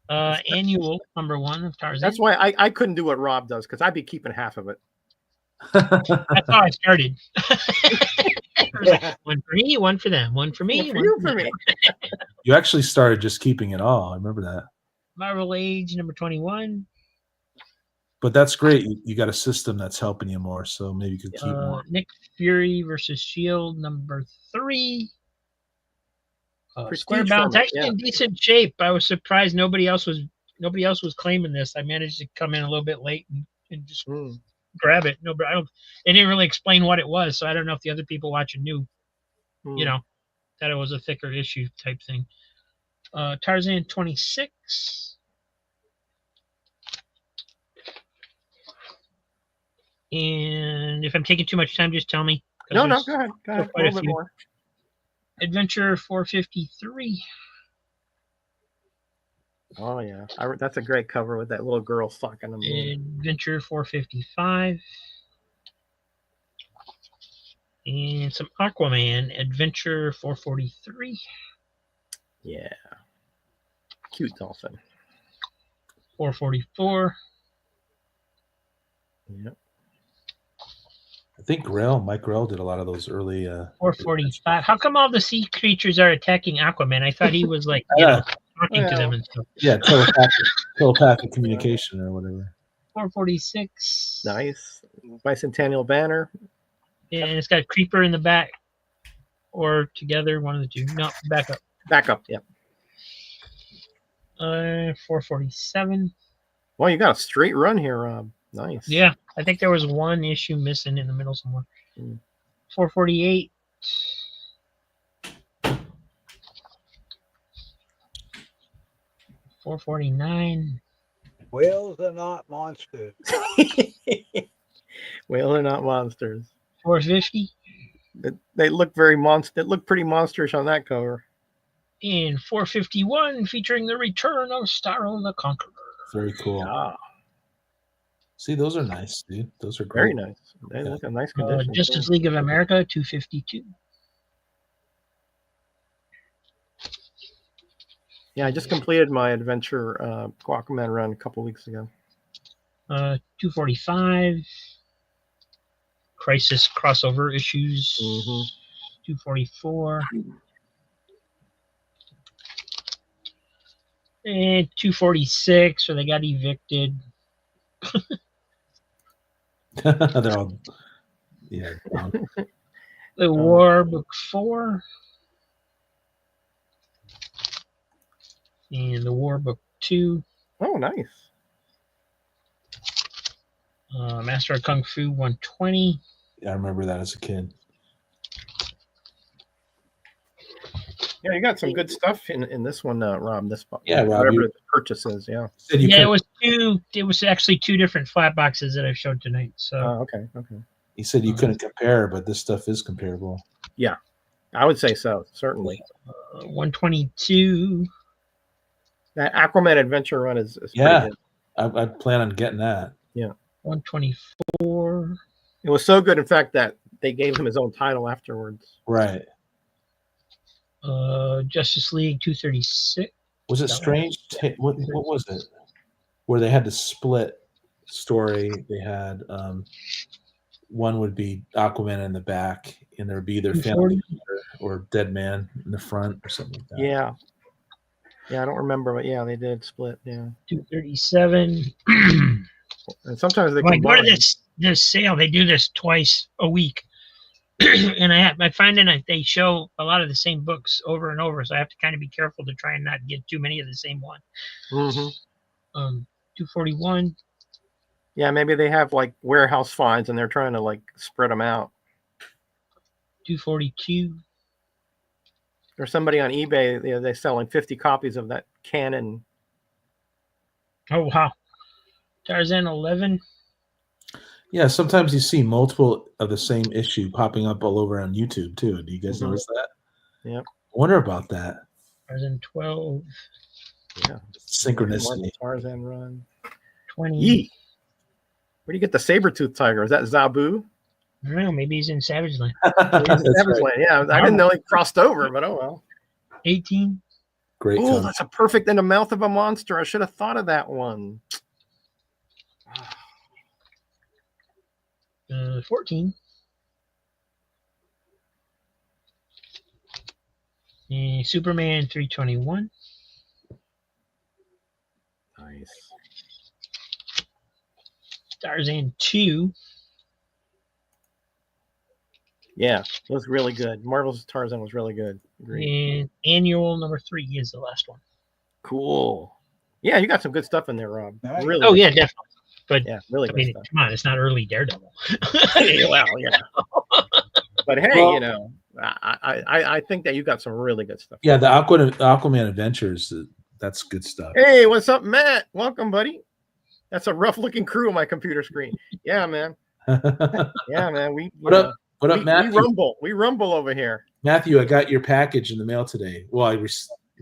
Annual number 1 of Tarzan. That's why I couldn't do what Rob does, because I'd be keeping half of it. That's how I started. One for me, one for them. One for me, one for me. You actually started just keeping it all. I remember that. Marvel Age number 21. But that's great. You got a system that's helping you more, so maybe you could keep more. Nick Fury versus Shield number 3. Squarebound's actually in decent shape. I was surprised nobody else was claiming this. I managed to come in a little bit late and just grab it. No, but they didn't really explain what it was, so I don't know if the other people watching knew, you know, that it was a thicker issue type thing. Tarzan 26. And if I'm taking too much time, just tell me. No, go ahead. Go ahead. A little bit more. Adventure 453. Oh, yeah. That's a great cover with that little girl fucking the moon. Adventure 455. And some Aquaman. Adventure 443. Yeah. Cute dolphin. 444. Yep. I think Mike Grell did a lot of those early 445. How come all the sea creatures are attacking Aquaman? I thought he was like talking to them and stuff. Yeah, telepathic communication or whatever. 446. Nice. Bicentennial banner. And it's got Creeper in the back. Or together, one of the two. No, back up. Back up, yeah. 447. Well, you got a straight run here, Rob. Nice. Yeah, I think there was one issue missing in the middle somewhere. 448. 449. Whales are not monsters. Whales are not monsters. 450. They look very They look pretty monsterish on that cover. And 451, featuring the return of Starro the Conqueror. Very cool. Yeah. See, those are nice, dude. Those are great. Very nice. They look in nice condition. Justice League of America 252. Yeah, I just completed my adventure Aquaman run a couple weeks ago. 245. Crisis crossover issues. 244. And 246, so they got evicted. They're all, yeah. The War Book 4. And the War Book 2. Oh, nice. Master of Kung Fu 120. Yeah, I remember that as a kid. Yeah, you got some good stuff in this one, Rob. This box. Yeah, Rob, whatever you- the purchase is. Yeah. Said you Yeah, couldn't- it was two. It was actually two different flat boxes that I showed tonight. So Okay. Okay. He said you couldn't compare, but this stuff is comparable. I would say so. Certainly. 122. That Aquaman adventure run is Yeah. pretty good. I plan on getting that. 124. It was so good, in fact, that they gave him his own title afterwards. Right. Justice League 236. Was it That strange? What was it? Where they had to split story. They had one would be Aquaman in the back, and there would be either Phantom 240. or Dead Man in the front or something like that. Yeah. Yeah, I don't remember, but yeah, they did split. Yeah. 237. And sometimes they When I go to combine. this sale, they do this twice a week. And I find that they show a lot of the same books over and over, so I have to kind of be careful to try and not get too many of the same one. Mhm. 241. Yeah, maybe they have like warehouse finds and they're trying to like spread them out. 242. There's somebody on eBay, they're selling 50 copies of that Canon. Oh wow. Tarzan 11. Yeah, sometimes you see multiple of the same issue popping up all over on YouTube too. Do you guys Mhm. notice that? Yep. I wonder about that. Tarzan 12. Yeah. Synchronicity. Tarzan run. 20. Yee. Where do you get the saber-toothed tiger? Is that Zabu? I don't know. Maybe he's in Savage Land. He's in That's Savage right. Land. Yeah, I didn't know he crossed over, but oh well. 18. Great. Oh, cover. that's a perfect in the mouth of a monster. I should have thought of that one. 14. And Superman 321. Nice. Tarzan 2. Yeah, it was really good. Marvel's Tarzan was really good. Agreed. And Annual number 3 is the last one. Cool. Yeah, you got some good stuff in there, Rob. Nice. Really. Oh, good yeah, stuff. definitely. But Yeah, really I good mean, stuff. come on, it's not early Daredevil. Well, yeah. But hey, Well- you know, I think that you got some really good stuff. Yeah, the Aquaman Adventures. That's good stuff. Hey, what's up, Matt? Welcome, buddy. That's a rough-looking crew on my computer screen. Yeah, man. Yeah, man. What up, Matthew? We rumble over here. Matthew, I got your package in the mail today. Well, you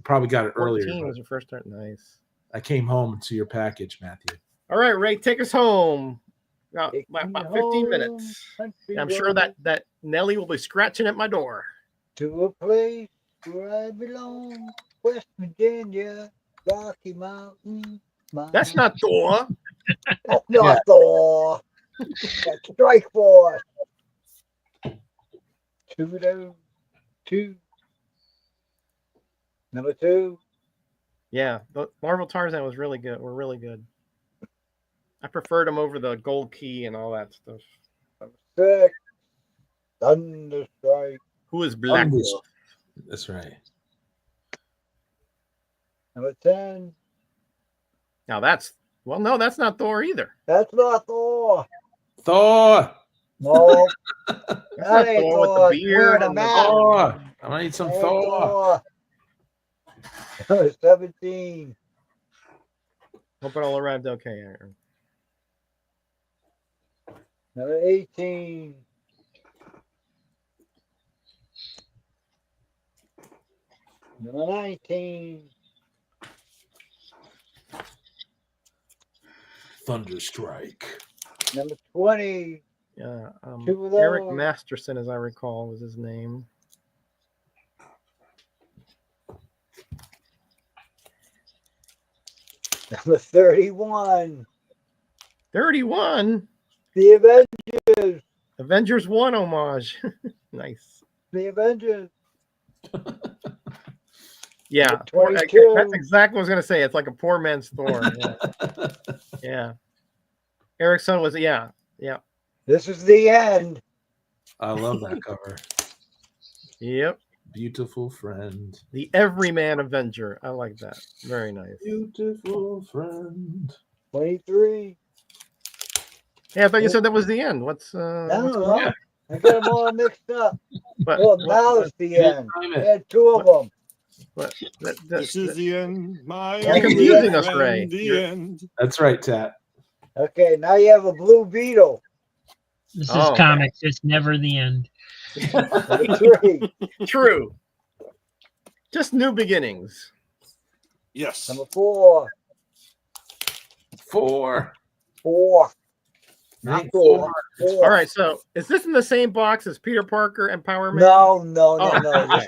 probably got it 14 earlier. was the first start. Nice. I came home to your package, Matthew. All right, Ray, take us home. About Take me 15 home, minutes. country I'm sure road, that Nelly will be scratching at my door. to a place where I belong, West Virginia, Rocky Mountain. That's not Thor. That's not Thor. That's Strike Force. 202. Number 2. Yeah, the Marvel Tarzan was really good. Were really good. I preferred them over the Gold Key and all that stuff. Number 6. Thunderstrike. Who is Black Thunderstrike. Wolf? That's right. Number 10. Now that's no, that's not Thor either. That's not Thor. Thor. No. That's That not ain't Thor with the Thor. beard Wearing a and the- mask. Thor. I need some That ain't Thor. Thor. Number 17. Hope it all arrived okay, Aaron. Number 18. Number 19. Thunderstrike. Number 20. Yeah, Two of Eric those. Masterson, as I recall, was his name. Number 31. 31. The Avengers. Avengers 1 homage. Nice. The Avengers. Yeah, 22. that's exactly what I was gonna say. It's like a poor man's Thor. Yeah. Yeah. Eric's son was yeah. This is the end. I love that cover. Yep. Beautiful friend. The Everyman Avenger. I like that. Very nice. Beautiful friend. 23. Yeah, I thought you said that was the end. What's No, what's no. going on? I got them all mixed up. But, Well, now it's the end. Time I it. had two of them. but This is the end. My You're only confusing us, friend, Ray. The You're- end. That's right, Tat. Okay, now you have a blue beetle. This is Oh, okay. comics. It's never the end. Number 3. True. Just new beginnings. Yes. Number 4. 4. 4. Not Nice. 4. 4. All right, so is this in the same box as Peter Parker Empowerment? No. Oh.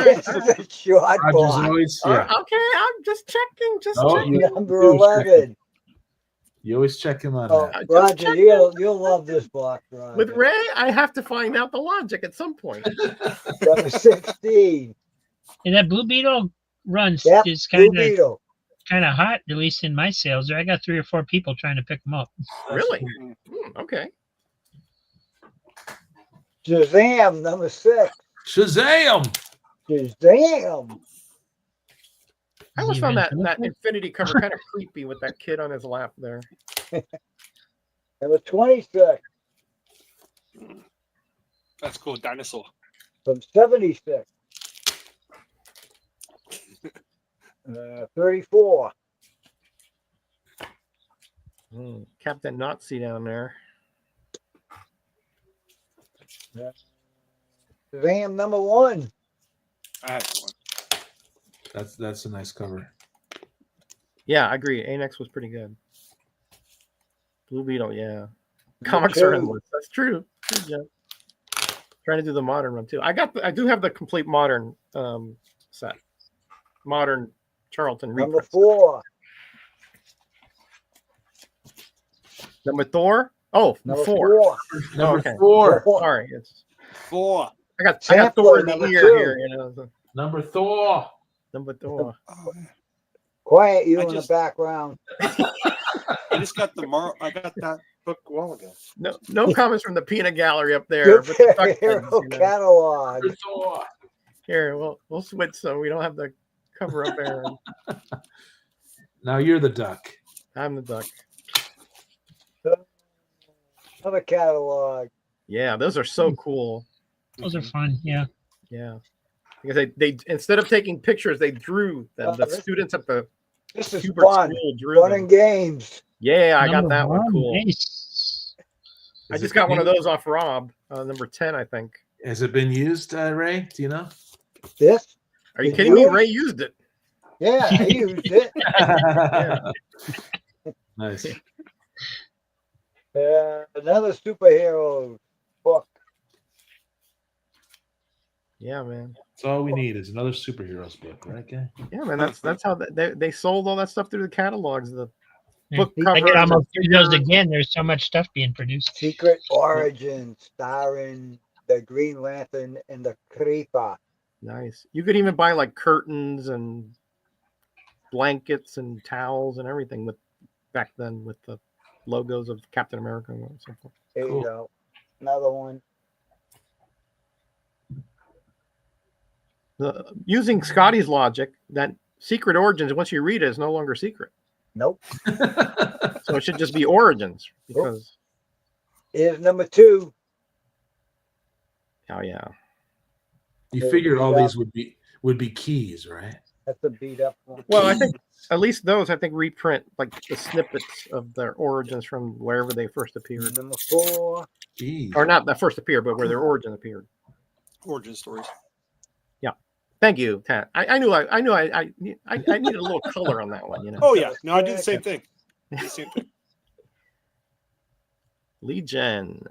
This is a short Roger's box. always, All yeah. right, okay, I'm just checking. Just Oh, checking. Number you always check 11. You always check him on Oh, that. Just Roger, checking. you'll love this box, Roger. With Ray, I have to find out the logic at some point. Number 16. And that Blue Beetle runs Yep, is Blue kind of Beetle. hot, at least in my sales. I got 3 or 4 people trying to pick them up. Really? Okay. Shazam, number 6. Shazam! Shazam. I always found that Infinity cover kind of creepy with that kid on his lap there. Number 26. That's cool. Dinosaur. From 76. 34. Captain Nazi down there. Shazam, number 1. I had one. That's a nice cover. Yeah, I agree. Anex was pretty good. Blue Beetle, yeah. Number Comics 2. are endless. That's true. Good job. Trying to do the modern one too. I do have the complete modern set. Modern Charlton Number reprint. 4. Number Thor? Oh, Number 4. 4. Number okay. 4. Sorry, it's 4. I got Sampler, Thor in the number ear 2. here, you know. So, Number Thor. number Thor. Oh, Quiet you I in just- the background. I just got I got that book a while ago. No comments from the peanut gallery up there. with the duck Superhero things, you know. catalog. Number Thor. Here, we'll switch so we don't have the cover up there. Now you're the duck. I'm the duck. Another catalog. Yeah, those are so cool. Those are fun. Yeah. Yeah, because they instead of taking pictures, they drew them. The this- students at the This is Hubert fun. School drew Fun them. and games. Yeah, I got Number that one. 1, Cool. nice. I Has just it got one been- of those off Rob, number 10, I think. Has it been used, Ray? Do you know? This? Are you Did kidding me? you? Ray used it. Yeah, I used it. Nice. Another superhero book. Yeah, man. That's all we need is another superheroes book, right, guy? Yeah, man. That's how they sold all that stuff through the catalogs. The Yeah. book I covers. could and almost do those figures. again. There's so much stuff being produced. Secret Origin, starring the Green Lantern and the Creeper. Nice. You could even buy like curtains and blankets and towels and everything with back then with the logos of Captain America or something. There Cool. you go. Another one. Using Scotty's logic, that Secret Origins, once you read it, is no longer secret. Nope. So it should just be Origins because, Here's number 2. oh yeah, You figured all these would be keys, right? That's a beat up one. well, I think at least those reprint like the snippets of their origins from wherever they first appeared, Number 4. Keys. or not that first appeared, but where their origin appeared. Origin stories. Thank you, Tat. I knew I needed a little color on that one, you know. Oh yeah, no, I do the same thing. Legion.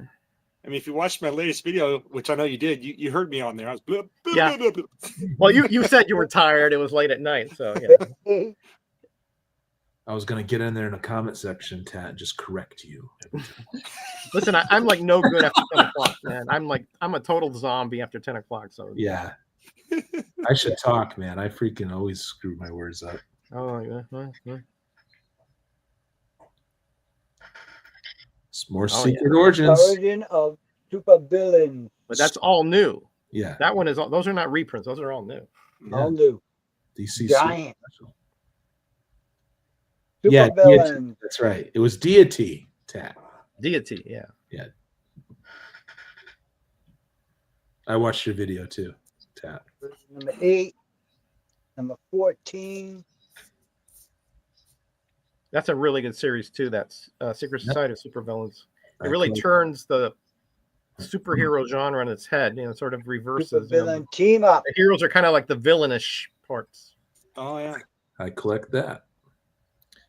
I mean, if you watched my latest video, which I know you did, you heard me on there. I was blah, blah, Yeah. blah, blah, blah. Well, you said you were tired. It was late at night, so yeah. I was gonna get in there in the comment section, Tat, and just correct you. Listen, I'm like no good after 10 o'clock, man. I'm a total zombie after 10 o'clock. So Yeah. I should talk, man. I freaking always screw my words up. Oh yeah. It's more Oh, secret origins. Origin of super villains. But that's all new. Yeah. That one is all, those are not reprints. Those are all new. All new. DC Giant. Special. Super Yeah, villain. Deity. That's right. It was Deity, Tat. Deity, yeah. Yeah. I watched your video too, Tat. Number 8. Number 14. That's a really good series too. That's Secret Society of Supervillains. It I really collect- turns the superhero genre on its head. Sort of Super reverses. villain team up. The heroes are kind of like the villainish parts. Oh yeah, I collect that.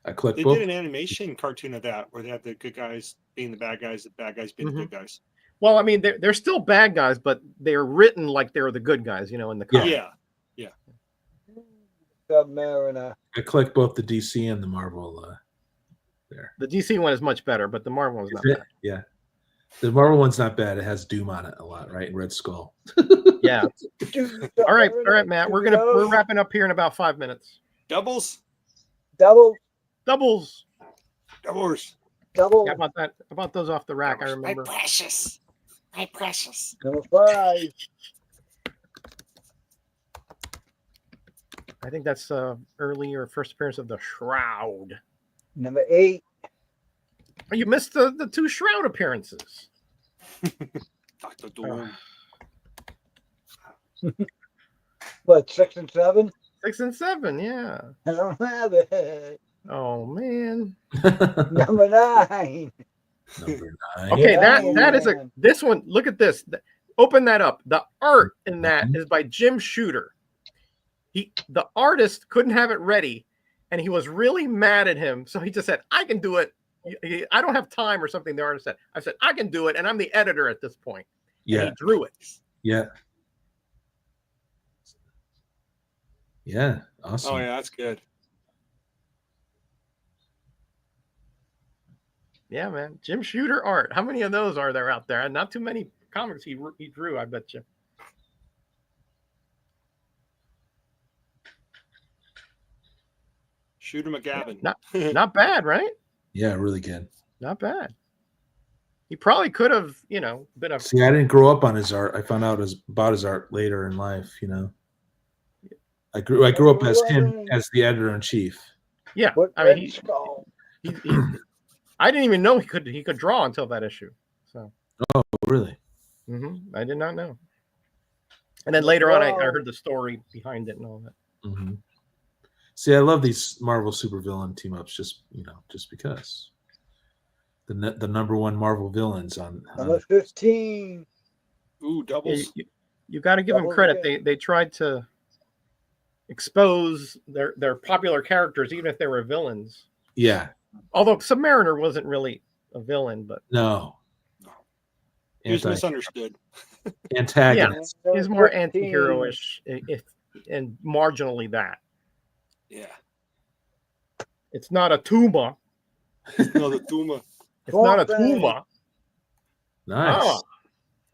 I collect they both. did an animation cartoon of that where they had the good guys being the bad guys being the good guys. Well, I mean, they're still bad guys, but they're written like they're the good guys. In the comic. Yeah. Submariner. I collect both the DC and the Marvel. There. The DC one is much better, but the Marvel one's not bad. Yeah. The Marvel one's not bad. It has Doom on it a lot, right? Red Skull. Yeah. All right, Matt. We're wrapping up here in about 5 minutes. Doubles. Double. Doubles. Doubles. Double. Yeah, about that. About those off the rack. I remember. My precious. My precious. Number 5. I think that's early or first appearance of the Shroud. Number 8. Oh, you missed the 2 Shroud appearances. Dr. Doom. What, 6 and 7? 6 and 7, yeah. I don't have it. Oh man. Number 9. Number 9. Okay, Yeah, that is man. this one. Look at this. Open that up. The art in that is by Jim Shooter. The artist couldn't have it ready, and he was really mad at him. So he just said, "I can do it. I don't have time," or something. The artist said. I said, "I can do it," and I'm the editor at this point. Yeah. And he drew it. Yeah. Yeah. Awesome. Oh yeah, that's good. Yeah, man. Jim Shooter art. How many of those are there out there? Not too many comics he drew, I bet you. Shooter McGavin. Not bad, right? Yeah, really good. Not bad. He probably could have, been a. See, I didn't grow up on his art. I found out about his art later in life. I grew up as him as the editor in chief. Yeah, What I mean, Red Skull? he I didn't even know he could draw until that issue. So. Oh, really? I did not know. And then later on, I heard the story behind it and all that. Mm-hmm. See, I love these Marvel supervillain team ups. Just because the number one Marvel villains on. Number 15. Ooh, doubles. You got to give them Doubles credit. again. They tried to expose their popular characters, even if they were villains. Yeah. Although Submariner wasn't really a villain, but No. He was misunderstood. Antagonist. he's more 15. anti-hero-ish, and marginally that. Yeah. It's not a tuba. No, the Duma. It's not a Swamp tuba. Nice. Oh,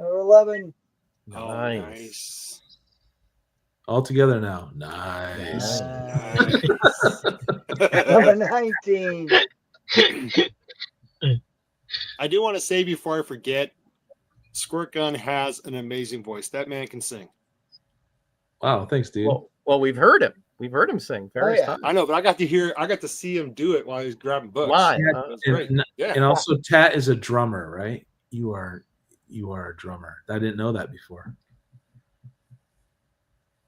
Number 11. Oh, nice. nice. All together now. Nice. Number 19. I do want to say before I forget, Squirt Gun has an amazing voice. That man can sing. Wow. Thanks, dude. Well, we've heard him. We've heard him sing various yeah. times. I know, but I got to see him do it while he was grabbing books. Live. Yeah, It was great. Yeah. And also, Tat is a drummer, right? You are a drummer. I didn't know that before.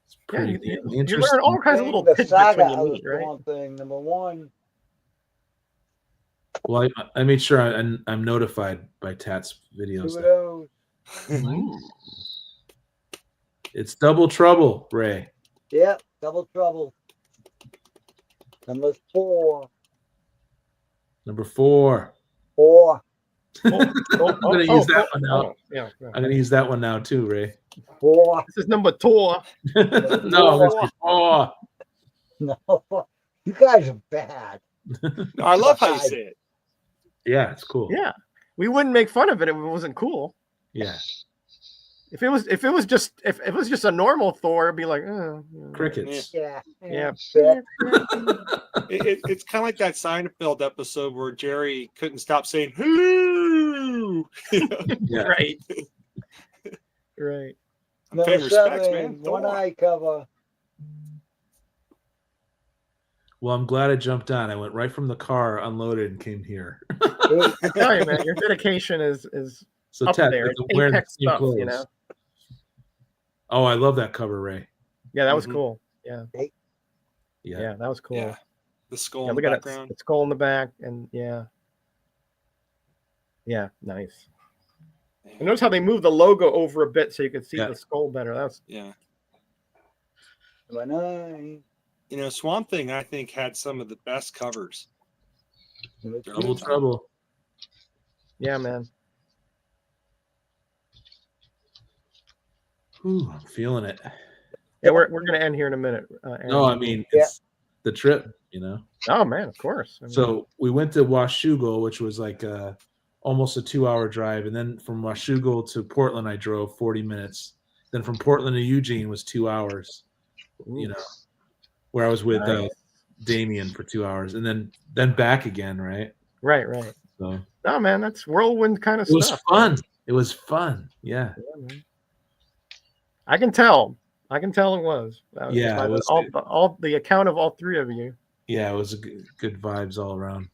It's Yeah, pretty you interesting. learn all kinds of little The tidbits saga when you of meet, the right? Swamp Thing. Number 1. Well, I made sure I'm notified by Tat's videos. 2 of those. It's double trouble, Ray. Yep. Double Trouble. Number 4. Number 4. 4. I'm gonna use that one now. Yeah. I'm gonna use that one now too, Ray. 4. This is number 2. No, this is 4. No. You guys are bad. No, I love how you say it. Yeah, it's cool. Yeah, we wouldn't make fun of it if it wasn't cool. Yeah. If it was just a normal Thor, it'd be like, Crickets. Yeah. Yeah. It's kind of like that Seinfeld episode where Jerry couldn't stop saying hello. too. Yeah. Right. Right. I'm paying Number respects, 7, man. one Thor. eye cover. Well, I'm glad I jumped on. I went right from the car, unloaded, and came here. Eight. I tell you, man, your dedication is So up Ted, there. like, It's I'm wearing the apex same stuff, clothes. you know. Oh, I love that cover, Ray. Yeah, that was Mhm. cool. Yeah, Yeah. yeah, that was cool. Yeah. The skull Yeah, in look the at background. that. The skull in the back, and yeah, nice. And notice how they moved the logo over a bit so you could see Yeah. the skull better. That's Yeah. Number 9. You know, Swamp Thing, I think, had some of the best covers. Number during Double that time. trouble. yeah, man. Ooh, I'm feeling it. Yeah, we're gonna end here in a minute. Aaron. No, I mean, Yeah. it's the trip, you know. Oh man, of course. I mean, So we went to Washougal, which was like almost a 2-hour drive, and then from Washougal to Portland, I drove 40 minutes. Then from Portland to Eugene was 2 hours. You know, where I was with Nice. Damien for 2 hours, and then back again, right? right. So No, man, that's whirlwind kind of it was stuff. fun. It was fun. Yeah. Yeah, man. I can tell it was. Yeah, by it was all the account of all three of you. Yeah, it was good vibes all around.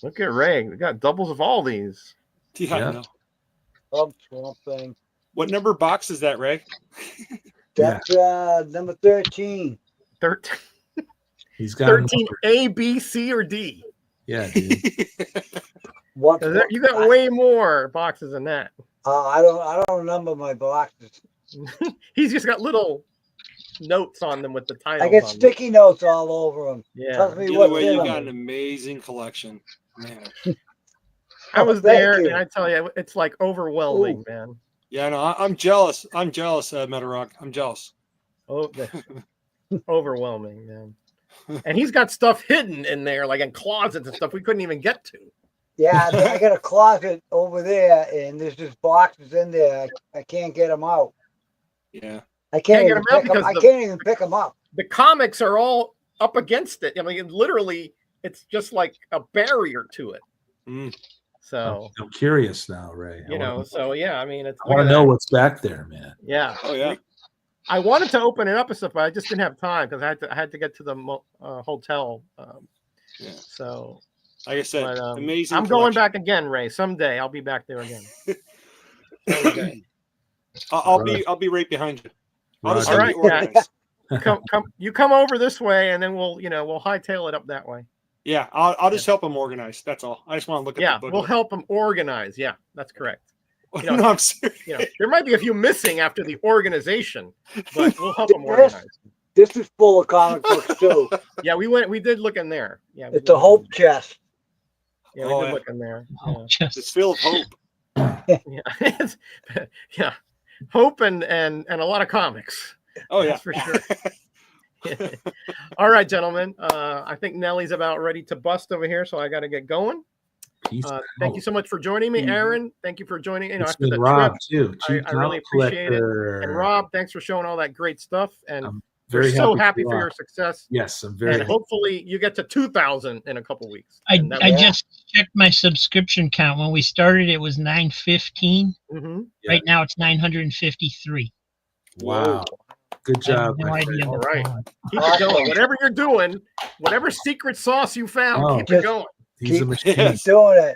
Look at Ray. We got doubles of all these. Yeah, Yeah. I know. Love Swamp Thing. What number box is that, Ray? That's number 13. 13, He's got 13 A, B, C, or D. Yeah, dude. What? 'Cause you got way more boxes than that. I don't remember my boxes. He's just got little notes on them with the titles. I get on them. sticky notes all over them. Yeah. Tells me Either what's way, in you them. got an amazing collection, man. I was thank there, you. and I tell you, it's like overwhelming, man. Yeah, no, I'm jealous. I'm jealous, Metarock. I'm jealous. Oh, overwhelming, man. And he's got stuff hidden in there, like in closets and stuff we couldn't even get to. Yeah, I got a closet over there, and there's just boxes in there. I can't get them out. Yeah. I can't get even 'em out pick them. because I the- can't even pick them up. The comics are all up against it. I mean, literally, it's just like a barrier to it. Mm. So, I'm curious now, Ray. you know, so yeah, I mean, it's. I want to know what's back there, man. Yeah. Oh yeah. I wanted to open it up and stuff, but I just didn't have time because I had to get to the hotel. Yeah. So, Like I said, but, amazing. I'm going collection. back again, Ray. Someday I'll be back there again. Someday. I'll be right behind you. I'll just Roger. help you All right, organize. You come over this way, and then we'll hightail it up that way. Yeah, I'll just help them organize. That's all. I just want to look at Yeah, the book. we'll help them organize. Yeah, that's correct. You know, No, I'm serious. You know, there might be a few missing after the organization, but we'll help them organize. This is full of comic books too. Yeah, we did look in there. Yeah, we It's a did. hope chest. Yeah, we Oh, did yeah. look in there. Oh, just It's filled of hope. Yeah, yeah, hope and a lot of comics. Oh yeah, That's for sure. All right, gentlemen. I think Nellie's about ready to bust over here, so I got to get going. Peace Thank you so much for joining me, Mhm. Aaron. Thank you for joining. You know, It's after the been Rob trip, too. I really appreciate it. Collector. and Rob, thanks for showing all that great stuff. And I'm we're very so happy for for Rob. your success. Yes, I'm very And happy. hopefully you get to 2,000 in a couple weeks. I And that I was- just checked my subscription count. When we started, it was 915. Mhm. Yeah. Right now, it's 953. Wow. Good I have job. no my idea friend. All what's right. going on. Keep it going. Whatever you're doing, whatever secret sauce you found, Oh. keep it Just- going. He's a Keep- machine. Yes. Doing it.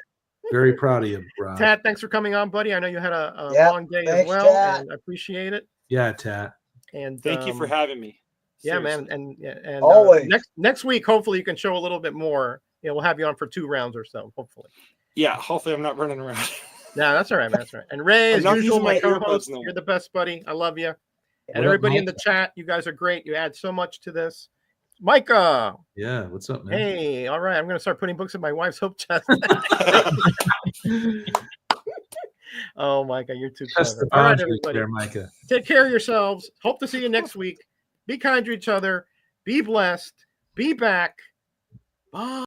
Very proud of you, Rob. Tat, thanks for coming on, buddy. I know you had a Yep, long day as thanks, well, Tat. and I appreciate it. Yeah, Tat. And Thank you for having me. Yeah, Seriously. man, and Always. next week, hopefully, you can show a little bit more. You know, we'll have you on for 2 rounds or so, hopefully. Yeah, hopefully I'm not running around. No, that's all right, man. That's all right. And Ray, I'm as not usual, using my my earbuds co-host, no you're more. the best, buddy. I love you. And What up, everybody in Mike? the chat, you guys are great. You add so much to this. Micah, Yeah, what's up, man? hey, all right. I'm going to start putting books in my wife's hope chest. Oh, Micah, you're too Test clever. the All right, boundaries everybody. there, Micah. Take care of yourselves. Hope to see you next week. Be kind to each other. Be blessed. Be back. Bye.